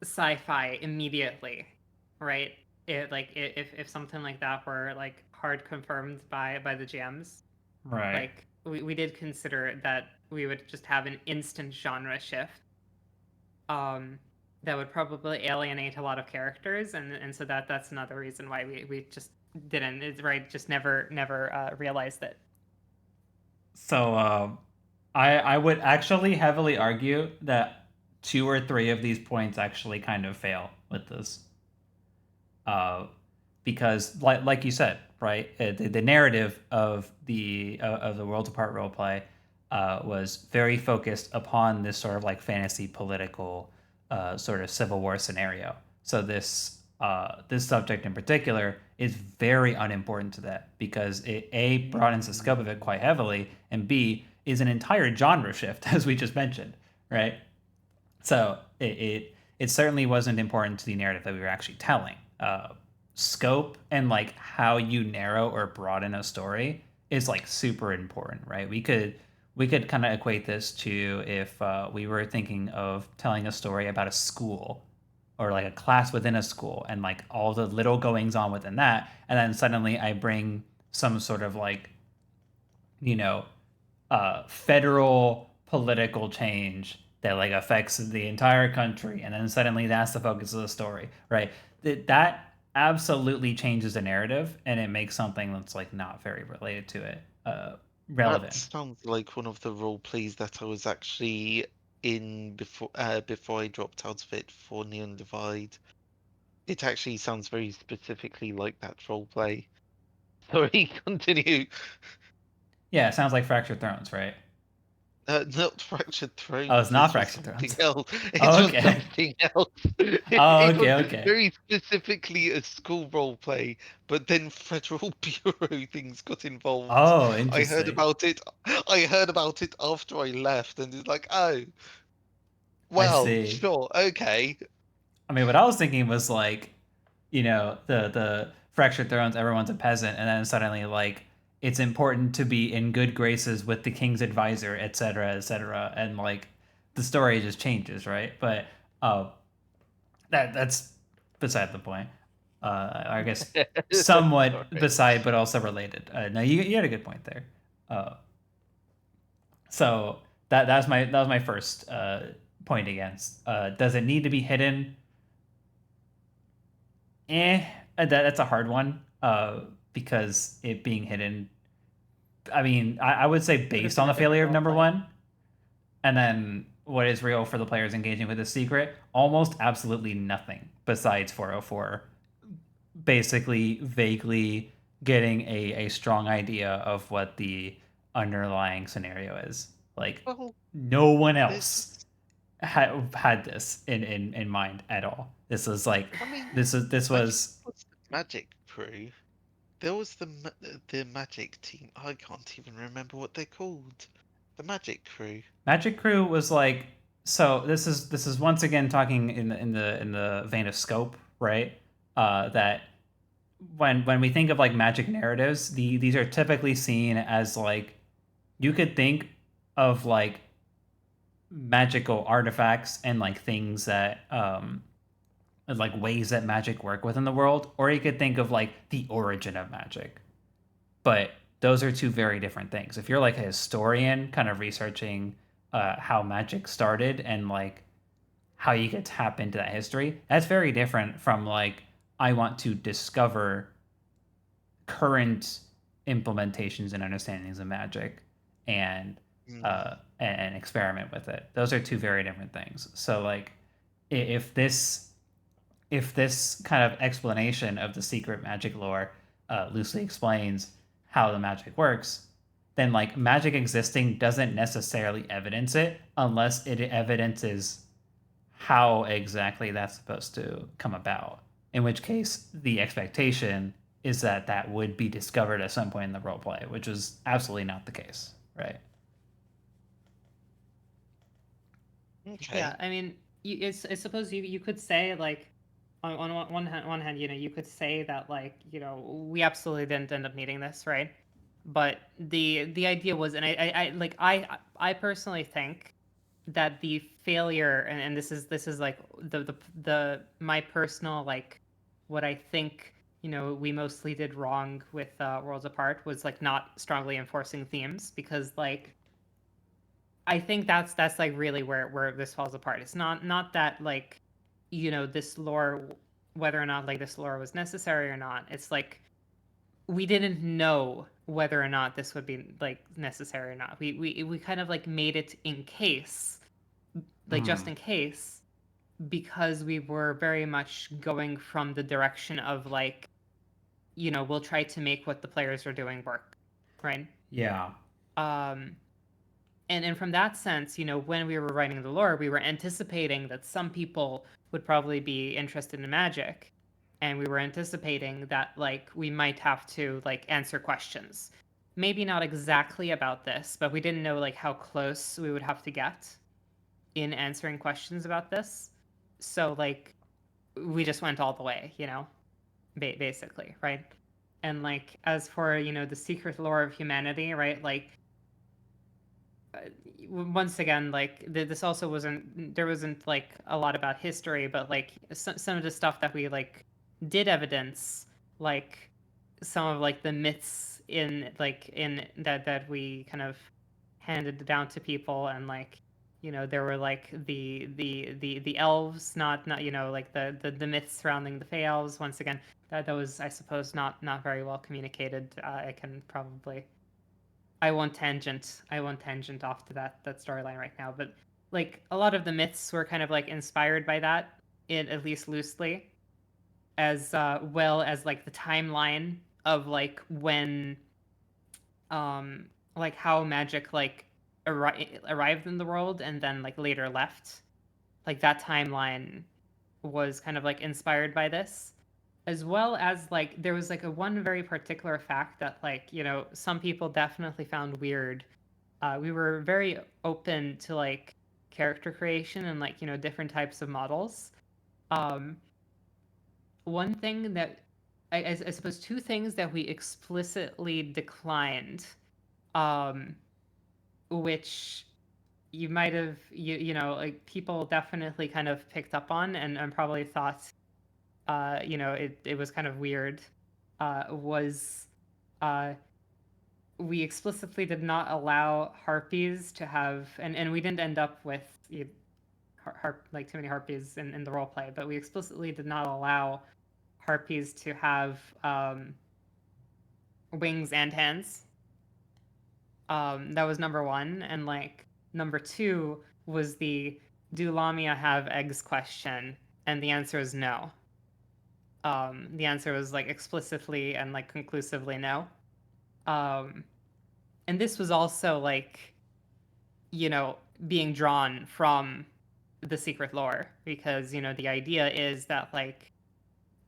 sci-fi immediately, right? If something like that were like hard confirmed by the GMs, right. like we did consider that we would just have an instant genre shift. Um, that would probably alienate a lot of characters, and so that's another reason why we just didn't. It's right, just never realized it. So I would actually heavily argue that 2 or 3 of these points actually kind of fail with this. Because like you said, right, the narrative of the Worlds Apart roleplay was very focused upon this sort of like fantasy political sort of civil war scenario. So this subject in particular is very unimportant to that because it a broadens the scope of it quite heavily, and b is an entire genre shift as we just mentioned, right? So it certainly wasn't important to the narrative that we were actually telling. Scope and like how you narrow or broaden a story is like super important, right? We could kind of equate this to if we were thinking of telling a story about a school or like a class within a school and like all the little goings on within that, and then suddenly I bring some sort of like you know federal political change that like affects the entire country, and then suddenly that's the focus of the story, right? That absolutely changes the narrative, and it makes something that's like not very related to it That relevant. sounds like one of the role plays that I was actually in before I dropped out of it for Neon Divide. It actually sounds very specifically like that role play. Sorry, continue. Yeah, it sounds like Fractured Thrones, right? Not Fractured Oh, it's Thrones. not This was Fractured something Thrones. else. It Oh, was okay. something else. Oh, It okay, was okay. very specifically a school role play, but then federal bureau things got involved. Oh, I heard interesting. about it. I heard about it after I left, and it's like, oh, I well, see. sure, okay. I mean, what I was thinking was like, the Fractured Thrones, everyone's a peasant, and then suddenly like it's important to be in good graces with the king's advisor, et cetera, and like the story just changes, right? But uh, that's beside the point. I guess somewhat Sorry. beside, but also related. No, you had a good point there. Uh, so that was my first point against. Does it need to be hidden? That's a hard one. Because it being hidden. I mean, I would say What is based the on the risk of failure of number roleplay? one, and then what is real for the players engaging with the secret, almost absolutely nothing besides 404. Basically, vaguely getting a strong idea of what the underlying scenario is. Like, Well, no one there's. else had this in mind at all. This was like I mean, this I think was it was the Magic Crew. There was the Magic team. I can't even remember what they're called. The Magic Crew. Magic Crew was like, so this is once again talking in the vein of scope, right? That when we think of like magic narratives, these are typically seen as like you could think of like magical artifacts and like things that like ways that magic work within the world, or you could think of like the origin of magic. But those are two very different things. If you're like a historian kind of researching how magic started and like how you could tap into that history, that's very different from like I want to discover current implementations and understandings of magic and and experiment with it. Those are two very different things. So like if this kind of explanation of the secret magic lore loosely explains how the magic works, then like magic existing doesn't necessarily evidence it unless it evidences how exactly that's supposed to come about. In which case, the expectation is that that would be discovered at some point in the roleplay, which is absolutely not the case, right? Yeah, Okay. I mean, I suppose you could say like, on one hand, you could say that like, we absolutely didn't end up needing this, right? But the idea was, and I like I personally think that the failure, and this is like the my personal like what I think we mostly did wrong with Worlds Apart was like not strongly enforcing themes, because like I think that's like really where this falls apart. It's not that like this lore, whether or not like this lore was necessary or not. It's like we didn't know whether or not this would be like necessary or not. We kind of like made it in case, like just Hmm. in case, because we were very much going from the direction of like we'll try to make what the players are doing work, right? Yeah. Um And from that sense, when we were writing the lore, we were anticipating that some people would probably be interested in magic, and we were anticipating that like we might have to like answer questions. Maybe not exactly about this, but we didn't know like how close we would have to get in answering questions about this. So like we just went all the way, basically, right? And like as for, the secret lore of humanity, right? Like once again, like this also wasn't like a lot about history, but like some of the stuff that we like did evidence, like some of like the myths in that we kind of handed down to people, and like there were like the elves, not like the myths surrounding the Fey elves. Once again, that was, I suppose, not very well communicated. I can probably I won't tangent off to that storyline right now, but like a lot of the myths were kind of like inspired by that, at least loosely, as well as like the timeline of like when like how magic like arrived in the world and then like later left. Like that timeline was kind of like inspired by this, as well as like there was like a one very particular fact that like some people definitely found weird. We were very open to like character creation and like different types of models. um One thing that I suppose two things that we explicitly declined, um which you might have like people definitely kind of picked up on, and probably thought it was kind of weird, was uh, we explicitly did not allow harpies to have, and we didn't end up with like too many harpies in the role play, but we explicitly did not allow harpies to have wings and hands. That was number one, and like number two was the do Lamia have eggs question, and the answer is no. The answer was like explicitly and like conclusively no. Um, and this was also like you know being drawn from the secret lore, because the idea is that like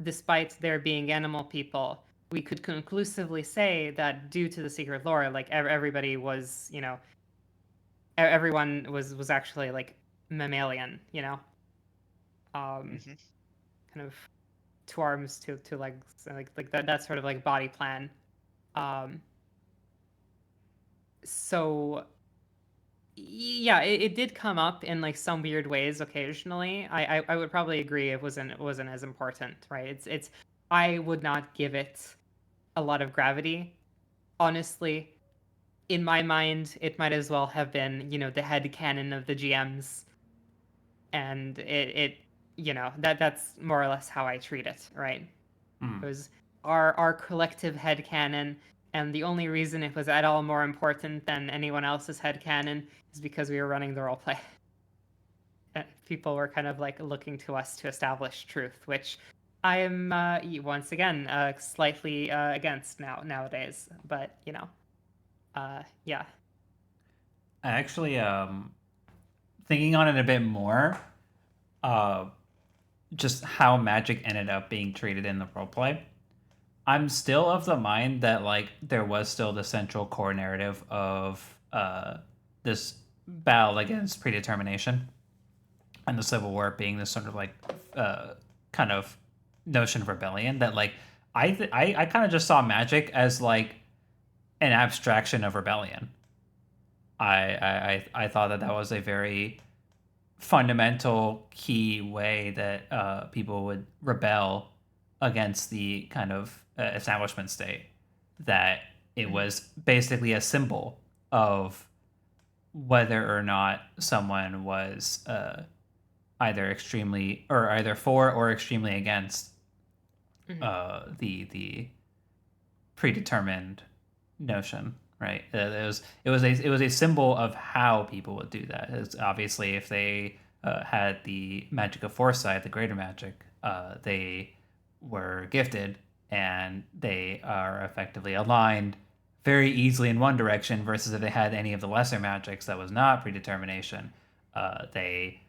despite there being animal people, we could conclusively say that due to the secret lore, like everybody was everyone was actually like mammalian, um, Hmm. kind of two arms, two legs, like that sort of like body plan. Um, so yeah, it did come up in like some weird ways occasionally. I would probably agree it wasn't as important, right? It's I would not give it a lot of gravity, honestly. In my mind, it might as well have been the head canon of the GMs, and it that's more or less how I treat it, right? It Hmm. was our collective head canon, and the only reason it was at all more important than anyone else's head canon is because we were running the roleplay. People were kind of like looking to us to establish truth, which I am once again slightly against nowadays. But yeah. I actually thinking on it a bit more, uh just how magic ended up being treated in the roleplay. I'm still of the mind that like there was still the central core narrative of this battle against predetermination, and the Civil War being this sort of like kind of notion of rebellion that like I kind of just saw magic as like an abstraction of rebellion. I thought that that was a very fundamental key way that people would rebel against the kind of establishment state, that it Mhm. was basically a symbol of whether or not someone was either for or extremely against Mhm. the predetermined notion, right? It was a symbol of how people would do that. It's obviously if they had the magic of foresight, the greater magic, they were gifted and they are effectively aligned very easily in one direction, versus if they had any of the lesser magics that was not predetermination, they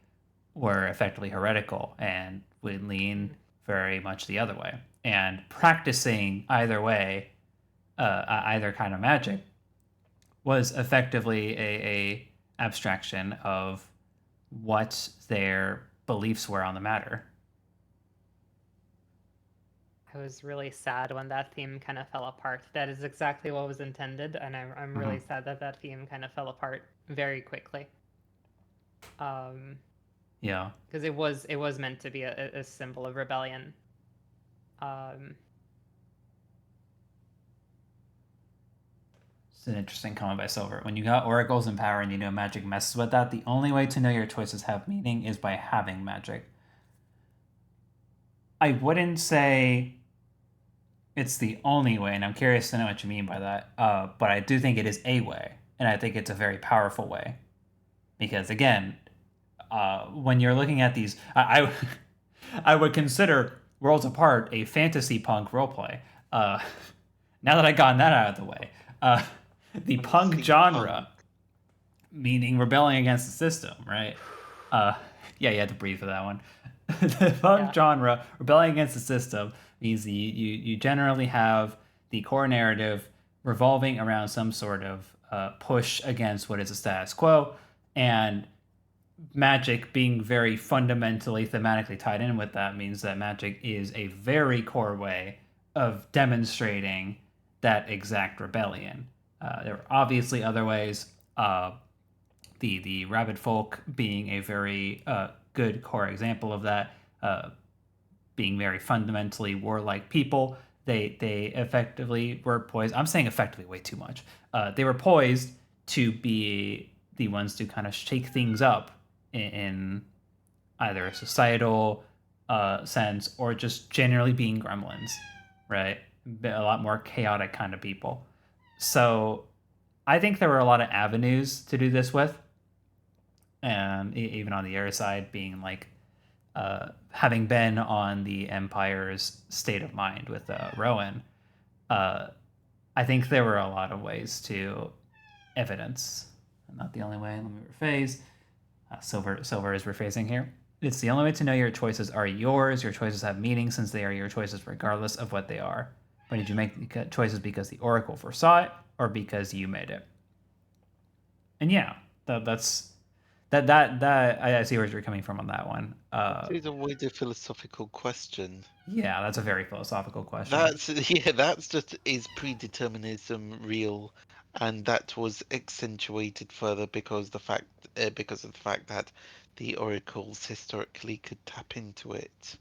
were effectively heretical and would lean very much the other way. And practicing either way, either kind of magic, was effectively a abstraction of what their beliefs were on the matter. I was really sad when that theme kind of fell apart. That is exactly what was intended, and I'm really sad that that theme kind of fell apart very quickly. Yeah. Because it was meant to be a symbol of rebellion. It's an interesting comment by Silver. When you got oracles in power and you know magic messes with that, the only way to know your choices have meaning is by having magic. I wouldn't say it's the only way, and I'm curious to know what you mean by that. But I do think it is a way, and I think it's a very powerful way. Because again, when you're looking at these, I would consider Worlds Apart a fantasy punk roleplay. Now that I've gotten that out of the way, the punk genre, meaning rebelling against the system, right? Yeah, you had to breathe for that one. The punk genre, rebelling against the system, means you generally have the core narrative revolving around some sort of push against what is the status quo, and magic being very fundamentally thematically tied in with that means that magic is a very core way of demonstrating that exact rebellion. There are obviously other ways. The rabid folk being a very good core example of that, being very fundamentally warlike people. They effectively were poised. I'm saying effectively way too much. They were poised to be the ones to kind of shake things up in either a societal sense or just generally being gremlins, right? A lot more chaotic kind of people. So I think there were a lot of avenues to do this with, and even on the other side, being like having been on the Empire's state of mind with Rowan, I think there were a lot of ways to evidence. Not the only way. Let me rephrase. Silver is rephrasing here. It's the only way to know your choices are yours. Your choices have meaning since they are your choices regardless of what they are. But did you make choices because the Oracle foresaw it or because you made it? And yeah, that's I see where you're coming from on that one. It's a wider philosophical question. Yeah, that's a very philosophical question. That's just, is predeterminism real? And that was accentuated further because of the fact that the oracles historically could tap into it.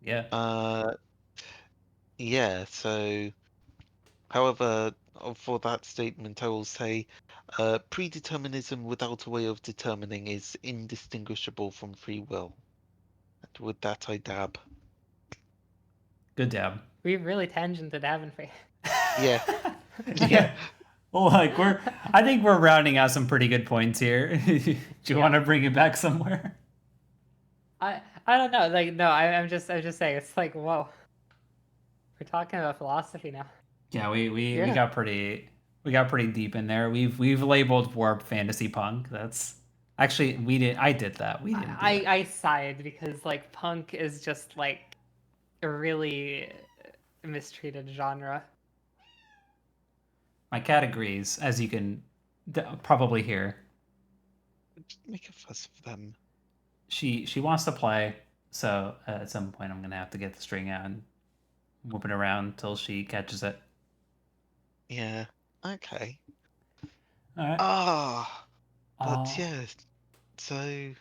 Yeah. Yeah. So, however, for that statement, I will say, predeterminism without a way of determining is indistinguishable from free will. And with that, I dab. Good dab. We've really tangented, haven't we? Yeah. Yeah. Well, like I think we're rounding out some pretty good points here. Do you want to bring it back somewhere? I don't know. Like, no, I'm just saying. It's like, whoa, we're talking about philosophy now. Yeah, we got pretty deep in there. We've labeled warp fantasy punk. That's actually I did that. We didn't. I sighed because like punk is just like a really mistreated genre. My cat agrees, as you can probably hear. Make a fuss of them. She wants to play, so at some point I'm gonna have to get the string out and whip it around till she catches it. Yeah. Okay. All right. But yeah. So.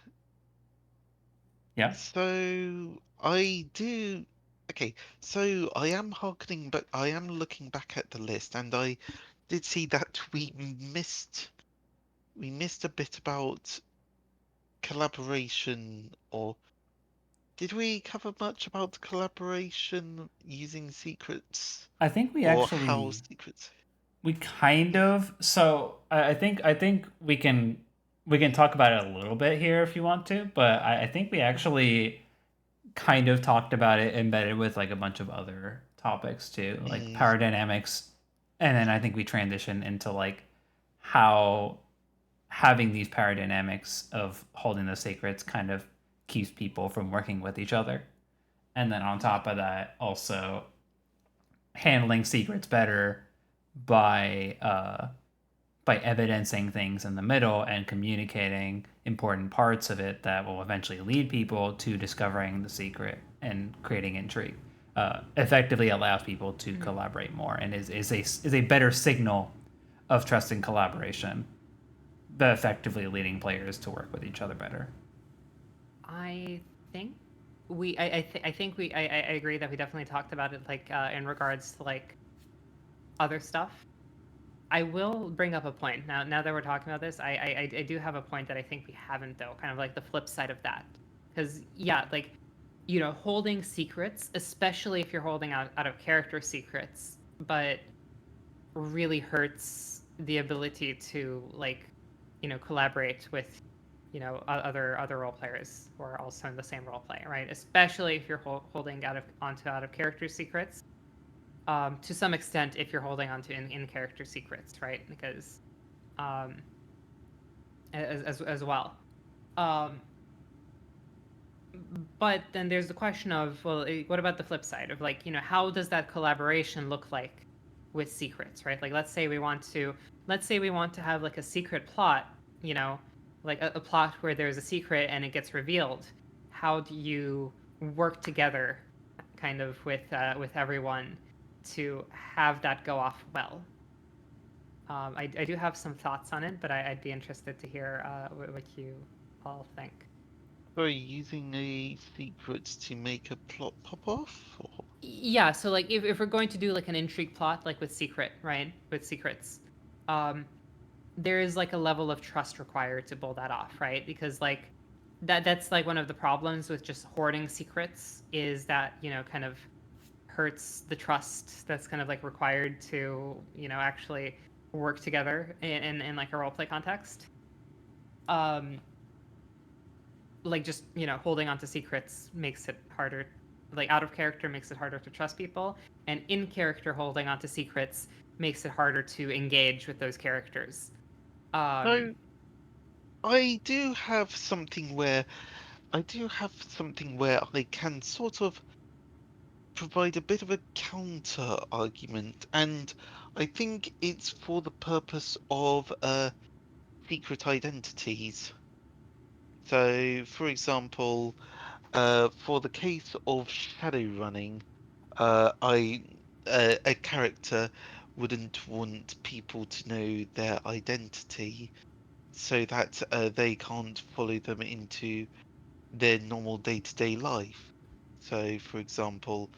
Yeah. So I do. Okay. So I am harkening, but I am looking back at the list, and I did see that we missed a bit about collaboration, or did we cover much about collaboration using secrets? I think we or actually how secrets. We kind of. So I think we can talk about it a little bit here if you want to, but I think we actually kind of talked about it embedded with like a bunch of other topics too, like power dynamics And then I think we transition into like how having these power dynamics of holding the secrets kind of keeps people from working with each other. And then on top of that, also handling secrets better by by evidencing things in the middle and communicating important parts of it that will eventually lead people to discovering the secret and creating intrigue. Effectively allows people to collaborate more and is a better signal of trust and collaboration, but effectively leading players to work with each other better. I think I think I agree that we definitely talked about it like in regards to like other stuff. I will bring up a point now. Now that we're talking about this, I do have a point that I think we haven't though. Kind of like the flip side of that, because yeah, like holding secrets, especially if you're holding out of character secrets, but really hurts the ability to like collaborate with other role players who are also in the same role play, right? Especially if you're holding out of character secrets. To some extent, if you're holding onto in character secrets, right? Because um, as well. Um, but then there's the question of, well, what about the flip side of like, how does that collaboration look like with secrets, right? Like, let's say we want to have like a secret plot, like a plot where there's a secret and it gets revealed. How do you work together, kind of with everyone, to have that go off well? I do have some thoughts on it, but I'd be interested to hear what you all think. Sorry, using a secret to make a plot pop off? Or... Yeah, so like if we're going to do like an intrigue plot like with secret, right, with secrets, um there is like a level of trust required to pull that off, right? Because like that's like one of the problems with just hoarding secrets, is that kind of hurts the trust that's kind of like required to actually work together in like a role play context. um like just holding on to secrets makes it harder, like out of character makes it harder to trust people, and in character holding on to secrets makes it harder to engage with those characters. um So I do have something where I can sort of provide a bit of a counter argument, and I think it's for the purpose of secret identities. So, for example, for the case of shadow running, I a character wouldn't want people to know their identity so that they can't follow them into their normal day-to-day life. So, for example,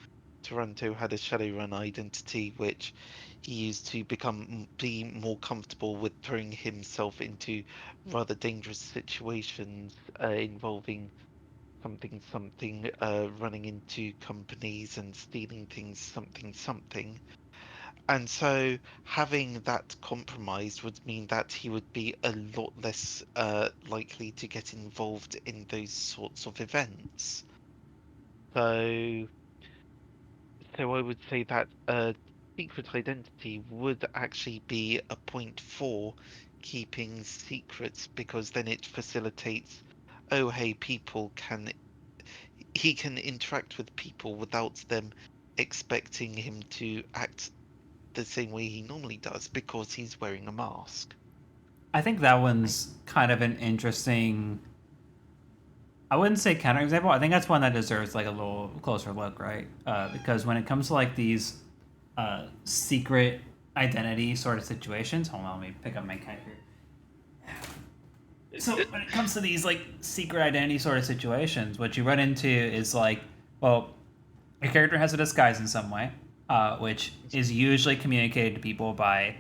Toronto had a Shadowrun identity which he used to be more comfortable with throwing himself into rather dangerous situations involving something, running into companies and stealing things, something. And so having that compromised would mean that he would be a lot less likely to get involved in those sorts of events. So, so I would say that secret identity would actually be a point for keeping secrets, because then it facilitates, oh hey, he can interact with people without them expecting him to act the same way he normally does because he's wearing a mask. I think that I one's kind of an interesting. I wouldn't say counterexample. I think that's one that deserves like a little closer look, right? Because when it comes to like these secret identity sort of situations, hold on, let me pick up my cat here. So when it comes to these like secret identity sort of situations, what you run into is like, well, your character has a disguise in some way, which is usually communicated to people by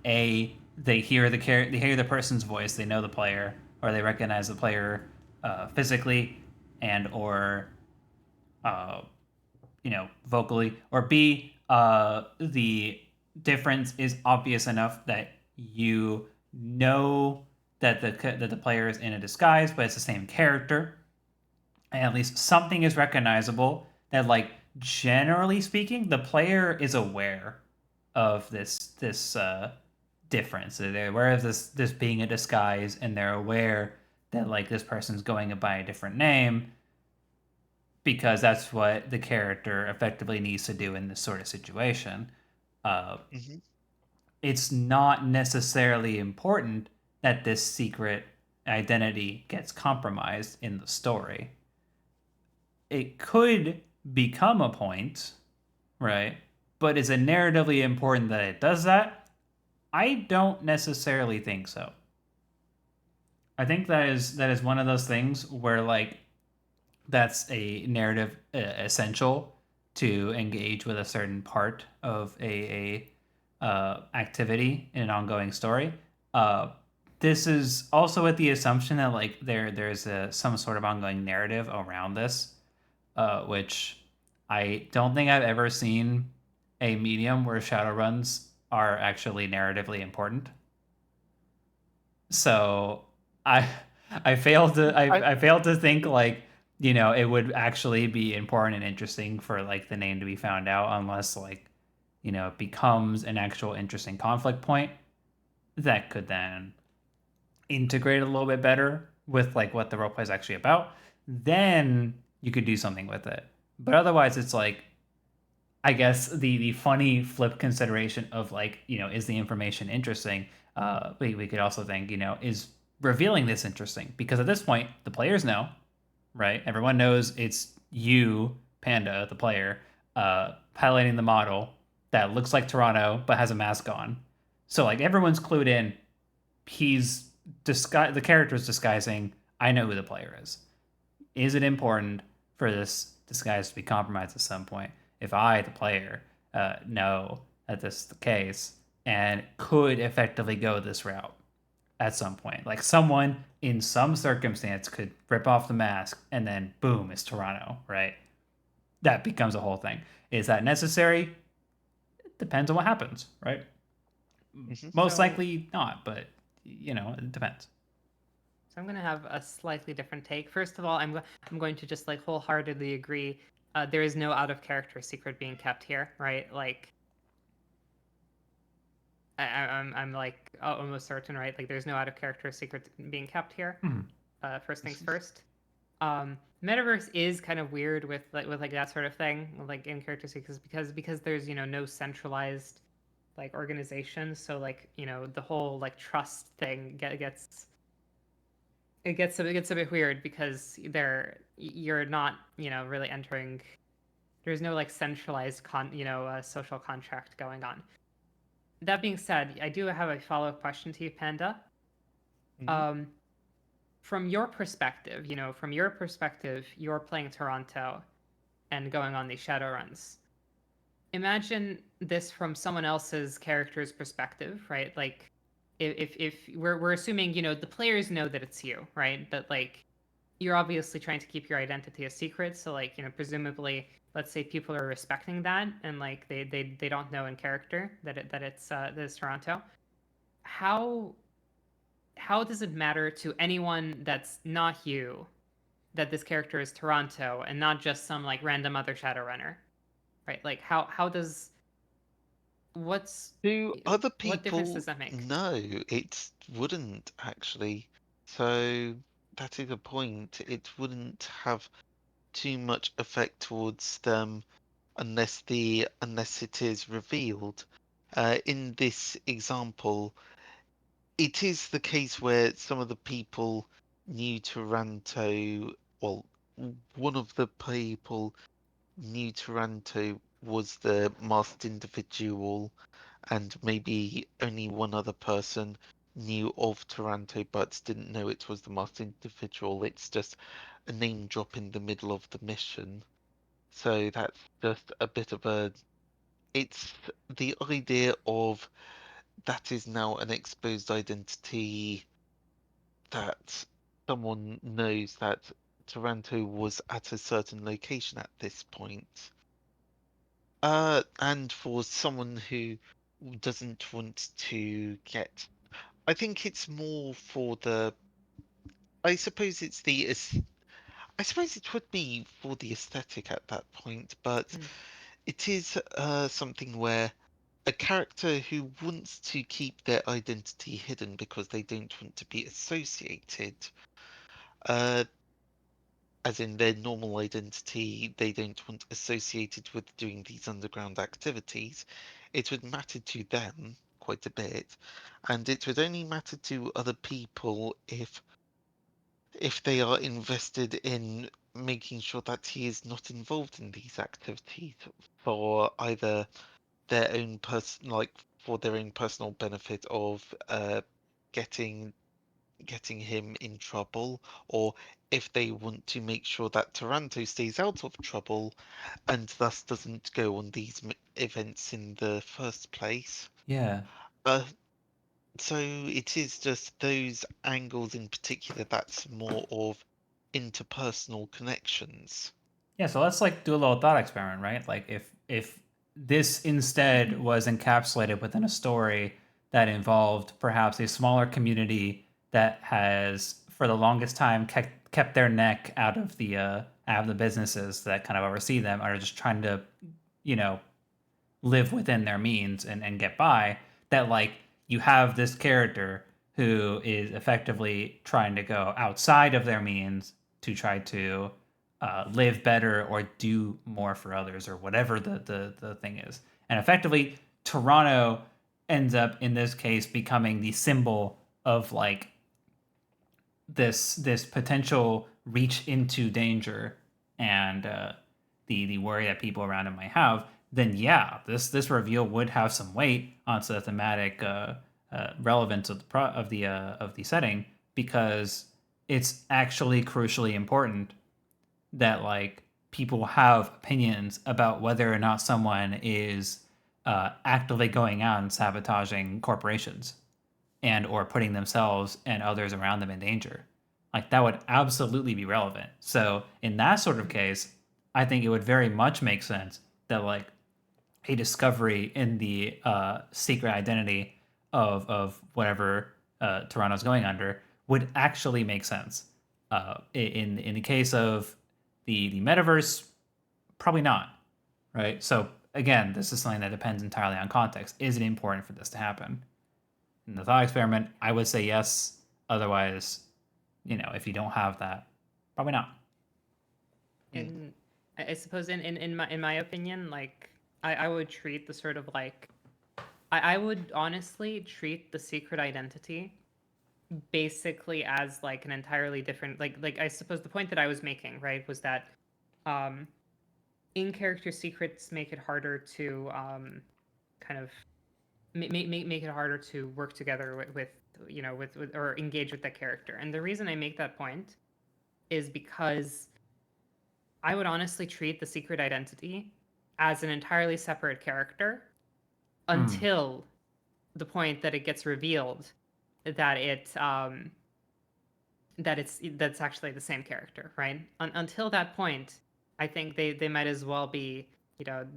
a they hear the person's voice, they know the player, or they recognize the player physically and or uh, vocally, or b the difference is obvious enough that you know that the player is in a disguise, but it's the same character, and at least something is recognizable that, like, generally speaking, the player is aware of this difference. They're aware of this being a disguise, and they're aware that like this person's going by a different name because that's what the character effectively needs to do in this sort of situation. Mm-hmm. It's not necessarily important that this secret identity gets compromised in the story. It could become a point, right? But is it narratively important that it does that? I don't necessarily think so. I think that is one of those things where like that's a narrative essential to engage with a certain part of a activity in an ongoing story. Uh, this is also with the assumption that like there's some sort of ongoing narrative around this, which I don't think I've ever seen a medium where Shadowruns are actually narratively important. So I I failed to I failed to think like it would actually be important and interesting for like the name to be found out unless like it becomes an actual interesting conflict point that could then integrate a little bit better with like what the roleplay is actually about. Then you could do something with it. But otherwise, it's like I guess the funny flip consideration of like is the information interesting? We could also think is revealing this interesting because at this point the players know, right? Everyone knows it's you, Panda, the player, piloting the model that looks like Toronto but has a mask on. So like everyone's clued in. He's the character is disguising. I know who the player is. Is it important for this disguise to be compromised at some point? If I, the player, know that this is the case and could effectively go this route at some point, like someone in some circumstance could rip off the mask and then boom, it's Toronto, right? That becomes a whole thing. Is that necessary? It depends on what happens, right? Mm-hmm. Most So, likely not, but it depends. so I'm gonna have a slightly different take. First of all, I'm going to just like wholeheartedly agree. There is no out of character secret being kept here, right? Like I'm like almost certain, right? Like there's no out of character secret being kept here. Hmm. First things first. Metaverse is kind of weird with that sort of thing, like in character secrets, because there's no centralized like organization. So like the whole like trust thing gets a bit weird because you're not really entering. There's no like centralized social contract going on. That being said, I do have a follow-up question to you, Panda. Mm-hmm. Um, from your perspective, you're playing Toronto and going on these shadow runs. Imagine this from someone else's character's perspective, right? Like, if we're assuming the players know that it's you, right? That like you're obviously trying to keep your identity a secret, so like presumably, let's say people are respecting that and like they don't know in character that it's Toronto. How how does it matter to anyone that's not you that this character is Toronto and not just some like random other Shadowrunner, right? Like how does what's Do other what difference people does that make? know? It wouldn't actually. So that is a point. It wouldn't have too much effect towards them unless it is revealed. In this example, it is the case where some of the people knew Taranto. Well, one of the people knew Taranto was the masked individual, and maybe only one other person knew of Taranto but didn't know it was the masked individual. It's just a name drop in the middle of the mission. So that's just a bit of a. It's the idea of that is now an exposed identity that someone knows that Taranto was at a certain location at this point. And for someone who doesn't want to get, I think it's more for the, I suppose it's the, I suppose it would be for the aesthetic at that point, but Mm. it is something where a character who wants to keep their identity hidden because they don't want to be associated, as in their normal identity, they don't want associated with doing these underground activities, it would matter to them quite a bit, and it would only matter to other people if they are invested in making sure that he is not involved in these activities for either their own for their own personal benefit of getting him in trouble, or if they want to make sure that Taranto stays out of trouble and thus doesn't go on these events in the first place. Yeah. Uh, so it is just those angles in particular that's more of interpersonal connections. Yeah, so let's like do a little thought experiment, right? Like if this instead was encapsulated within a story that involved perhaps a smaller community that has for the longest time kept their neck out of the businesses that kind of oversee them, are just trying to, you know, live within their means and get by, that like you have this character who is effectively trying to go outside of their means to try to live better or do more for others or whatever the thing is. And effectively, Toronto ends up in this case becoming the symbol of like this potential reach into danger and the worry that people around him might have, then yeah, this reveal would have some weight onto the thematic relevance of the setting, because it's actually crucially important that like people have opinions about whether or not someone is actively going out and sabotaging corporations and or putting themselves and others around them in danger. Like that would absolutely be relevant. So in that sort of case, I think it would very much make sense that like a discovery in the secret identity of whatever Toronto's going under would actually make sense. In the case of the metaverse, probably not, right? So again, this is something that depends entirely on context. Is it important for this to happen? In the thought experiment, I would say yes. Otherwise, if you don't have that, probably not. And I suppose in my opinion, like I would treat the sort of like I would honestly treat the secret identity basically as like an entirely different like I suppose the point that I was making, right, was that um in character secrets make it harder to kind of make it harder to work together with or engage with that character. And the reason I make that point is because I would honestly treat the secret identity as an entirely separate character Mm. until the point that it gets revealed that that's actually the same character, right? Until that point, I think they might as well be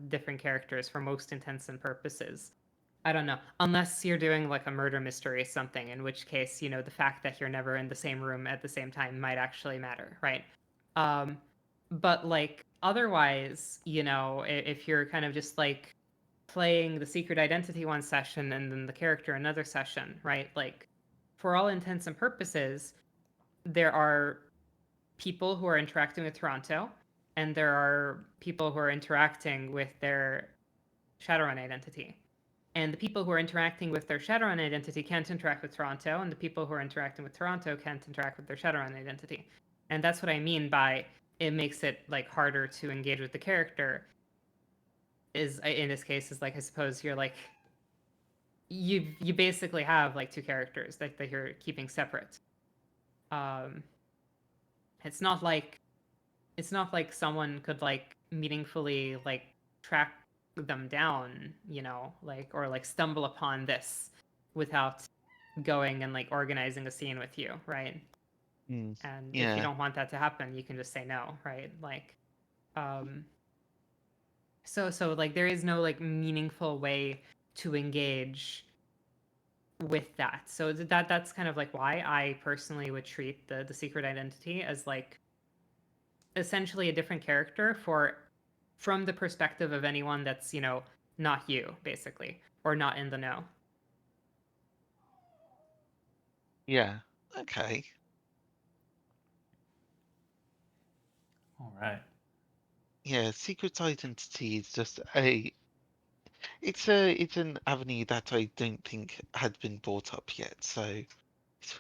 different characters for most intents and purposes. I don't know, unless you're doing like a murder mystery or something, in which case the fact that you're never in the same room at the same time might actually matter, right? Um, but like otherwise, if you're kind of just like playing the secret identity one session and then the character another session, right? Like for all intents and purposes, there are people who are interacting with Toronto, and there are people who are interacting with their Shadowrun identity. And the people who are interacting with their Shadowrun identity can't interact with Toronto, and the people who are interacting with Toronto can't interact with their Shadowrun identity. And that's what I mean by it makes it like harder to engage with the character. Is in this case is like I suppose you're like you basically have like two characters that you're keeping separate. Um, it's not like someone could like meaningfully like track them down, like or like stumble upon this without going and like organizing a scene with you, right? And if you Yeah. don't want that to happen, you can just say no, right? Like um so like there is no like meaningful way to engage with that. So that's kind of like why I personally would treat the secret identity as like essentially a different character from the perspective of anyone that's not you, basically. or not in the know. Yeah. Okay. All right. Yeah, secret identity is just it's an avenue that I don't think had been brought up yet. So it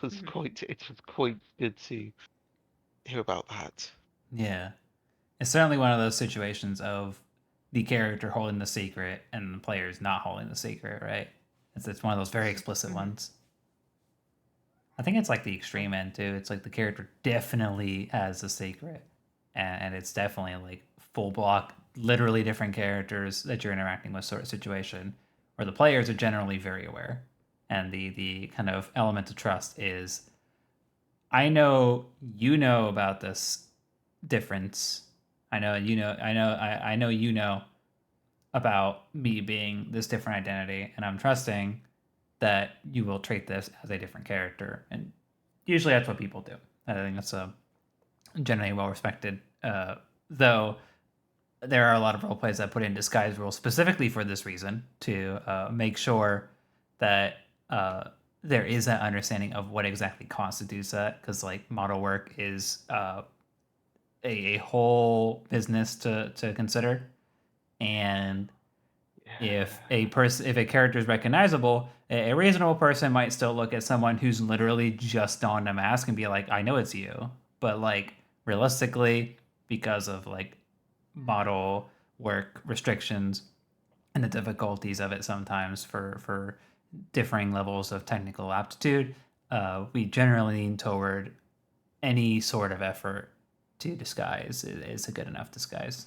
was quite good to hear about that. Yeah. It's certainly one of those situations of the character holding the secret and the players not holding the secret, right? It's one of those very explicit Mm-hmm. ones. I think it's like the extreme end too. It's like the character definitely has a secret, and it's definitely like full block, literally different characters that you're interacting with sort of situation, where the players are generally very aware, and the kind of element of trust is, I know you know about this difference. I know you know about me being this different identity, and I'm trusting that you will treat this as a different character. And usually that's what people do. I think that's a generally well respected. Though there are a lot of role plays that put in disguise rules specifically for this reason to make sure that there is that understanding of what exactly constitutes that. Because like model work is a whole business to consider, and if a character is recognizable, a reasonable person might still look at someone who's literally just donned a mask and be like, I know it's you. But like realistically, because of like model work restrictions and the difficulties of it sometimes for differing levels of technical aptitude, we generally lean toward any sort of effort to disguise is a good enough disguise.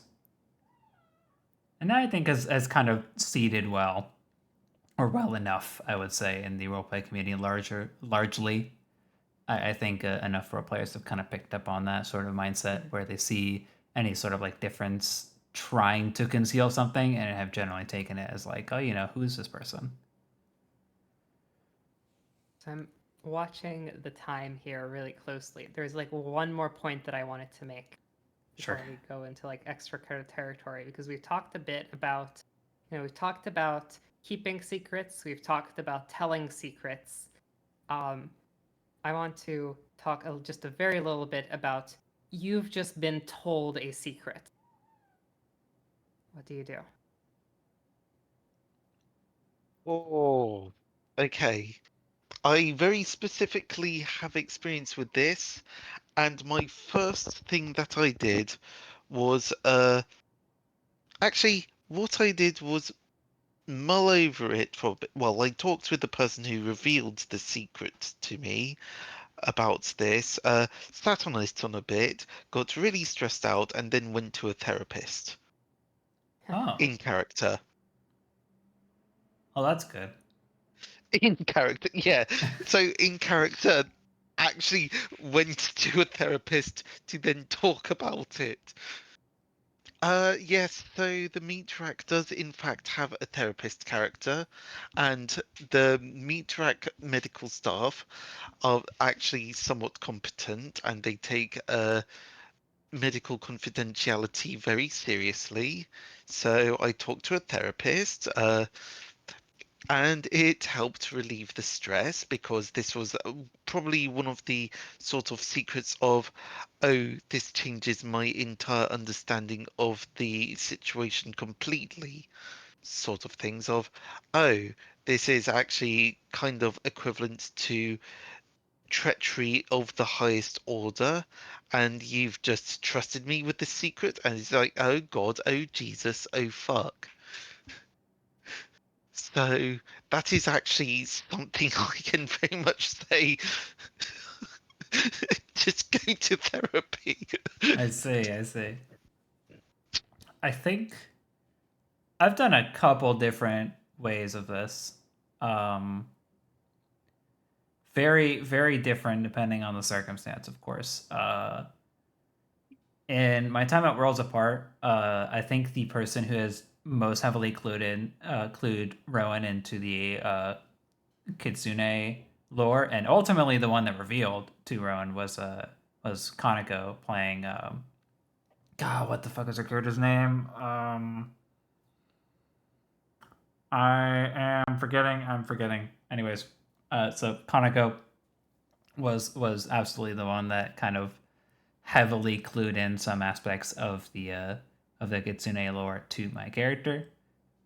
And that I think has kind of seeded well, or well enough, I would say, in the roleplay community largely. I think enough role players have kind of picked up on that sort of mindset where they see any sort of like difference trying to conceal something and have generally taken it as like, oh, who's this person? So I'm watching the time here really closely. There's like one more point that I wanted to make Sure. before we go into like extra territory, because we've talked a bit about, we've talked about keeping secrets, we've talked about telling secrets. Um, I want to talk just a very little bit about, you've just been told a secret. What do you do? Oh, okay. I very specifically have experience with this, and my first thing that I did was actually what I did was mull over it for a bit. Well, I talked with the person who revealed the secret to me about this, sat on it on a bit, got really stressed out, and then went to a therapist Oh, in character. well, that's good. In character, yeah. So in character, actually went to a therapist to then talk about it. Yes, so the meat rack does in fact have a therapist character, and the meat rack medical staff are actually somewhat competent and they take medical confidentiality very seriously. So I talked to a therapist, and it helped relieve the stress because this was probably one of the sort of secrets of, oh, this changes my entire understanding of the situation completely, sort of things of, oh, this is actually kind of equivalent to treachery of the highest order, and you've just trusted me with the secret, and it's like, oh God, oh Jesus, oh fuck. So that is actually something I can very much say. Just go to therapy. I see. I see. I think I've done a couple different ways of this. Um, very, very different depending on the circumstance, of course. In my time at Worlds Apart, I think the person who has most heavily clued Rowan into the Kitsune lore, and ultimately the one that revealed to Rowan was Kaneko playing. God, what the fuck is her character's name? I am forgetting. I'm forgetting. Anyways, so Kaneko was absolutely the one that kind of heavily clued in some aspects of the Kitsune lore to my character,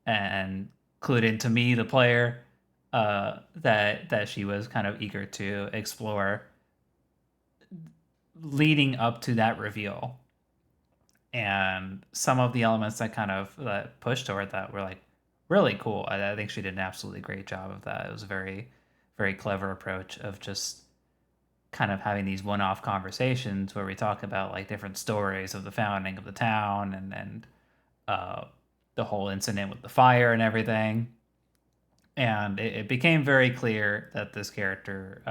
and clued into me, the player, that she was kind of eager to explore leading up to that reveal. And some of the elements that kind of pushed toward that were like really cool. I think she did an absolutely great job of that. It was a very, very clever approach of just kind of having these one-off conversations where we talk about like different stories of the founding of the town and uh, the whole incident with the fire and everything. And it became very clear that this character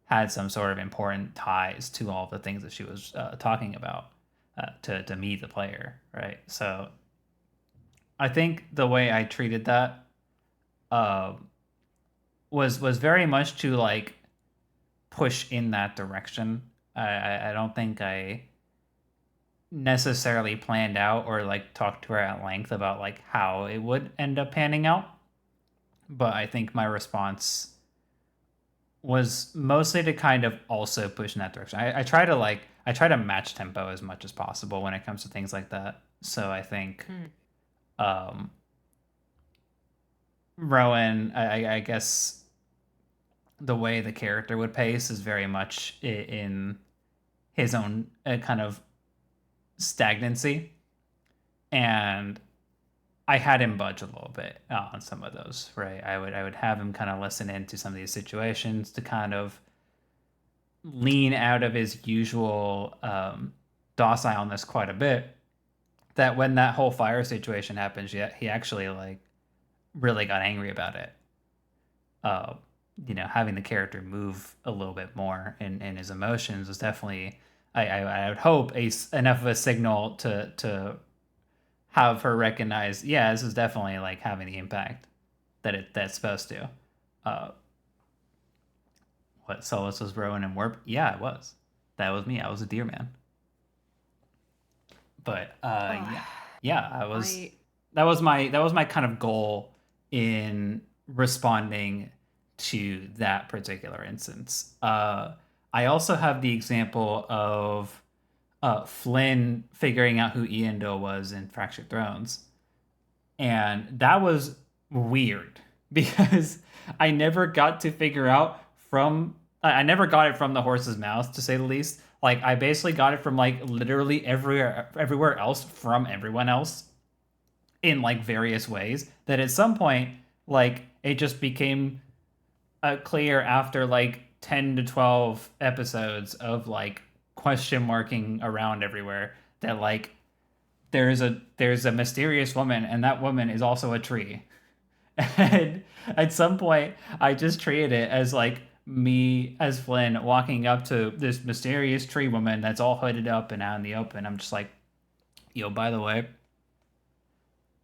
had some sort of important ties to all the things that she was talking about to me, the player, right? So I think the way I treated that uh, was very much to like push in that direction. I don't think I necessarily planned out or like talked to her at length about like how it would end up panning out, but I think my response was mostly to kind of also push in that direction. I try to match tempo as much as possible when it comes to things like that. So I think um, Rowan, I guess the way the character would pace is very much in his own kind of stagnancy, and I had him budge a little bit on some of those. Right, I would have him kind of listen into some of these situations to kind of lean out of his usual docileness quite a bit. That when that whole fire situation happened, he actually like really got angry about it. Uh, having the character move a little bit more in his emotions was definitely, I would hope, enough of a signal to have her recognize, yeah, this is definitely like having the impact that's supposed to. Uh, what Solus was Rowan and Warp? Yeah, it was. That was me. I was a deer man. But yeah, I was. That was my kind of goal in responding to that particular instance. I also have the example of Flynn figuring out who Iando was in Fractured Thrones, and that was weird because I never got to figure out from I never got it from the horse's mouth, to say the least. Like I basically got it from like literally everywhere else from everyone else in like various ways, that at some point like it just became clear after like 10 to 12 episodes of like question marking around everywhere that like there's a mysterious woman, and that woman is also a tree. And at some point I just treated it as like me as Flynn walking up to this mysterious tree woman that's all hooded up and out in the open. I'm just like, yo, by the way,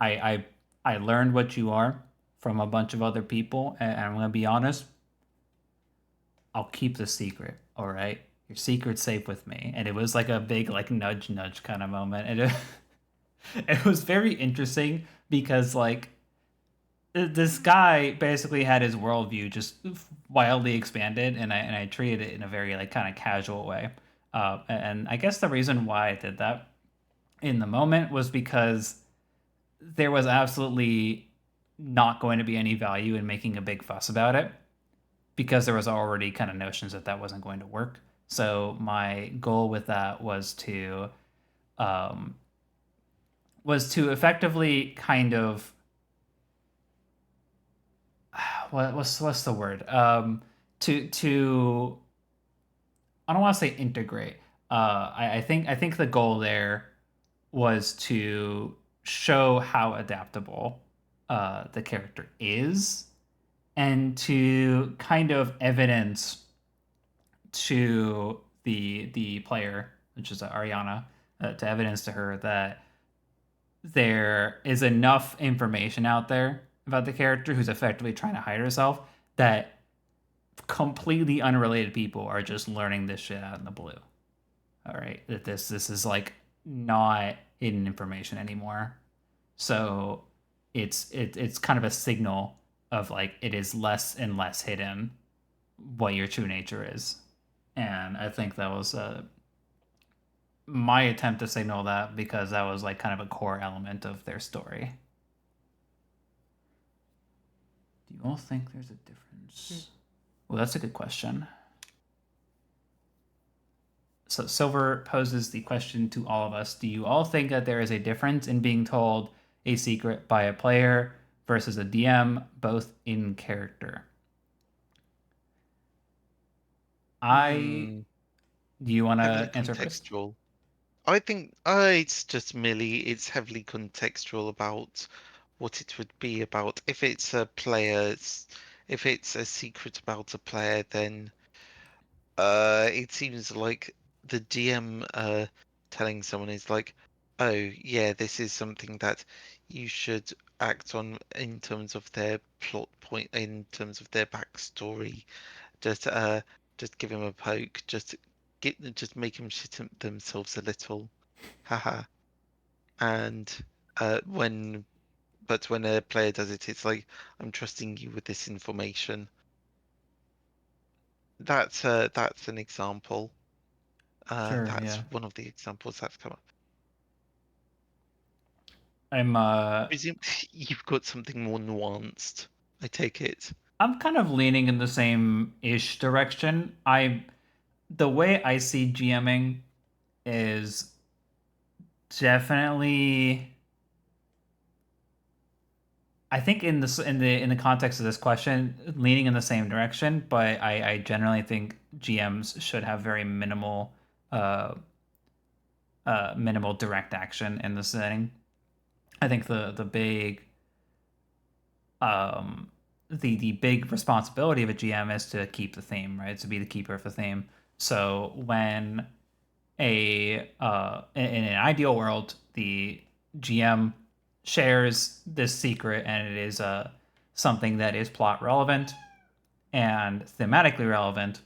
I I learned what you are from a bunch of other people, and I'm gonna be honest, I'll keep the secret, all right? Your secret's safe with me. And it was like a big like nudge nudge kind of moment. And it was very interesting because like this guy basically had his worldview just wildly expanded, and I treated it in a very like kind of casual way. And I guess the reason why I did that in the moment was because there was absolutely not going to be any value in making a big fuss about it, because there was already kind of notions that that wasn't going to work. So my goal with that um, was to effectively kind of what's the word, to I don't want to say integrate. I think the goal there was to show how adaptable the character is, and to kind of evidence to the player, which is Ariana, to evidence to her that there is enough information out there about the character who's effectively trying to hide herself, that completely unrelated people are just learning this shit out in the blue. All right, that this is like not hidden information anymore. So it's kind of a signal of like it is less and less hidden what your true nature is. And I think that was my attempt to signal that because that was like kind of a core element of their story. Do you all think there's a difference? Well, that's a good question. So Silver poses the question to all of us. Do you all think that there is a difference in being told a secret by a player versus a DM, both in character? Do you want Heavily to answer first? contextual. I think it's heavily contextual about what it would be about. If it's if it's a secret about a player, then it seems like the DM telling someone is like, oh yeah, this is something that you should act on in terms of their plot point, in terms of their backstory. Just just give him a poke, just make him themselves a little, haha. And when when a player does it, it's like, I'm trusting you with this information. That's an example. Sure, That's yeah. one of the examples that's come up. I'm Presume you've got something more nuanced. I take it. I'm kind of leaning in the same ish direction. The way I see GMing is definitely I think in the context of this question, leaning in the same direction, but I generally think GMs should have very uh, minimal direct action in the setting. I think the big responsibility of a GM is to keep the theme, right? To be the keeper of the theme. So when in an ideal world, the GM shares this secret, and it is something that is plot relevant and thematically relevant,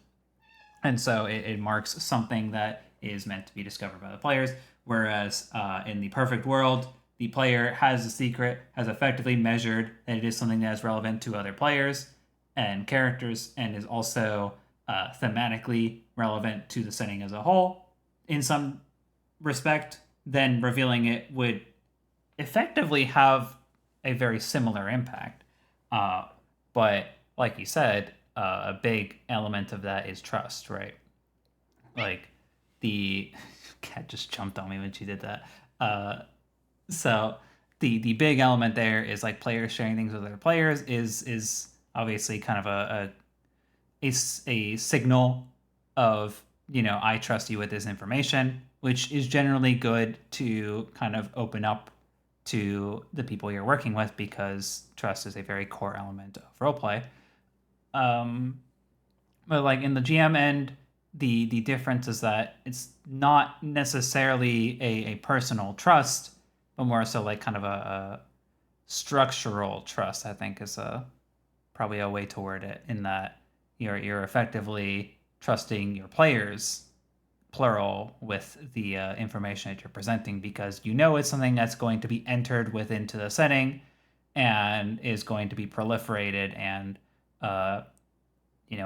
and so it marks something that is meant to be discovered by the players. Whereas in the perfect world, the player has the secret, has effectively measured that it is something that is relevant to other players and characters, and is also thematically relevant to the setting as a whole in some respect. Then revealing it would effectively have a very similar impact. Uh, but like you said, a big element of that is trust, right? Like the cat just jumped on me when she did that. So the big element there is like players sharing things with other players is obviously kind of a signal of, I trust you with this information, which is generally good to kind of open up to the people you're working with, because trust is a very core element of roleplay. um but like in the GM end, the difference is that it's not necessarily a personal trust, but more so like kind of a structural trust. I think is probably a way to word it, in that you're effectively trusting your players, plural, with the information that you're presenting, because it's something that's going to be entered into the setting and is going to be proliferated and uh,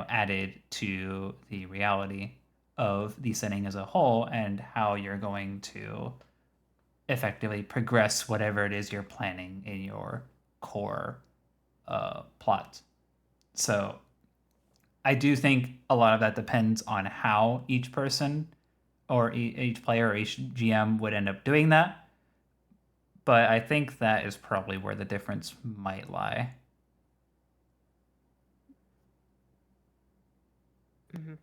added to the reality of the setting as a whole, and how you're going to effectively progress whatever it is you're planning in your core plot. So I do think a lot of that depends on how each person or each player or each GM would end up doing that. But I think that is probably where the difference might lie. Mm-hmm.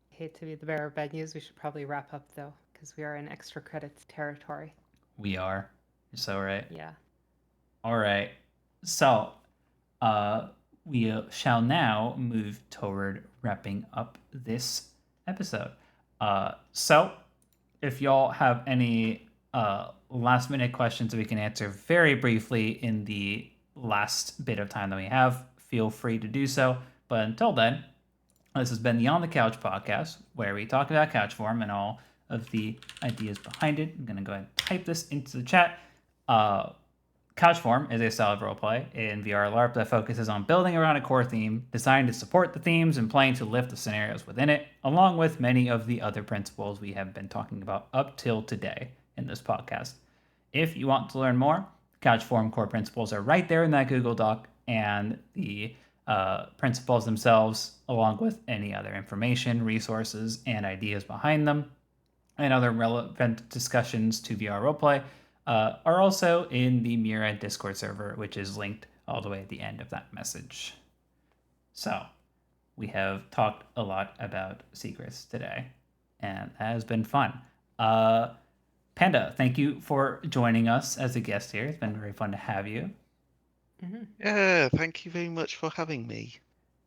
Hate to be the bearer of bad news. We should probably wrap up though, because we are in extra credits territory. We are. You're so right. Yeah. All right. So, we shall now move toward wrapping up this episode. So, if y'all have any last minute questions that we can answer very briefly in the last bit of time that we have, feel free to do so. But until then, this has been the On the Couch podcast, where we talk about Couchform and all of the ideas behind it. I'm going to go ahead and type this into the chat. Couchform is a style of roleplay in VR LARP that focuses on building around a core theme, designed to support the themes and playing to lift the scenarios within it, along with many of the other principles we have been talking about up till today in this podcast. If you want to learn more, Couchform core principles are right there in that Google Doc, and the principles themselves, along with any other information, resources, and ideas behind them, and other relevant discussions to VR roleplay, are also in the Myriad Discord server, which is linked all the way at the end of that message. So, we have talked a lot about secrets today, and that has been fun. Panda, thank you for joining us as a guest here. It's been very fun to have you. Yeah, thank you very much for having me.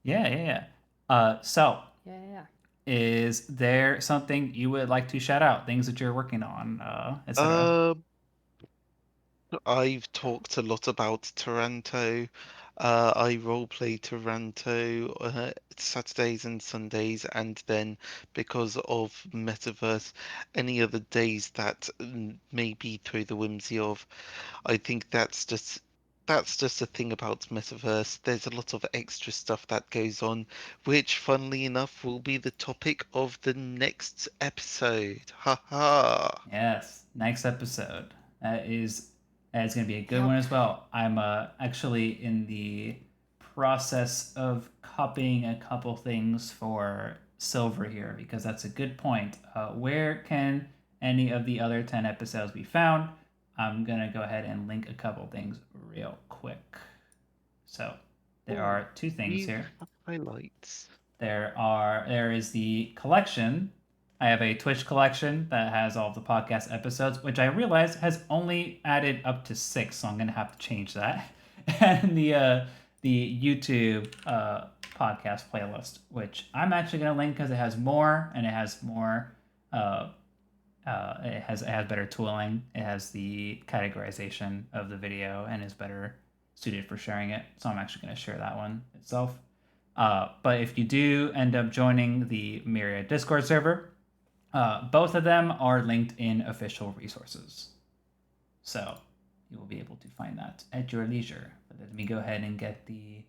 Yeah. Yeah. Is there something you would like to shout out? Things that you're working on, etc. I've talked a lot about Taranto. I roleplay Taranto Saturdays and Sundays, and then because of Metaverse, any other days that maybe through the whimsy of, I think that's just a thing about Metaverse. There's a lot of extra stuff that goes on, which, funnily enough, will be the topic of the next episode. Haha. Yes, next episode. That is going to be a good Yep. one as well. I'm actually in the process of copying a couple things for Silver here because that's a good point. Where can any of the other 10 episodes be found? I'm going to go ahead and link a couple things real quick. So there are two things here. Highlights. There is the collection. I have a Twitch collection that has all of the podcast episodes, which I realize has only added up to 6, so I'm gonna have to change that. And the YouTube podcast playlist, which I'm actually gonna link because it has more, and it has more. It has better tooling. It has the categorization of the video and is better suited for sharing it. So I'm actually gonna share that one itself. But if you do end up joining the Myriad Discord server, both of them are linked in official resources. So you will be able to find that at your leisure. But let me go ahead and get the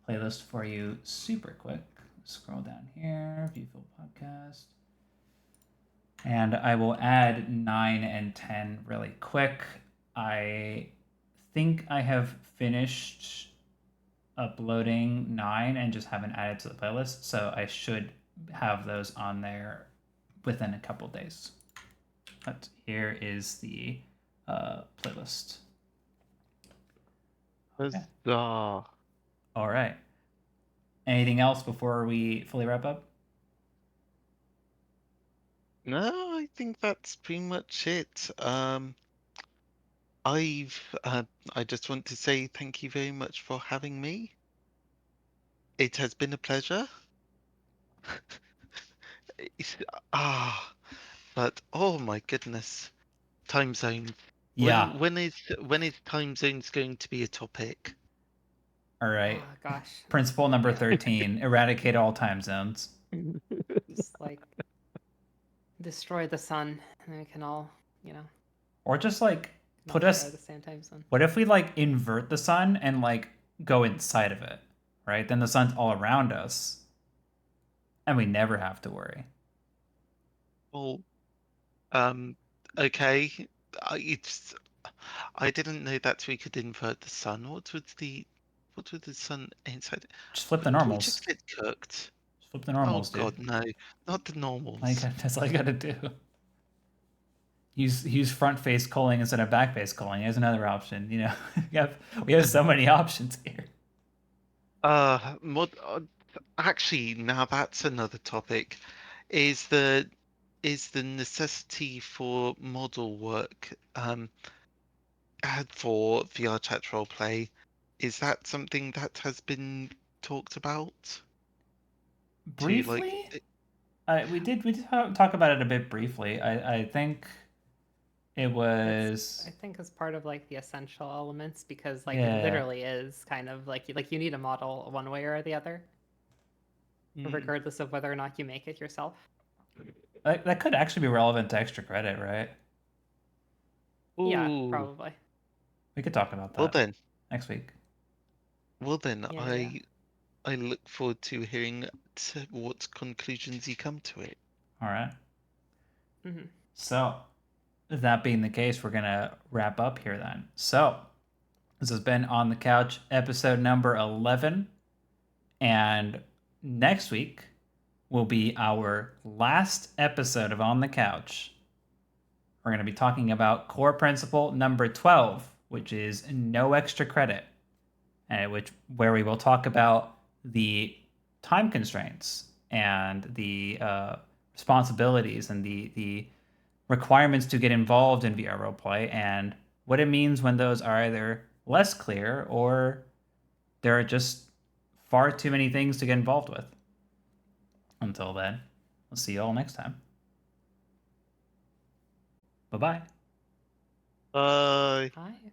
playlist for you super quick. Scroll down here, view full podcast. And I will add 9 and 10 really quick. I think I have finished uploading 9 and just haven't added to the playlist, so I should have those on there within a couple days. But here is the playlist. Huzzah. All right. Anything else before we fully wrap up? No, I think that's pretty much it. I just want to say thank you very much for having me. It has been a pleasure. It's- ah, but oh my goodness, time zone. Yeah. When is time zones going to be a topic? All right. Oh gosh. Principle number Yeah. 13: eradicate all time zones. Just like destroy the sun, and then we can all, Or just like put not us share the same time zone. What if we like invert the sun and like go inside of it, right? Then the sun's all around us and we never have to worry. Well, okay. I didn't know that we could invert the sun. What would the sun inside? Just flip the Wouldn't we normals. just get cooked? Just flip the Oh normals, dude. God, no, not the normals. That's all you gotta do. Use front face culling instead of back face culling. There's another option. You know, we have so many options here. Actually, now that's another topic. Is the necessity for model work for VR chat roleplay, is that something that has been talked about? Briefly, we did talk about it a bit briefly. I think it was. I think it's part of like the essential elements because like Yeah. it literally is kind of like you need a model one way or the other, regardless of whether or not you make it yourself. That could actually be relevant to extra credit, right? Yeah, Ooh. probably. We could talk about Well that then, next week. Yeah. I look forward to hearing what conclusions you come to it. All right. Mm-hmm. So, that being the case, we're going to wrap up here then. So, this has been On the Couch, episode number 11. And next week will be our last episode of On the Couch. We're going to be talking about core principle number 12, which is no extra credit, and where we will talk about the time constraints and the responsibilities and the requirements to get involved in VR roleplay and what it means when those are either less clear or there are just far too many things to get involved with. Until then, we'll see you all next time. Bye-bye. Bye. Hi.